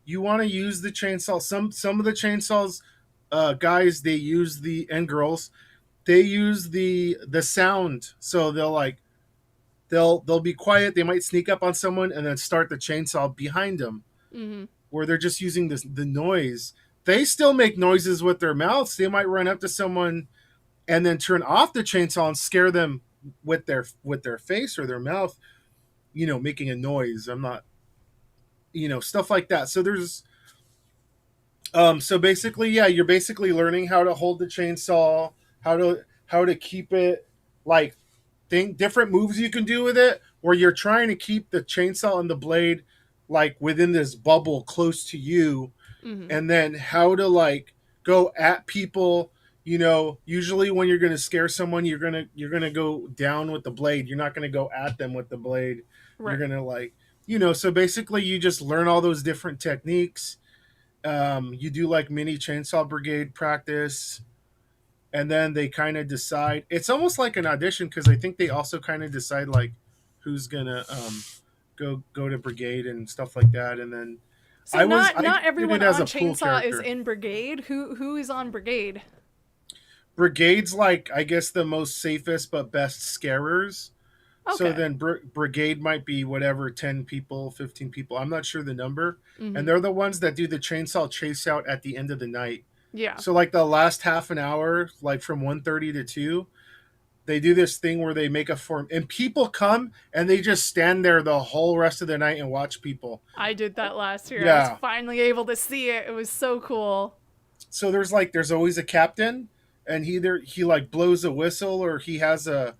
you want to use the chainsaw. Some of the chainsaws, guys, they use and girls, they use the sound. So they'll be quiet. They might sneak up on someone and then start the chainsaw behind them, where they're just using the noise. They still make noises with their mouths. They might run up to someone and then turn off the chainsaw and scare them with their face or their mouth, making a noise. I'm not, stuff like that. So there's so basically, yeah, you're basically learning how to hold the chainsaw, how to keep it, like, think different moves you can do with it, where you're trying to keep the chainsaw and the blade like within this bubble close to you, Mm-hmm. and then how to like go at people. Usually when you're gonna scare someone, you're gonna go down with the blade. You're not gonna go at them with the blade. You're Right. gonna like, so basically you just learn all those different techniques. You do like mini chainsaw brigade practice, and then they kind of decide. It's almost like an audition, because I think they also kind of decide like who's gonna go to brigade and stuff like that. And then So I not did everyone it as on a pool Chainsaw is character. in Brigade. Who is on Brigade? Brigade's like, I guess, the most safest but best scarers. So Okay. then brigade might be whatever, 10 people, 15 people. I'm not sure the number. And Mm-hmm. they're the ones that do the chainsaw chase out at the end of the night. Yeah. So like the last half an hour, like from 1:30 to 2, they do this thing where they make a form, and people come and they just stand there the whole rest of the night and watch people. I did that last year. I was Yeah. finally able to see it. It was so cool. So there's always a captain, and he like blows a whistle, or he has a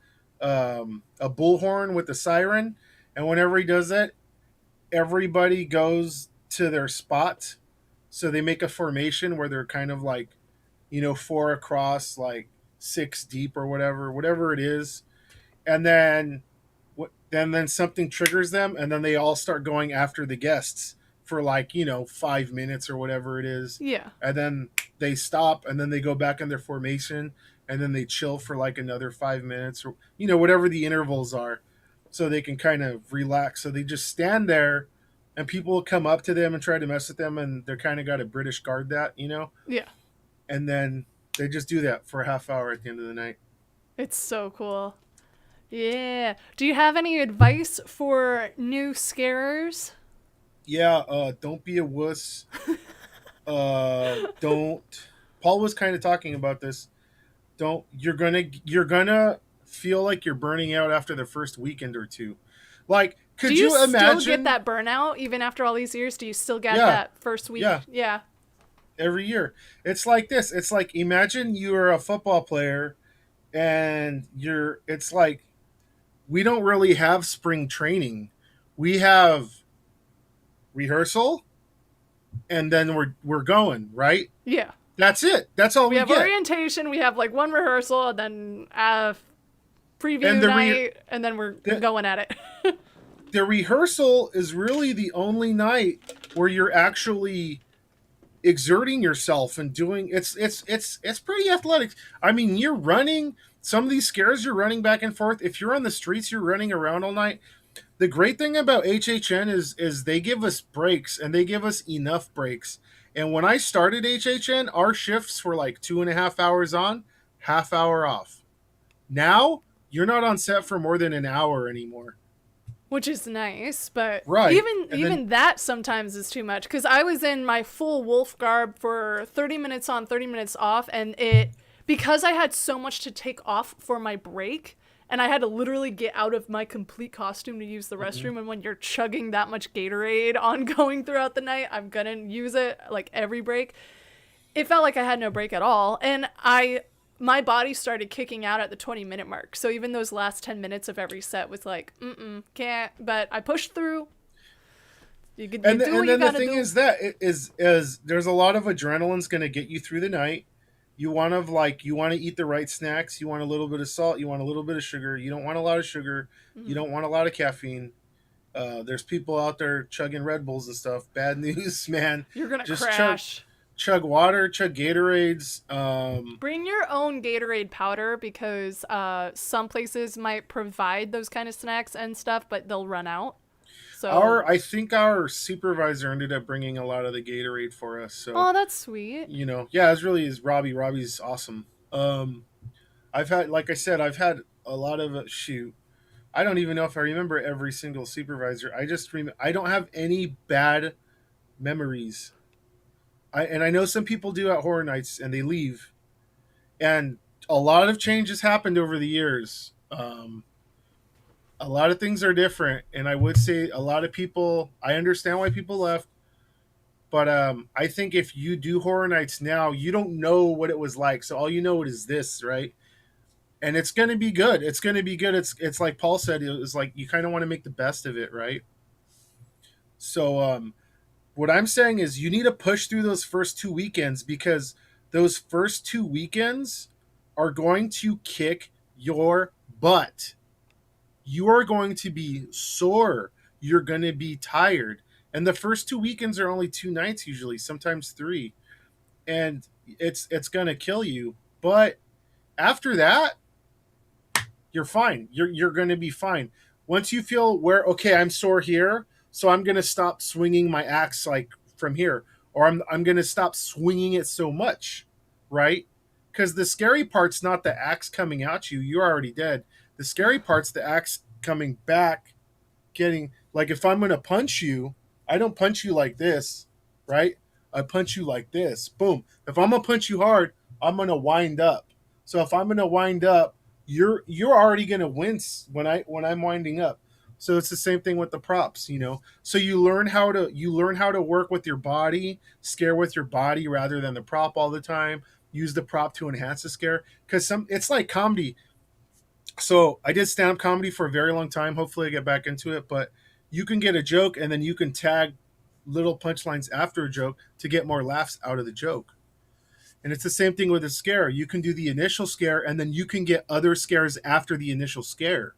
bullhorn with a siren, and whenever he does that, everybody goes to their spot. So they make a formation where they're kind of like, four across, like six deep or whatever it is. And then something triggers them, and then they all start going after the guests for like, 5 minutes or whatever it is. Yeah. And then they stop, and then they go back in their formation, and then they chill for like another 5 minutes, or whatever the intervals are, so they can kind of relax. So they just stand there, and people will come up to them and try to mess with them, and they're kind of got a British guard that. Yeah. And then they just do that for a half hour at the end of the night. It's so cool. Yeah. Do you have any advice for new scarers? Yeah, don't be a wuss. Don't. Paul was kind of talking about this. Don't. You're gonna feel like you're burning out after the first weekend or two. Like, Do could you you still get imagine? that burnout even after all these years? Do you still get Yeah, that first week? yeah. Yeah. Every year, it's like this. It's like, imagine you are a football player, and you're. It's like, we don't really have spring training. We have rehearsal, and then we're going, right. Yeah. That's it. That's all We we have get. orientation, we have like one rehearsal, and then And preview the night, and then we're the, going at it. the rehearsal is really the only night where you're actually exerting yourself and doing. It's pretty athletic. I mean, you're running. Some of these scares, you're running back and forth. If you're on the streets, you're running around all night. The great thing about HHN is they give us breaks, and they give us enough breaks. And when I started HHN, our shifts were like 2.5 hours on, half hour off. Now you're not on set for more than an hour anymore. Which is nice, but Right. even And even then that sometimes is too much, because I was in my full wolf garb for 30 minutes on, 30 minutes off, and because I had so much to take off for my break, and I had to literally get out of my complete costume to use the restroom, and when you're chugging that much Gatorade ongoing throughout the night, I'm gonna use it like every break. It felt like I had no break at all, and my body started kicking out at the 20-minute mark. So even those last 10 minutes of every set was like, can't. But I pushed through. You do and, what you then the gotta thing do. is that it is there's a lot of adrenaline's going to get you through the night. You want to eat the right snacks. You want a little bit of salt. You want a little bit of sugar. You don't want a lot of sugar. You don't want a lot of caffeine. There's people out there chugging Red Bulls and stuff. Bad news, man. You're gonna Just chug crash. chug water, chug Gatorades. Bring your own Gatorade powder, because some places might provide those kind of snacks and stuff, but they'll run out. So, I think our supervisor ended up bringing a lot of the Gatorade for us. So oh, that's sweet. yeah, it's really is Robbie. Robbie's awesome. I've had, like I said, I've had a lot of shoot. I don't even know if I remember every single supervisor. I don't have any bad memories. I know some people do at Horror Nights, and they leave, and a lot of changes happened over the years. Um, a lot of things are different, and I would say a lot of people. I understand why people left, but I think if you do Horror Nights now, you don't know what it was like, so all you know is this, right? And it's going to be good. It's going to be good. It's like Paul said. It was like you kind of want to make the best of it, right? So what I'm saying is you need to push through those first 2 weekends because those first 2 weekends are going to kick your butt. You are going to be sore. You're going to be tired. And the first 2 weekends are only 2 nights usually, sometimes three. And it's going to kill you. But after that, you're fine. You're going to be fine. Once you feel where okay, I'm sore here, so I'm going to stop swinging my axe like from here, or I'm going to stop swinging it so much, right? Because the scary part's not the axe coming at you. You're already dead. The scary part's the axe coming back, getting like if I'm going to punch you, I don't punch you like this, right? I punch you like this. Boom. If I'm going to punch you hard, I'm going to wind up. So if I'm going to wind up, you're already going to wince when I'm winding up. So it's the same thing with the props, you know. So you learn how to work with your body, scare with your body rather than the prop all the time. Use the prop to enhance the scare because it's like comedy. So I did stand-up comedy for a very long time. Hopefully I get back into it, but you can get a joke and then you can tag little punchlines after a joke to get more laughs out of the joke. And it's the same thing with a scare. You can do the initial scare and then you can get other scares after the initial scare.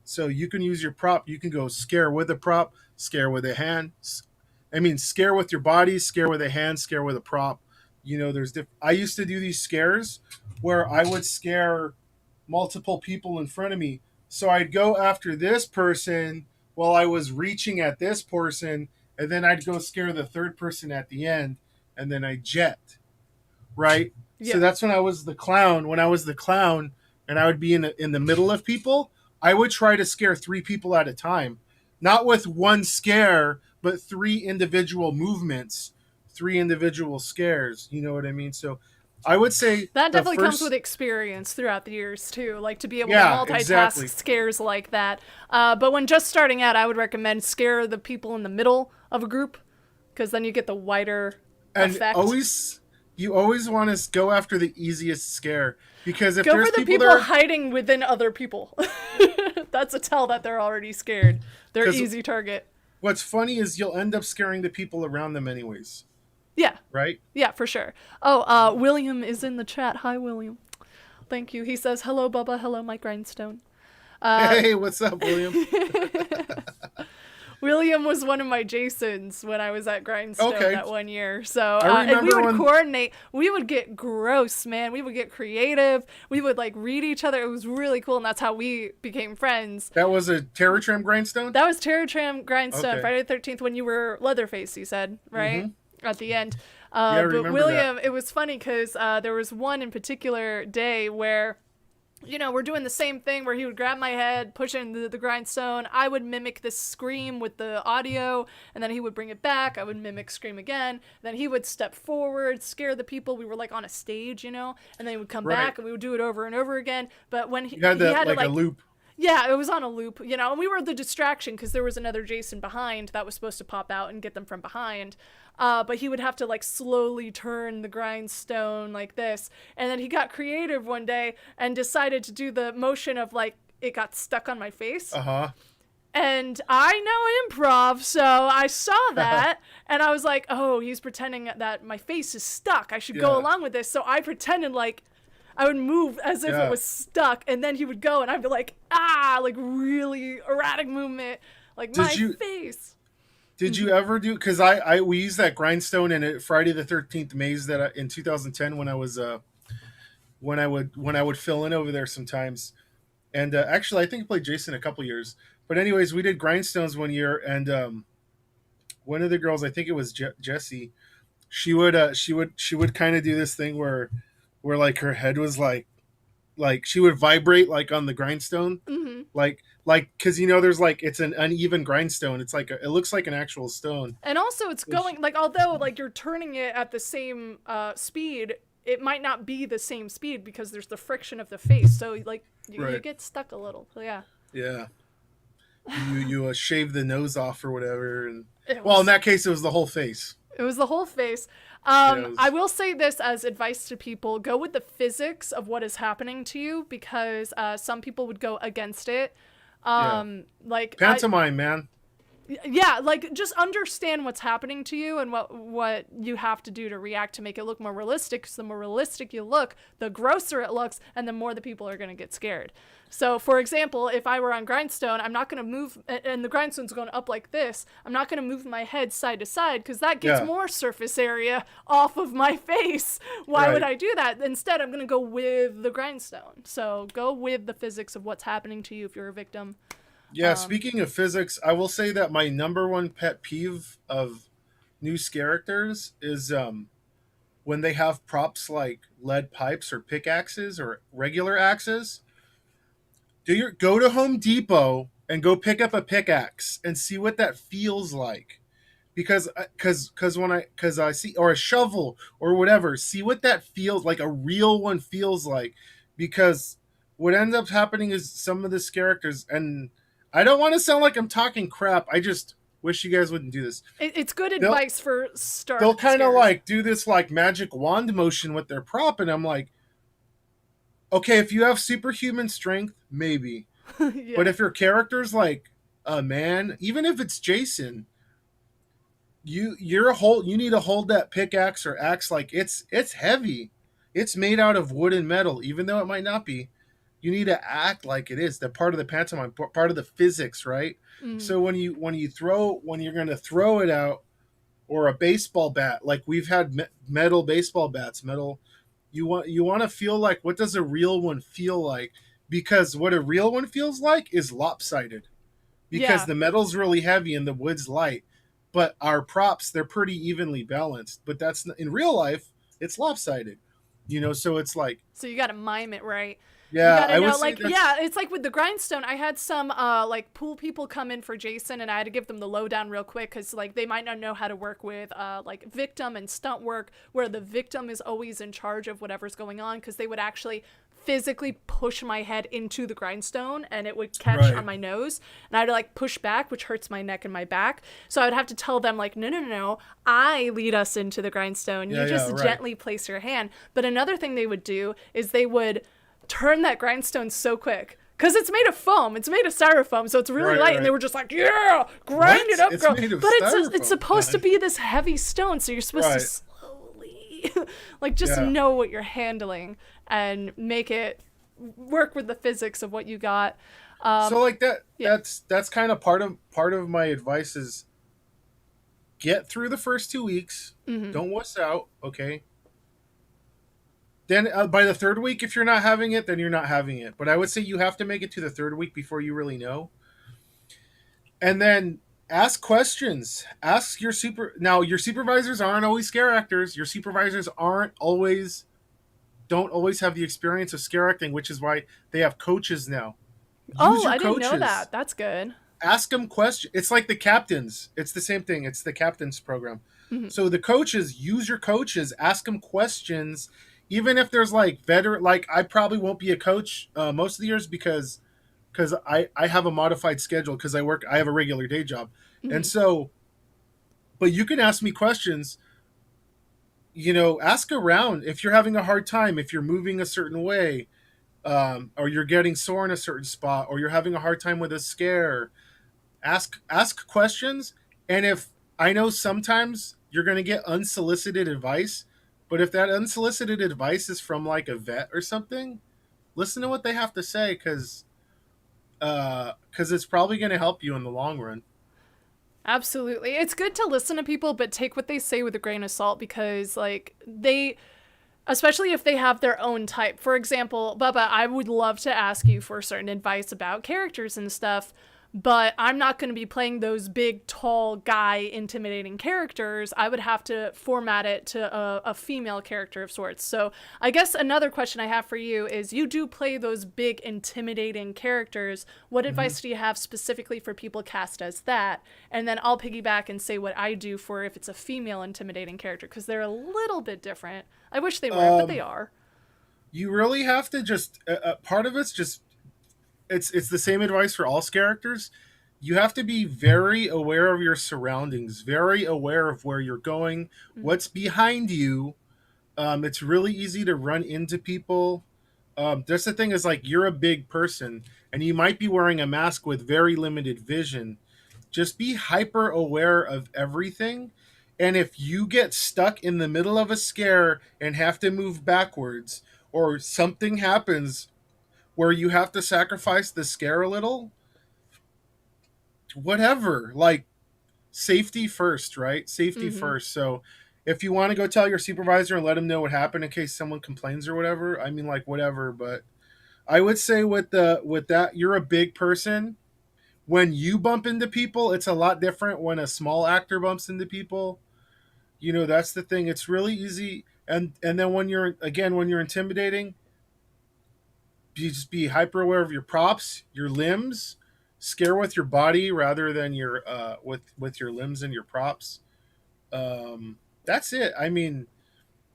So you can use your prop. You can go scare with a prop, scare with a hand. Scare with your body, scare with a hand, scare with a prop. You know, I used to do these scares where I would scare multiple people in front of me. So I'd go after this person while I was reaching at this person, and then I'd go scare the third person at the end, and then I'd jet. Right? Yeah. So that's when I was the clown. When I was the clown and I would be in the middle of people, I would try to scare 3 people at a time. Not with one scare, but 3 individual movements, 3 individual scares. You know what I mean? So I would say that definitely comes with experience throughout the years too, like to be able to multitask scares like that. But when just starting out, I would recommend scare the people in the middle of a group because then you get the wider effect. You always want to go after the easiest scare because if go there's for the people hiding within other people. That's a tell that they're already scared. They're easy target. What's funny is you'll end up scaring the people around them anyways. Yeah. Right? Yeah, for sure. Oh, William is in the chat. Hi, William. Thank you. He says, hello, Bubba. Hello, Mike Grindstone. Hey, what's up, William? William was one of my Jasons when I was at Grindstone that one year. So, and we would coordinate. We would get gross, man. We would get creative. We would like read each other. It was really cool, and that's how we became friends. That was a Terror Tram Grindstone? That was Terror Tram Grindstone. Okay. Friday the 13th when you were Leatherface, you said, right? Mm-hmm. At the end. But William, it was funny because there was one in particular day where, you know, we're doing the same thing where he would grab my head, push it into the grindstone. I would mimic this scream with the audio, and then he would bring it back. I would mimic scream again. Then he would step forward, scare the people. We were like on a stage, you know, and then he would come back and we would do it over and over again. But when he had a loop. Yeah, it was on a loop, you know, and we were the distraction because there was another Jason behind that was supposed to pop out and get them from behind. But he would have to like slowly turn the grindstone like this. And then he got creative one day and decided to do the motion of like it got stuck on my face. Uh-huh. And I know improv, so I saw that and I was like, oh, he's pretending that my face is stuck. I should go along with this. So I pretended like I would move as if it was stuck, and then he would go, and I'd be like, like really erratic movement, like face. Did you ever do? Because we used that grindstone in a Friday the 13th maze that in 2010 when I was when I would fill in over there sometimes, and actually I think I played Jason a couple years. But anyways, we did grindstones one year, and one of the girls, I think it was Jessie, she would kind of do this thing where like her head was like she would vibrate like on the grindstone, like because you know there's like it's an uneven grindstone. It's like it looks like an actual stone, and also it's going like although like you're turning it at the same speed, it might not be the same speed because there's the friction of the face. So like you get stuck a little. So, yeah. Yeah. You shave the nose off or whatever, and Was, in that case, it was the whole face. It was the whole face. Was... I will say this as advice to people: go with the physics of what is happening to you, because some people would go against it. Like pantomime, man. Yeah, like just understand what's happening to you and what you have to do to react to make it look more realistic. Because the more realistic you look, the grosser it looks, and the more the people are going to get scared. So, for example, if I were on Grindstone, I'm not going to move, and the Grindstone's going up like this. I'm not going to move my head side to side because that gets more surface area off of my face. Why would I do that? Instead, I'm going to go with the Grindstone. So, go with the physics of what's happening to you if you're a victim. Yeah, speaking of physics, I will say that my number one pet peeve of new Scareactors is when they have props like lead pipes or pickaxes or regular axes. Go to Home Depot and go pick up a pickaxe and see what that feels like. Because I see, or a shovel or whatever, see what that feels like, a real one feels like. Because what ends up happening is some of the Scareactors, and I don't want to sound like I'm talking crap. I just wish you guys wouldn't do this. It's good advice for start. They'll kind of like do this like magic wand motion with their prop, and I'm like, okay, if you have superhuman strength, maybe. Yeah. But if your character's like a man, even if it's Jason, you need to hold that pickaxe or axe like it's heavy. It's made out of wood and metal, even though it might not be. You need to act like it is. That part of the pantomime, part of the physics, right? Mm-hmm. So when you're going to throw it out, or a baseball bat, like we've had metal baseball bats, you want to feel like, what does a real one feel like? Because what a real one feels like is lopsided, because the metal's really heavy and the wood's light. But our props, they're pretty evenly balanced. But that's in real life, it's lopsided. So it's like, so you got to mime it right. Yeah, I would say it's like with the Grindstone. I had some like pool people come in for Jason, and I had to give them the lowdown real quick because like they might not know how to work with like victim and stunt work, where the victim is always in charge of whatever's going on, because they would actually physically push my head into the Grindstone and it would catch on my nose, and I had to like push back, which hurts my neck and my back. So I would have to tell them like, no, I lead us into the Grindstone. You just gently place your hand. But another thing they would do is they would turn that Grindstone so quick, because it's made of foam, it's made of styrofoam, so it's really light, and they were just like, grind it up, girl. But it's supposed to be this heavy stone, so you're supposed to slowly like just know what you're handling and make it work with the physics of what you got. So like that's kind of part of my advice is get through the first 2 weeks. Mm-hmm. Don't wuss out, okay? Then by the third week, if you're not having it, then you're not having it. But I would say you have to make it to the third week before you really know. And then ask questions. Ask your your supervisors aren't always scare actors. Your supervisors don't always have the experience of scare acting, which is why they have coaches now. I didn't know that. That's good. Ask them questions. It's like the captains. It's the same thing. It's the captains program. Mm-hmm. So the coaches, use your coaches. Ask them questions. Even if there's like veteran, like I probably won't be a coach most of the years because I have a modified schedule because I have a regular day job. Mm-hmm. And so, but you can ask me questions, ask around if you're having a hard time, if you're moving a certain way, or you're getting sore in a certain spot, or you're having a hard time with a scare, ask questions. And if I know sometimes you're going to get unsolicited advice, but if that unsolicited advice is from like a vet or something, listen to what they have to say, because it's probably going to help you in the long run. Absolutely. It's good to listen to people, but take what they say with a grain of salt, because like especially if they have their own type. For example, Bubba, I would love to ask you for certain advice about characters and stuff, but I'm not going to be playing those big, tall, guy, intimidating characters. I would have to format it to a female character of sorts. So I guess another question I have for you is, you do play those big, intimidating characters. What advice do you have specifically for people cast as that? And then I'll piggyback and say what I do for if it's a female intimidating character, because they're a little bit different. I wish they were, but they are. You really have to just part of it's just it's the same advice for all characters. You have to be very aware of your surroundings, very aware of where you're going, what's behind you. It's really easy to run into people. That's the thing is, like, you're a big person and you might be wearing a mask with very limited vision. Just be hyper aware of everything. And if you get stuck in the middle of a scare and have to move backwards, or something happens where you have to sacrifice the scare a little, whatever, like, safety first, right? Safety first. So if you want to go tell your supervisor and let him know what happened in case someone complains or whatever, I mean, like, whatever. But I would say with that, you're a big person. When you bump into people, it's a lot different when a small actor bumps into people. You know, that's the thing. It's really easy. And then when you're intimidating, you just be hyper aware of your props, your limbs, scare with your body rather than your with your limbs and your props. That's it. I mean,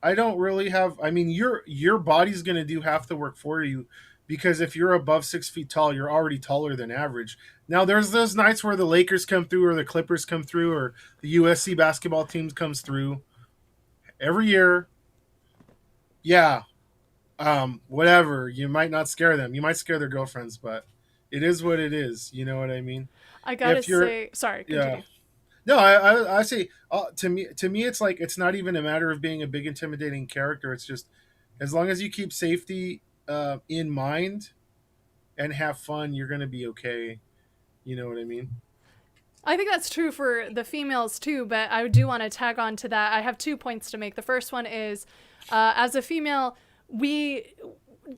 I don't really have. I mean, your body's gonna do half the work for you, because if you're above 6 feet tall, you're already taller than average. Now, there's those nights where the Lakers come through, or the Clippers come through, or the USC basketball team comes through every year. Yeah, whatever. You might not scare them. You might scare their girlfriends, but it is what it is. You know what I mean? I gotta say, sorry, continue. Yeah. No, I say, to me, it's like, it's not even a matter of being a big intimidating character. It's just, as long as you keep safety in mind and have fun, you're gonna be okay. You know what I mean? I think that's true for the females too, but I do want to tag on to that. I have 2 points to make. The first one is, as a female, we,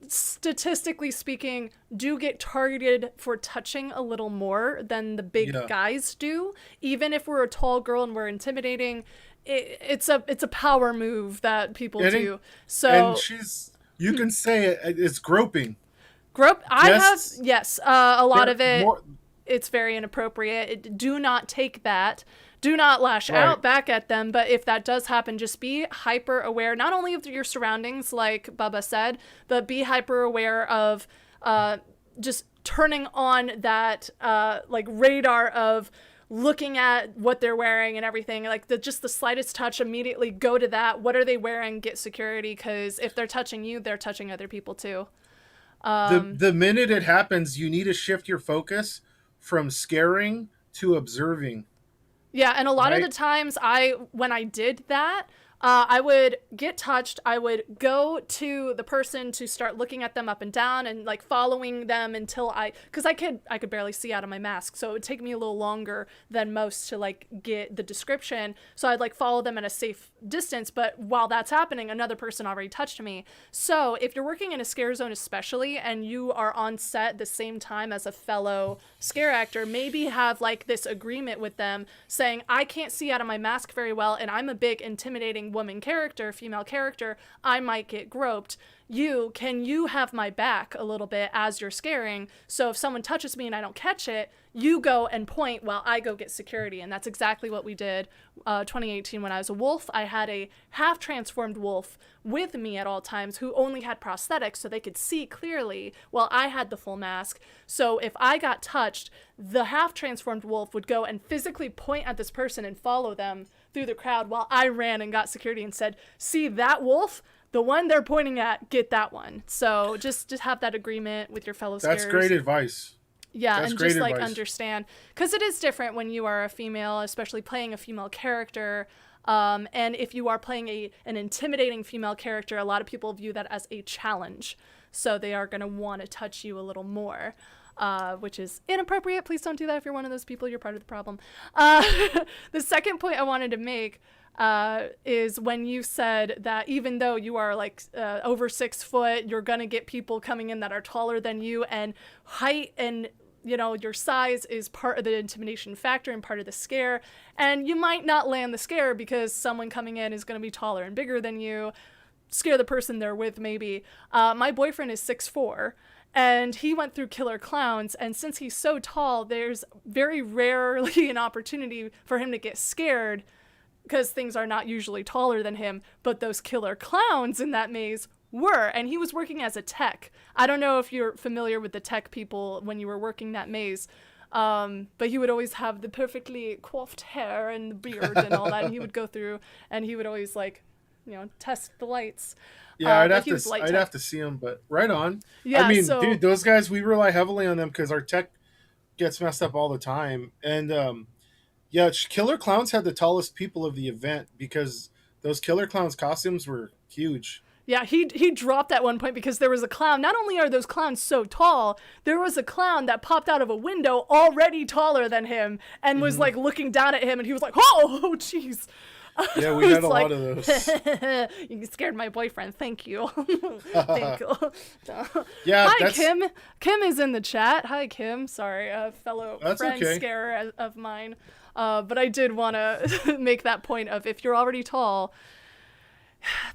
statistically speaking, do get targeted for touching a little more than the big guys do. Even if we're a tall girl and we're intimidating, it's a power move that people do. So, and you can say it's groping. Yes, a lot of it. It's very inappropriate. Do not take that. Do not lash out back at them. But if that does happen, just be hyper aware, not only of your surroundings, like Bubba said, but be hyper aware of just turning on that like radar of looking at what they're wearing and everything. Like just the slightest touch, immediately go to that. What are they wearing? Get security, because if they're touching you, they're touching other people too. The minute it happens, you need to shift your focus from scaring to observing. Yeah, and a lot of the times when I did that, I would get touched. I would go to the person to start looking at them up and down and like following them until because I could barely see out of my mask, so it would take me a little longer than most to like get the description. So I'd like follow them at a safe distance, but while that's happening, another person already touched me. So if you're working in a scare zone especially, and you are on set the same time as a fellow scare actor, maybe have like this agreement with them saying, I can't see out of my mask very well, and I'm a big intimidating woman character, female character, I might get groped. Can you have my back a little bit as you're scaring? So if someone touches me and I don't catch it, you go and point while I go get security. And that's exactly what we did 2018 when I was a wolf. I had a half transformed wolf with me at all times who only had prosthetics so they could see clearly while I had the full mask. So if I got touched, the half transformed wolf would go and physically point at this person and follow them through the crowd while I ran and got security and said, see that wolf? The one they're pointing at, get that one. So just have that agreement with your fellow scarers. That's great advice. Yeah, and just like understand, because it is different when you are a female, especially playing a female character. And if you are playing an intimidating female character, a lot of people view that as a challenge. So they are going to want to touch you a little more, which is inappropriate. Please don't do that if you're one of those people. You're part of the problem. The second point I wanted to make is when you said that even though you are like over 6 foot, you're going to get people coming in that are taller than you, and height and your size is part of the intimidation factor and part of the scare. And you might not land the scare because someone coming in is going to be taller and bigger than you. Scare the person they're with, maybe. My boyfriend is 6'4", and he went through Killer Clowns, and since he's so tall, there's very rarely an opportunity for him to get scared because things are not usually taller than him, but those killer clowns in that maze were, and he was working as a tech. I don't know if you're familiar with the tech people when you were working that maze, but he would always have the perfectly coiffed hair and the beard and all that, and he would go through, and he would always, like, test the lights. Yeah, I'd have to see him, but right on. Yeah, I mean, dude, those guys, we rely heavily on them because our tech gets messed up all the time. And yeah, Killer Clowns had the tallest people of the event because those Killer Clowns costumes were huge. Yeah, he dropped at one point because there was a clown. Not only are those clowns so tall, there was a clown that popped out of a window already taller than him and was like looking down at him, and he was like, oh, jeez. Yeah, we had a lot of those. You scared my boyfriend. Thank you. Thank you. Yeah, hi, Kim. Kim is in the chat. Hi, Kim. Sorry, a fellow friend scarer of mine. But I did want to make that point of if you're already tall,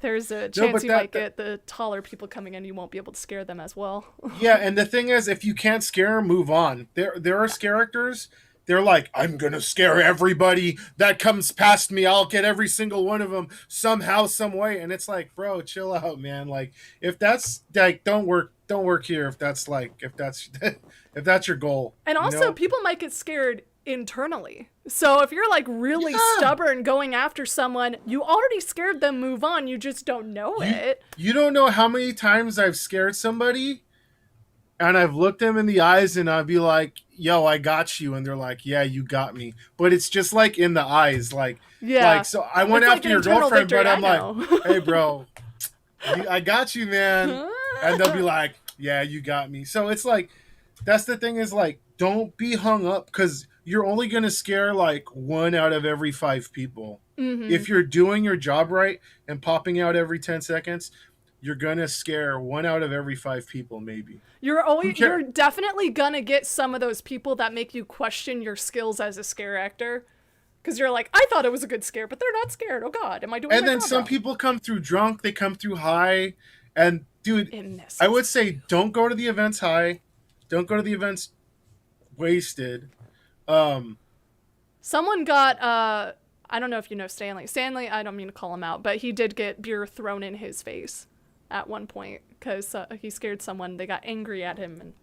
there's a chance you might get the taller people coming in. You won't be able to scare them as well. Yeah, and the thing is, if you can't scare them, move on. There are Scareactors. They're like, I'm going to scare everybody that comes past me. I'll get every single one of them somehow, some way. And it's like, bro, chill out, man. Like, if that's like, don't work here. If that's if that's your goal. And also people might get scared internally. So if you're like really stubborn going after someone, you already scared them, move on. You just don't know it. You don't know how many times I've scared somebody and I've looked them in the eyes and I'd be like, yo, I got you. And they're like, yeah, you got me. But it's just like in the eyes. Like, so I went after your girlfriend, but I'm like, hey, bro, I got you, man. And they'll be like, yeah, you got me. So it's like, that's the thing is like, don't be hung up because you're only going to scare like 1 out of every 5 people. Mm-hmm. If you're doing your job right and popping out every 10 seconds, you're going to scare 1 out of every 5 people, maybe. You're definitely going to get some of those people that make you question your skills as a scare actor. Because you're like, I thought it was a good scare, but they're not scared. Oh, God, am I doing my job wrong? And then some people come through drunk, they come through high. And, dude, I would say don't go to the events high. Don't go to the events wasted. Someone got, I don't know if you know Stanley. Stanley, I don't mean to call him out, but he did get beer thrown in his face at one point because he scared someone. They got angry at him and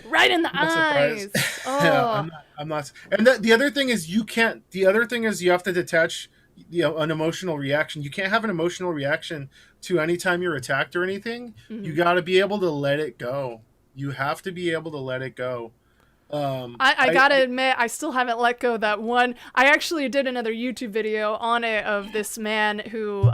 right in the eyes. Oh. Yeah, I'm not. And the other thing is you have to detach an emotional reaction. You can't have an emotional reaction to any time you're attacked or anything. Mm-hmm. You got to be able to let it go. You have to be able to let it go. I gotta admit, I still haven't let go of that one. I actually did another YouTube video on it of this man who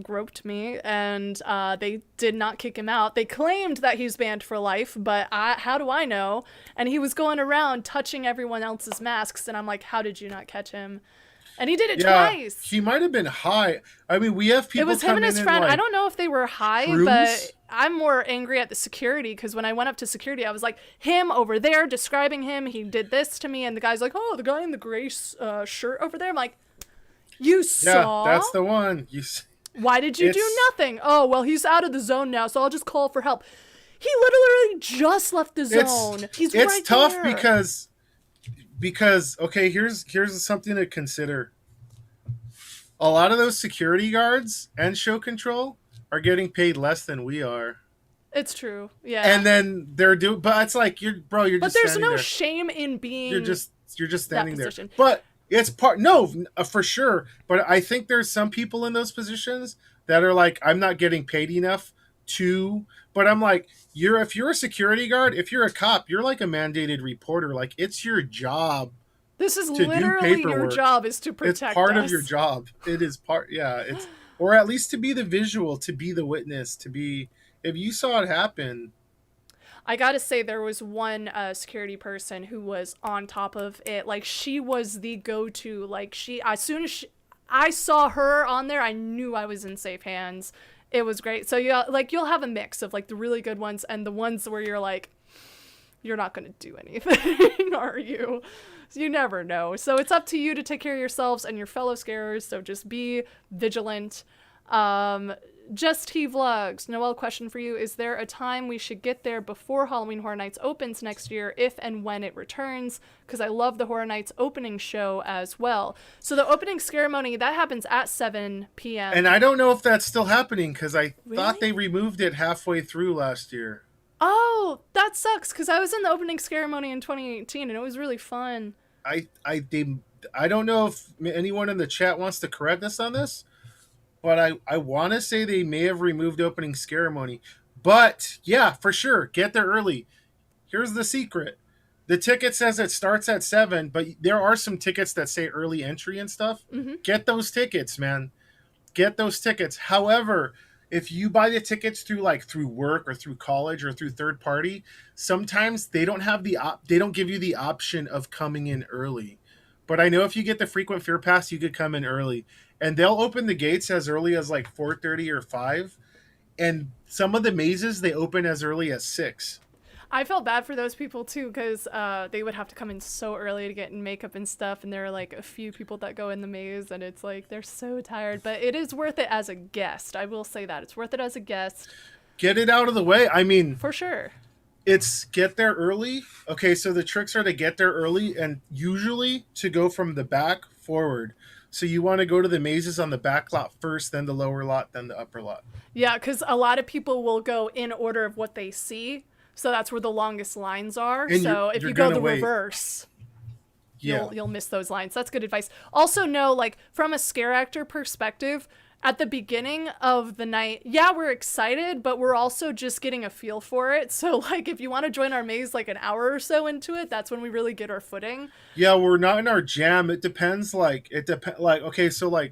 groped me, and they did not kick him out. They claimed that he's banned for life, but how do I know? And he was going around touching everyone else's masks, and I'm like, how did you not catch him? And he did it twice. He might have been high. I mean, we have people. It was him and his friend. I don't know if they were high, but I'm more angry at the security because when I went up to security, I was like, him over there, describing him. He did this to me, and the guy's like, oh, the guy in the gray shirt over there. I'm like, you saw? Yeah, that's the one. Why did you do nothing? Oh, well, he's out of the zone now, so I'll just call for help. He literally just left the zone. He's right there. It's tough because okay, here's something to consider. A lot of those security guards and show control are getting paid less than we are. It's true, yeah. And then they're but it's like you're just. But there's no shame in being. You're just standing there. But it's for sure. But I think there's some people in those positions that are like, I'm not getting paid enough to. But I'm like, if you're a security guard, if you're a cop, you're like a mandated reporter. Like, it's your job. This is literally your job is to protect us. It's part of your job. It is part, yeah. Or at least to be the visual, to be the witness, if you saw it happen. I gotta say, there was one security person who was on top of it. Like, she was the go-to. Like, as soon as I saw her on there, I knew I was in safe hands. It was great. So you'll have a mix of like the really good ones and the ones where you're like, you're not going to do anything, are you? You never know. So it's up to you to take care of yourselves and your fellow scarers. So just be vigilant. Just He Vlogs. Noelle, question for you. Is there a time we should get there before Halloween Horror Nights opens next year, if and when it returns? Because I love the Horror Nights opening show as well. So the opening ceremony, that happens at 7 p.m. And I don't know if that's still happening because I Really? thought they removed it halfway through last year. Oh, that sucks, because I was in the opening ceremony in 2018 and it was really fun. I don't know if anyone in the chat wants to correct us on this, but I want to say they may have removed opening ceremony. But yeah, for sure, get there early. Here's the secret. The ticket says it starts at 7, but there are some tickets that say early entry and stuff. Mm-hmm. Get those tickets, man. Get those tickets. However, if you buy the tickets through work or through college or through third party, sometimes they don't have they don't give you the option of coming in early. But I know if you get the frequent fear pass, you could come in early, and they'll open the gates as early as 4:30 or 5, and some of the mazes they open as early as 6. I felt bad for those people too, because they would have to come in so early to get in makeup and stuff, and there are a few people that go in the maze, and it's they're so tired. But it is worth it as a guest. I will say that it's worth it as a guest. Get it out of the way. I mean, for sure. It's get there early. Okay, so the tricks are to get there early, and usually to go from the back forward. So you want to go to the mazes on the back lot first, then the lower lot, then the upper lot. Yeah, because a lot of people will go in order of what they see. So that's where the longest lines are. And so if you go the reverse, you'll miss those lines. That's good advice. Also know, from a scare actor perspective, at the beginning of the night, yeah, we're excited, but we're also just getting a feel for it. So if you want to join our maze an hour or so into it, that's when we really get our footing. Yeah, we're not in our jam. It depends. Okay, so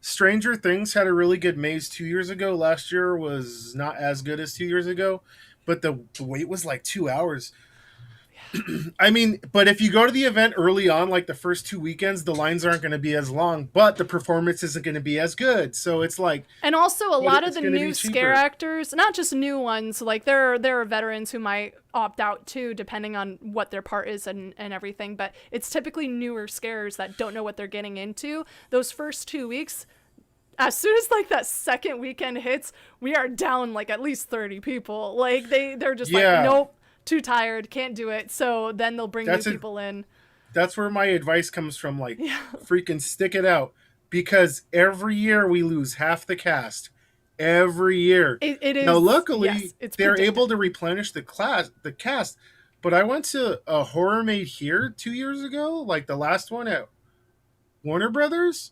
Stranger Things had a really good maze 2 years ago. Last year was not as good as 2 years ago. But the wait was 2 hours. I mean, but if you go to the event early on, the first 2 weekends, the lines aren't going to be as long, but the performance isn't going to be as good. So it's and also a lot of the new scare actors, not just new ones, there are veterans who might opt out too, depending on what their part is and everything. But it's typically newer scarers that don't know what they're getting into. Those first 2 weeks, as soon as that second weekend hits, we are down at least 30 people. They're just nope, too tired, can't do it. So then they'll bring new people in. That's where my advice comes from. Freaking stick it out, because every year we lose half the cast. Every year. It is. Now, luckily, they're predicted. able to replenish the cast. But I went to a horror made here 2 years ago, the last one at Warner Brothers.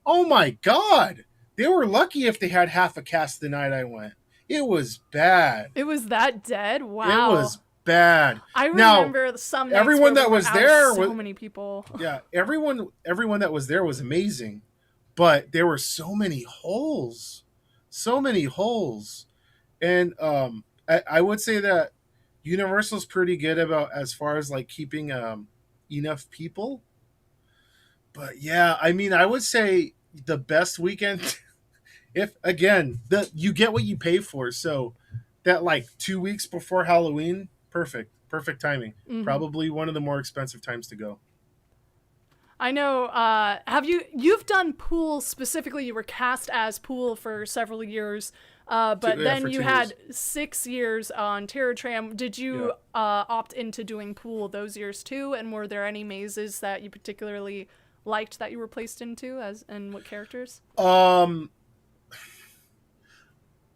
Oh my God. They were lucky if they had half a cast the night I went. It was bad. It was that dead? Wow. It was bad. I remember some nights everyone that was there so many people. Yeah, everyone that was there was amazing. But there were so many holes. So many holes. And I would say that Universal's pretty good about as far as keeping enough people. But yeah, I mean, I would say the best weekend, if again, you get what you pay for. So that 2 weeks before Halloween, perfect timing. Mm-hmm. Probably one of the more expensive times to go. I know. You've done Pool specifically? You were cast as Pool for several years, but then you had 6 years on Terror Tram. Did you opt into doing Pool those years too? And were there any mazes that you particularly liked that you were placed into, and what characters?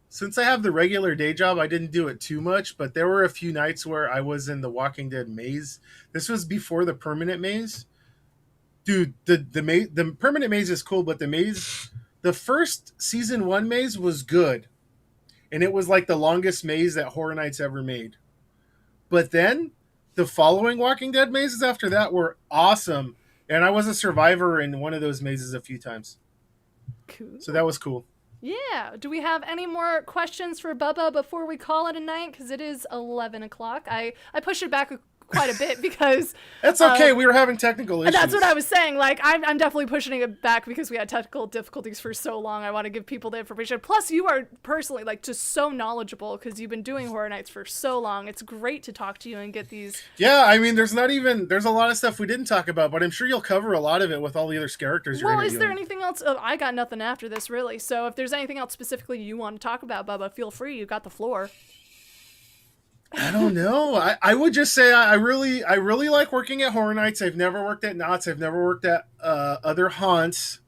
Since I have the regular day job, I didn't do it too much, but there were a few nights where I was in the Walking Dead maze. This was before the permanent maze. Dude, the permanent maze is cool, but the first season 1 maze was good. And it was the longest maze that Horror Nights ever made. But then the following Walking Dead mazes after that were awesome. And I was a survivor in one of those mazes a few times. Cool. So that was cool. Yeah. Do we have any more questions for Bubba before we call it a night? Because it is 11 o'clock. I pushed it back quite a bit because It's okay. We were having technical issues. and that's what I was saying. Like, I'm definitely pushing it back because we had technical difficulties for so long. I want to give people the information. Plus, you are personally, like, just so knowledgeable because you've been doing Horror Nights for so long. It's great to talk to you and get these. Yeah, I mean, there's a lot of stuff we didn't talk about, but I'm sure you'll cover a lot of it with all the other Scareactors you're Well, interviewing. is there anything else? I got nothing after this, really. So if there's anything else specifically you want to talk about, Bubba, feel free. You got the floor. I don't know. I would just say I really like working at Horror Nights. I've never worked at Knott's. I've never worked at other haunts.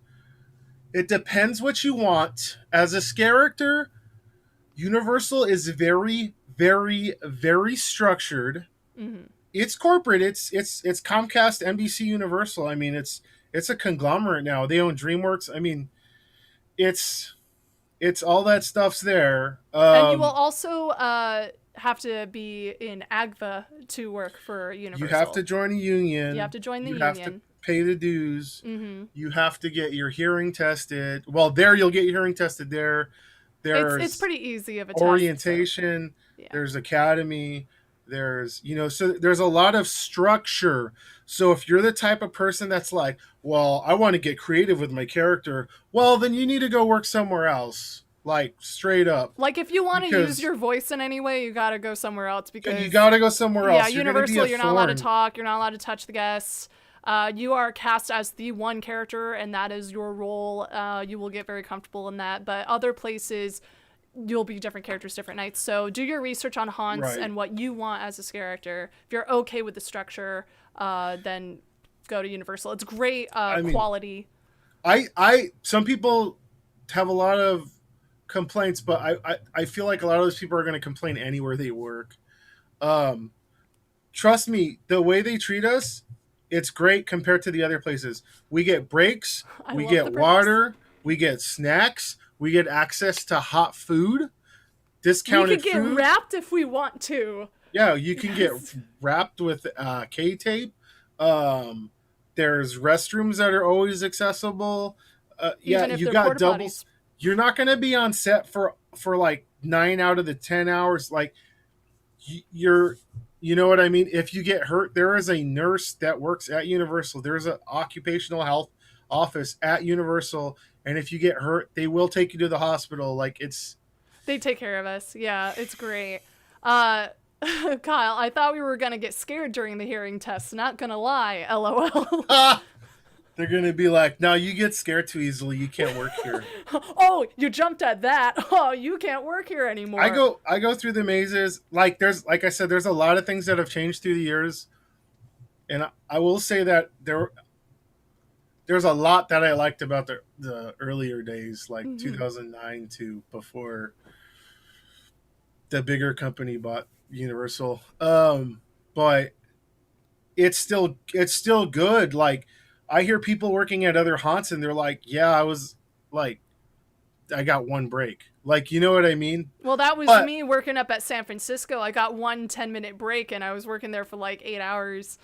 It depends what you want. As a Scareactor, Universal is very, very, very structured. Mm-hmm. It's corporate. It's Comcast, NBC, Universal. I mean, it's a conglomerate now. They own DreamWorks. I mean, it's all that stuff's there. And you will also have to be in AGVA to work for Universal. You have to join a union. You have to join the you union. have to pay the dues. Mm-hmm. You have to get your hearing tested. Well, there you'll get your hearing tested there. There's It's pretty easy of a test, orientation. so, yeah. There's academy. There's, so there's a lot of structure. So if you're the type of person that's like, well, I want to get creative with my character, well, then you need to go work somewhere else. Like, straight up. Like, if you want to use your voice in any way, you got to go somewhere else because... You got to go somewhere else. Yeah, Universal, you're not allowed to talk. You're not allowed to touch the guests. You are cast as the one character, and that is your role. You will get very comfortable in that. But other places, you'll be different characters, different nights. So do your research on haunts and what you want as a Scareactor. If you're okay with the structure, then go to Universal. It's great quality. Some people have a lot of complaints, but I feel like a lot of those people are going to complain anywhere they work. Trust me, the way they treat us, it's great compared to the other places. We get breaks, we get water, we get snacks, we get access to hot food, discounted food. We can get wrapped if we want to. Yeah, you can get wrapped with K-tape. There's restrooms that are always accessible. You got doubles. You're not going to be on set for like 9 out of the 10 hours. Like, you know what I mean? If you get hurt, there is a nurse that works at Universal. There's an occupational health office at Universal. And if you get hurt, they will take you to the hospital. Like, they take care of us. Yeah, it's great. Kyle, I thought we were going to get scared during the hearing test. Not going to lie. LOL. They're going to be like, no, you get scared too easily. You can't work here. Oh, you jumped at that. Oh, you can't work here anymore. I go through the mazes. Like I said, there's a lot of things that have changed through the years. And I will say that there's a lot that I liked about the earlier days, like 2009 to before the bigger company bought Universal. But it's still good. Like, I hear people working at other haunts and they're like, yeah, I got one break. Like, you know what I mean? Well, that was me working up at San Francisco. I got 1 10-minute break and I was working there for like 8 hours.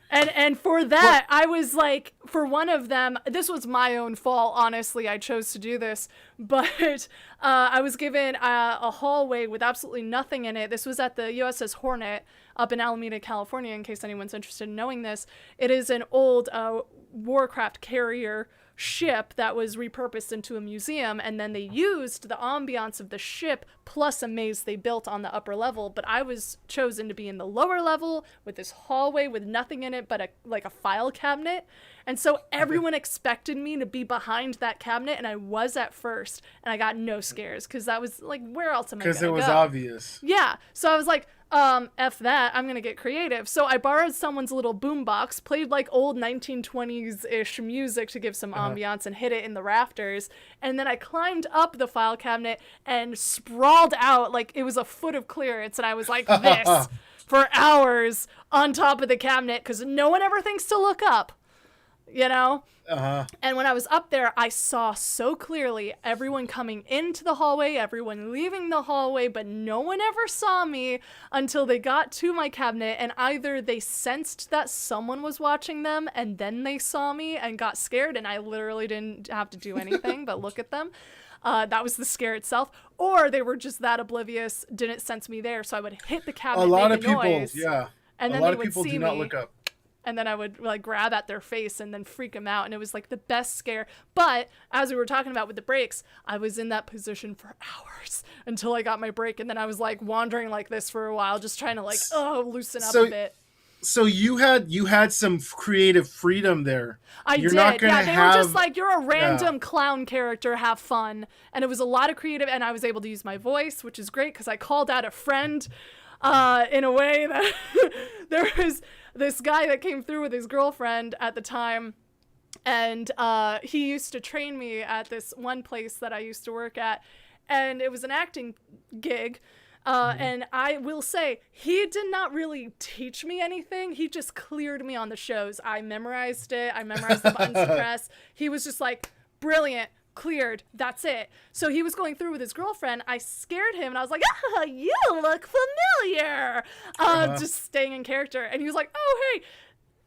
And for that, I was like, for one of them, this was my own fault, honestly. I chose to do this. But I was given a hallway with absolutely nothing in it. This was at the USS Hornet up in Alameda, California, in case anyone's interested in knowing this. It is an old warcraft carrier ship that was repurposed into a museum, and then they used the ambiance of the ship plus a maze they built on the upper level. But I was chosen to be in the lower level with this hallway with nothing in it but a file cabinet. And so everyone expected me to be behind that cabinet, and I was at first, and I got no scares because that was like, where else am I gonna go? Because it was obvious. Yeah. So I was like, F that, I'm gonna get creative. So I borrowed someone's little boombox, played like old 1920s-ish music to give some ambiance and hit it in the rafters, and then I climbed up the file cabinet and sprawled out like it was a foot of clearance, and I was like this for hours on top of the cabinet because no one ever thinks to look up, you know? And when I was up there, I saw so clearly everyone coming into the hallway, everyone leaving the hallway, but no one ever saw me until they got to my cabinet, and either they sensed that someone was watching them and then they saw me and got scared, and I literally didn't have to do anything but look at them. That was the scare itself. Or they were just that oblivious, didn't sense me there, so I would hit the cabinet, a lot make of a people, noise, yeah. And A then lot they of would people see do not me, look up. and then I would like grab at their face and then freak them out, and it was like the best scare. But as we were talking about with the breaks, I was in that position for hours until I got my break, and then I was like wandering like this for a while, just trying to like loosen up a bit. So you had some creative freedom there. I You're did. not gonna They were just like, you're a random clown character, have fun. And it was a lot of creative, and I was able to use my voice, which is great because I called out a friend in a way that there was this guy that came through with his girlfriend at the time, and he used to train me at this one place that I used to work at, and it was an acting gig. And I will say, he did not really teach me anything. He just cleared me on the shows. I memorized it. I memorized the buttons to press. He was just like, brilliant, cleared, that's it. So he was going through with his girlfriend. I scared him, and I was like, you look familiar. Just staying in character. And he was like, oh, hey,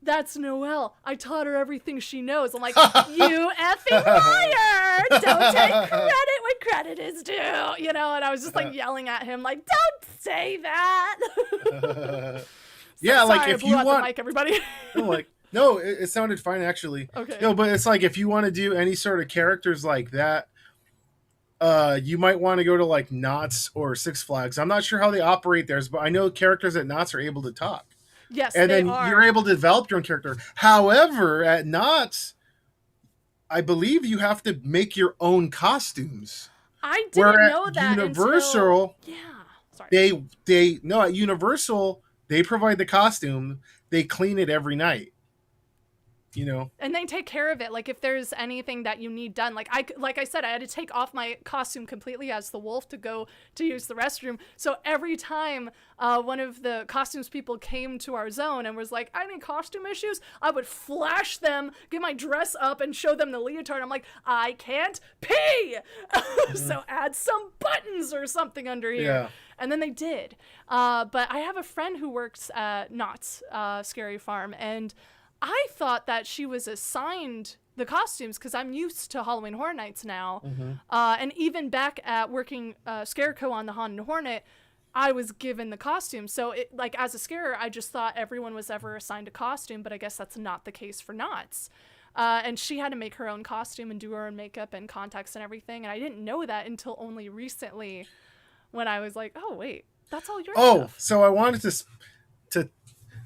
that's Noelle. I taught her everything she knows. I'm like, you effing liar! Don't take credit when credit is due. You know, and I was just like yelling at him, like, don't say that. Yeah, sorry, like if I blew you out want, the mic, everybody. no, it sounded fine actually. Okay. No, but it's like if you want to do any sort of characters like that, you might want to go to like Knott's or Six Flags. I'm not sure how they operate theirs, but I know characters at Knott's are able to talk. Yes, and they then are. you're able to develop your own character. However, at Knott's, I believe you have to make your own costumes. I didn't know that Universal, until... Yeah. Sorry. at Universal, they provide the costume. They clean it every night. You know, and they take care of it. Like if there's anything that you need done, like I said, I had to take off my costume completely as the wolf to go to use the restroom. So every time one of the costumes people came to our zone and was like, I need costume issues, I would flash them, get my dress up, and show them the leotard. I'm like, I can't pee, so add some buttons or something under here. Yeah. And then they did. But I have a friend who works at Knott's Scary Farm, and I thought that she was assigned the costumes because I'm used to Halloween Horror Nights now. And even back at working Scareco on the Haunted Hornet, I was given the costume. So it, like as a scarer, I just thought everyone was ever assigned a costume, but I guess that's not the case for Knott's. And she had to make her own costume and do her own makeup and contacts and everything. And I didn't know that until only recently when I was like, oh, wait, that's all your stuff. So I wanted to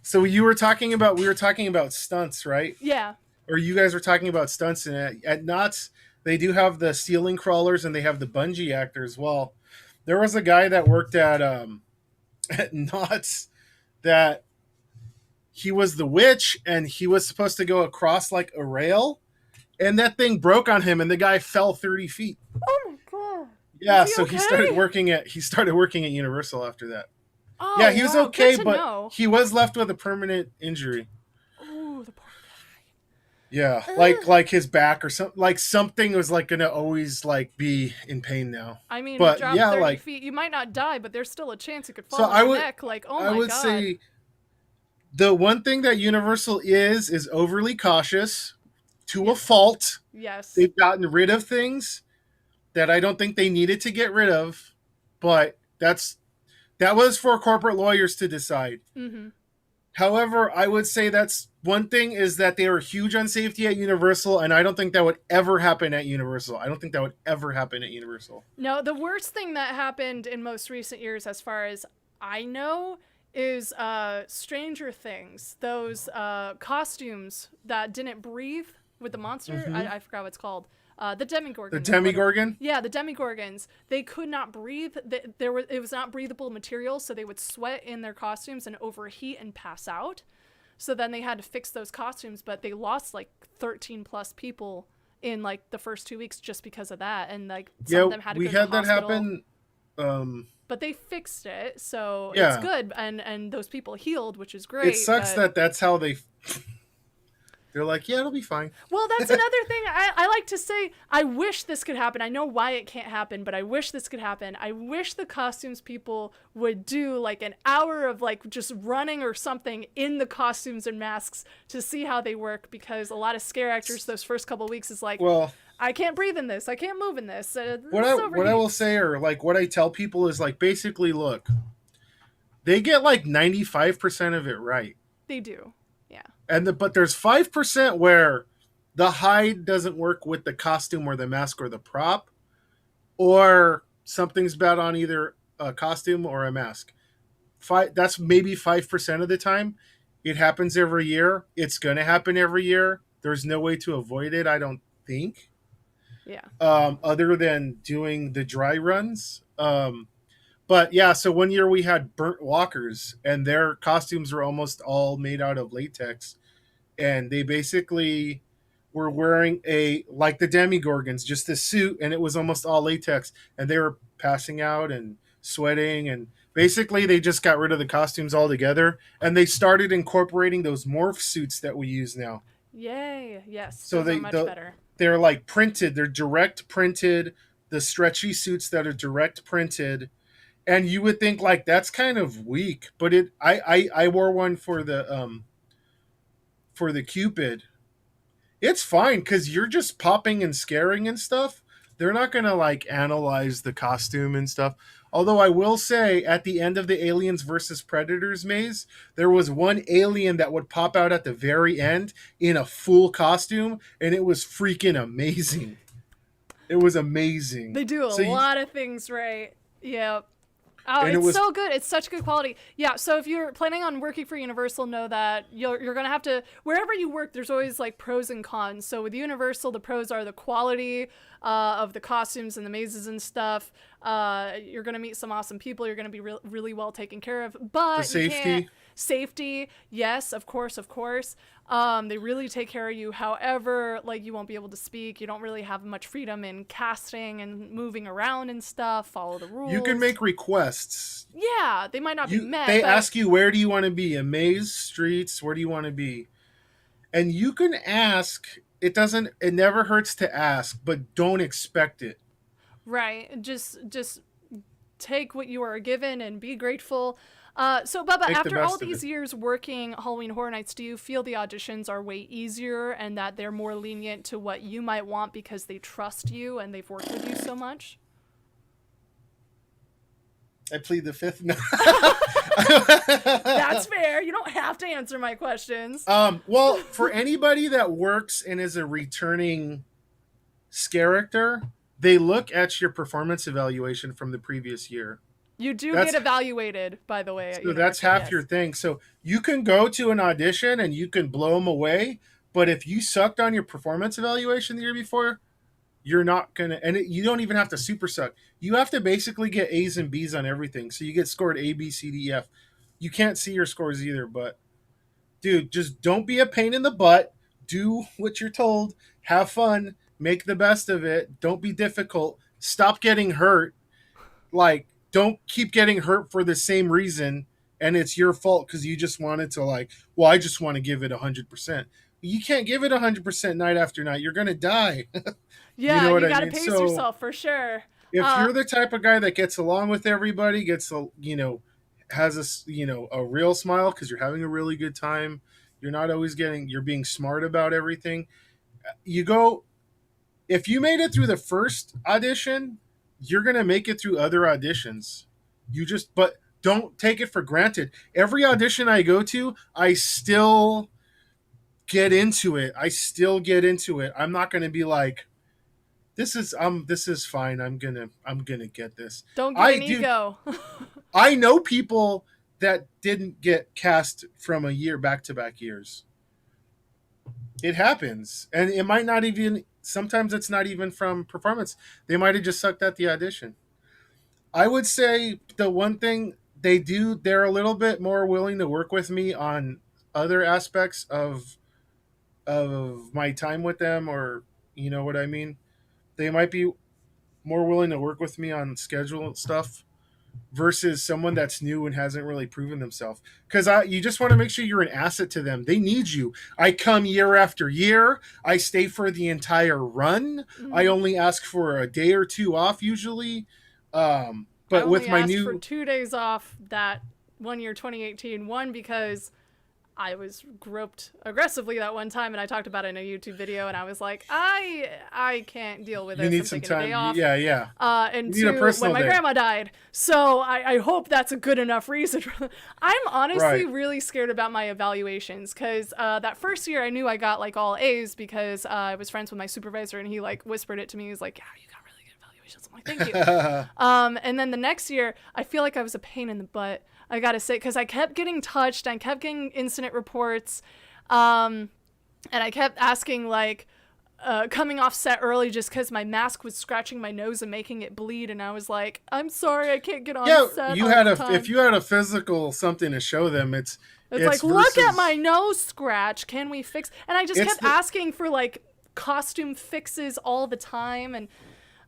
so we were talking about stunts, right? Yeah. Or you guys were talking about stunts, and at Knott's, they do have the ceiling crawlers and they have the bungee actor as well. There was a guy that worked at Knott's that he was the witch and he was supposed to go across like a rail, and that thing broke on him and the guy fell 30 feet. Oh my god. Yeah, Is he so okay? he started working at Universal after that. Oh, Yeah, he was wow, okay, good to but know. he was left with a permanent injury. Oh, the poor Yeah, Ugh. like his back or something. Like something was like gonna always like be in pain now. I mean, But, drop yeah, 30 like- feet, you might not die, but there's still a chance you could fall So on I your would- neck. Like, oh I my would god. say the one thing that Universal is overly cautious to a fault. Yes. They've gotten rid of things that I don't think they needed to get rid of, but that was for corporate lawyers to decide. Mm-hmm. However, I would say that's one thing is that they are huge on safety at Universal, and I don't think that would ever happen at Universal. No, the worst thing that happened in most recent years, as far as I know, is Stranger Things. Those costumes that didn't breathe with the monster. Mhm. I forgot what it's called. The Demigorgon. The Demigorgon? Yeah, the Demigorgons. They could not breathe. It was not breathable material, so they would sweat in their costumes and overheat and pass out. So then they had to fix those costumes, but they lost like 13 plus people in like the first 2 weeks just because of that. And like some of them had to go to the hospital. That happen. But they fixed it, so Yeah. it's good. And those people healed, which is great. It sucks but... that's how they're like, yeah, it'll be fine. Well, that's another thing I like to say. I wish this could happen. I know why it can't happen, but I wish this could happen. I wish the costumes people would do like an hour of like just running or something in the costumes and masks to see how they work, because a lot of scare actors those first couple of weeks is like, Well, I can't breathe in this. I can't move in this. what I will say, or like what I tell people is like, basically, look, they get like 95% of it right. They do. Yeah. But there's 5% where the hide doesn't work with the costume or the mask or the prop, or something's bad on either a costume or a mask. That's maybe 5% of the time. It happens every year. It's going to happen every year. There's no way to avoid it, I don't think. Yeah. Other than doing the dry runs. But yeah, so one year we had burnt walkers, and their costumes were almost all made out of latex, and they basically were wearing like the Demigorgons, just a suit, and it was almost all latex, and they were passing out and sweating, and basically they just got rid of the costumes altogether, and they started incorporating those morph suits that we use now. Yay! Yes, So those are much better. They're like printed, they're direct printed, the stretchy suits that are direct printed. And you would think like that's kind of weak, but I wore one for the Cupid. It's fine because you're just popping and scaring and stuff. They're not gonna like analyze the costume and stuff. Although I will say, at the end of the Aliens versus Predators maze, there was one alien that would pop out at the very end in a full costume, and it was freaking amazing. It was amazing. They do a lot of things right. Yeah. Oh, and it's so good. It's such good quality. Yeah, so if you're planning on working for Universal, know that you're going to have to, wherever you work, there's always like pros and cons. So with Universal, the pros are the quality of the costumes and the mazes and stuff. You're going to meet some awesome people. You're going to be really well taken care of. But the safety. Safety, yes, of course. They really take care of you. However, like, you won't be able to speak. You don't really have much freedom in casting and moving around and stuff. Follow the rules. You can make requests. Yeah, they might not be met. They ask you, where do you want to be? A maze, streets, where do you want to be? And you can ask. It never hurts to ask, but don't expect it. Right. Just take what you are given and be grateful. So, Bubba, after all these years working Halloween Horror Nights, do you feel the auditions are way easier and that they're more lenient to what you might want because they trust you and they've worked with you so much? I plead the fifth. No. That's fair. You don't have to answer my questions. Well, for anybody that works and is a returning Scareactor, they look at your performance evaluation from the previous year. You do get evaluated, by the way. So that's half your thing. So you can go to an audition and you can blow them away, but if you sucked on your performance evaluation the year before, you're not gonna. And you don't even have to super suck. You have to basically get A's and B's on everything. So you get scored A, B, C, D, E, F. You can't see your scores either, but dude, just don't be a pain in the butt. Do what you're told. Have fun. Make the best of it. Don't be difficult. Stop getting hurt. Like, don't keep getting hurt for the same reason, and it's your fault because you just wanted to, like, well, I just want to give it 100%. You can't give it 100% night after night. You're gonna die. Yeah, you gotta pace yourself for sure. If you're the type of guy that gets along with everybody, has a real smile because you're having a really good time. You're not always you're being smart about everything. If you made it through the first audition, you're going to make it through other auditions. But don't take it for granted. Every audition I go to, I still get into it. I'm not going to be like, this is fine. I'm going to get this. Don't get an ego. I know people that didn't get cast from a year back-to-back years. It happens. And it might not even, sometimes it's not even from performance. They might have just sucked at the audition. I would say the one thing they're a little bit more willing to work with me on other aspects of my time with them, or you know what I mean? They might be more willing to work with me on schedule stuff versus someone that's new and hasn't really proven themselves. Because you just want to make sure you're an asset to them. They need you. I come year after year. I stay for the entire run. Mm-hmm. I only ask for a day or two off usually. But with my new, for 2 days off that 1 year 2018, one because I was groped aggressively that one time, and I talked about it in a YouTube video, and I was like, I can't deal with this. You need I'm some taking a day time. off. Yeah. And You need a two, personal when my day. grandma died. So I hope that's a good enough reason. I'm honestly Right. really scared about my evaluations, because that first year I knew I got like all A's because I was friends with my supervisor, and he like whispered it to me. He was like, yeah, you got really good evaluations. I'm like, thank you. And then the next year, I feel like I was a pain in the butt, I gotta say, because I kept getting touched, I kept getting incident reports, and I kept asking, like, coming off set early just because my mask was scratching my nose and making it bleed, and I was like, I'm sorry, I can't get on set you all had the time. if you had a physical something to show them, it's like, look at my nose scratch, can we fix? And I just kept asking for, like, costume fixes all the time, and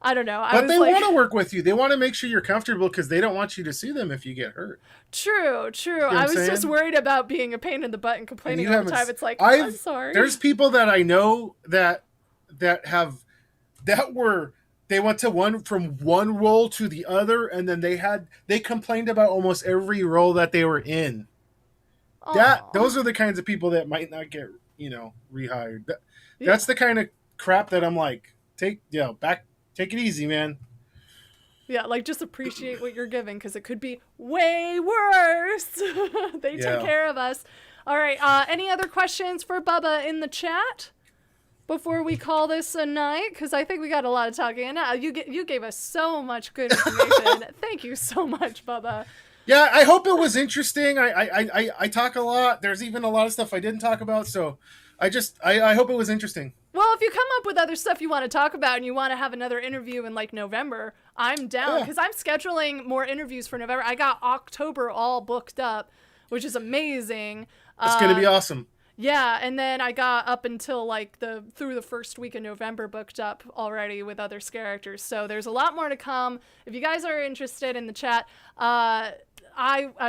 I don't know. But they want to work with you. They want to make sure you're comfortable because they don't want you to see them if you get hurt. True. You know I was just worried about being a pain in the butt and complaining all the time. It's like, I'm sorry. There's people that I know that they went to from one role to the other, and then they complained about almost every role that they were in. Those are the kinds of people that might not get, rehired. That's the kind of crap that I'm like, take it easy, man. Yeah, like, just appreciate what you're giving, because it could be way worse. They take care of us. All right, any other questions for Bubba in the chat before we call this a night? Because I think we got a lot of talking. And you gave us so much good information. Thank you so much, Bubba. Yeah, I hope it was interesting. I talk a lot. There's even a lot of stuff I didn't talk about, so I hope it was interesting. Well, if you come up with other stuff you want to talk about and you want to have another interview in, like, November, I'm down, because I'm scheduling more interviews for November. I got October all booked up, which is amazing. It's going to be awesome. Yeah, and then I got up until, like, through the first week of November booked up already with other Scareactors. So there's a lot more to come. If you guys are interested in the chat, I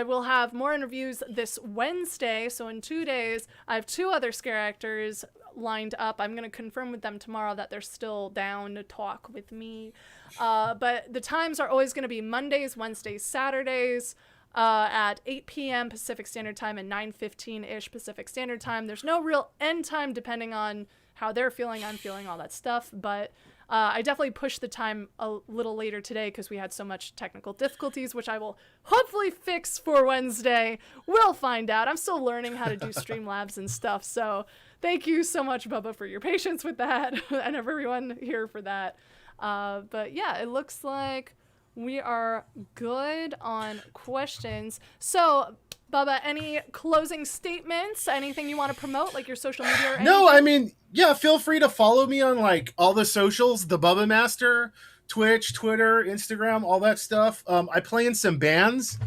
will have more interviews this Wednesday. So in 2 days, I have 2 other Scareactors lined up. I'm going to confirm with them tomorrow that they're still down to talk with me. But the times are always going to be Mondays, Wednesdays, Saturdays, at 8 p.m. Pacific Standard Time and 9:15-ish Pacific Standard Time. There's no real end time depending on how they're feeling, I'm feeling, all that stuff. But I definitely pushed the time a little later today because we had so much technical difficulties, which I will hopefully fix for Wednesday. We'll find out. I'm still learning how to do Streamlabs and stuff. So thank you so much, Bubba, for your patience with that and everyone here for that. But yeah, it looks like we are good on questions. So, Bubba, any closing statements? Anything you want to promote, like your social media or anything? No, I mean, yeah, feel free to follow me on, like, all the socials, the Bubba Master, Twitch, Twitter, Instagram, all that stuff. I play in some bands.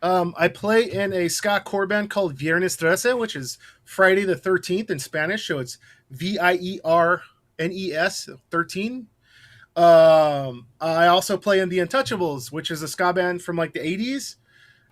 I play in a ska core band called Viernes 13, which is Friday the 13th in Spanish. So it's Viernes 13. I also play in the Untouchables, which is a ska band from, like, the 80s.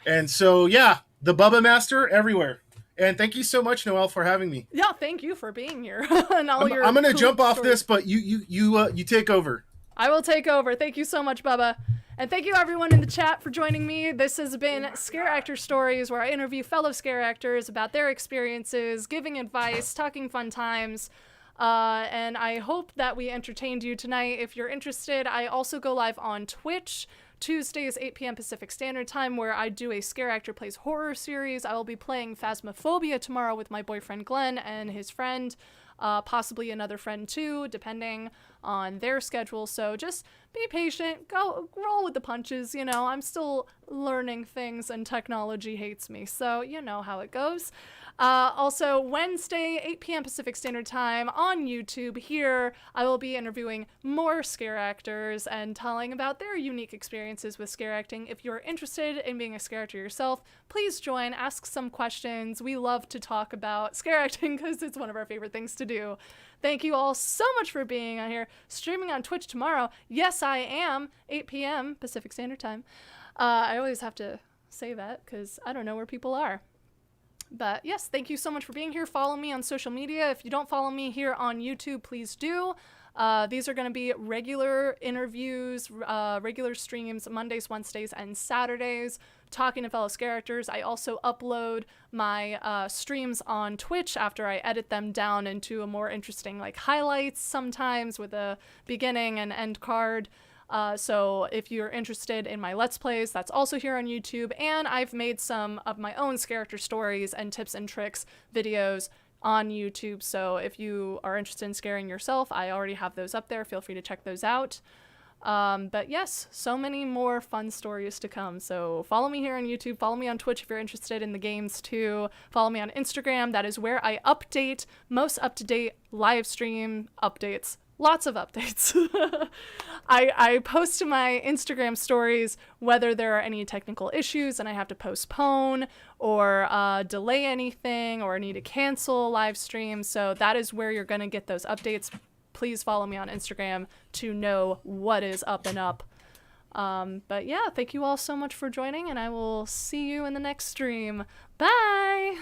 And so, yeah, the Bubba Master everywhere. And thank you so much, Noelle, for having me. Yeah, thank you for being here. And all I'm going to jump off this, but you take over. I will take over. Thank you so much, Bubba. And thank you, everyone in the chat, for joining me. This has been Scareactor Stories, where I interview fellow scare actors about their experiences, giving advice, talking fun times. And I hope that we entertained you tonight. If you're interested, I also go live on Twitch Tuesdays, 8 p.m. Pacific Standard Time, where I do a Scare Actor Plays Horror series. I will be playing Phasmophobia tomorrow with my boyfriend Glenn and his friend, possibly another friend too, depending on their schedule. So just be patient, go roll with the punches. You know, I'm still learning things and technology hates me, so you know how it goes. Also, Wednesday, 8 p.m. Pacific Standard Time on YouTube here, I will be interviewing more scare actors and telling about their unique experiences with scare acting. If you're interested in being a scare actor yourself, please join, ask some questions. We love to talk about scare acting because it's one of our favorite things to do. Thank you all so much for being on here. Streaming on Twitch tomorrow. Yes, I am. 8 p.m. Pacific Standard Time. I always have to say that because I don't know where people are. But yes, thank you so much for being here. Follow me on social media. If you don't follow me here on YouTube, please do. These are going to be regular interviews, regular streams, Mondays, Wednesdays, and Saturdays. talking to fellow Scareactors. I also upload my streams on Twitch after I edit them down into a more interesting like highlights sometimes with a beginning and end card. So if you're interested in my Let's Plays, that's also here on YouTube. And I've made some of my own Scareactor stories and tips and tricks videos on YouTube. So if you are interested in scaring yourself, I already have those up there. Feel free to check those out. But yes, so many more fun stories to come. So follow me here on YouTube. Follow me on Twitch if you're interested in the games too. Follow me on Instagram. That is where I update most up-to-date live stream updates. Lots of updates. I post to my Instagram stories whether there are any technical issues and I have to postpone or delay anything or need to cancel live streams. So that is where you're going to get those updates. Please follow me on Instagram to know what is up and up. But yeah, thank you all so much for joining, and I will see you in the next stream. Bye!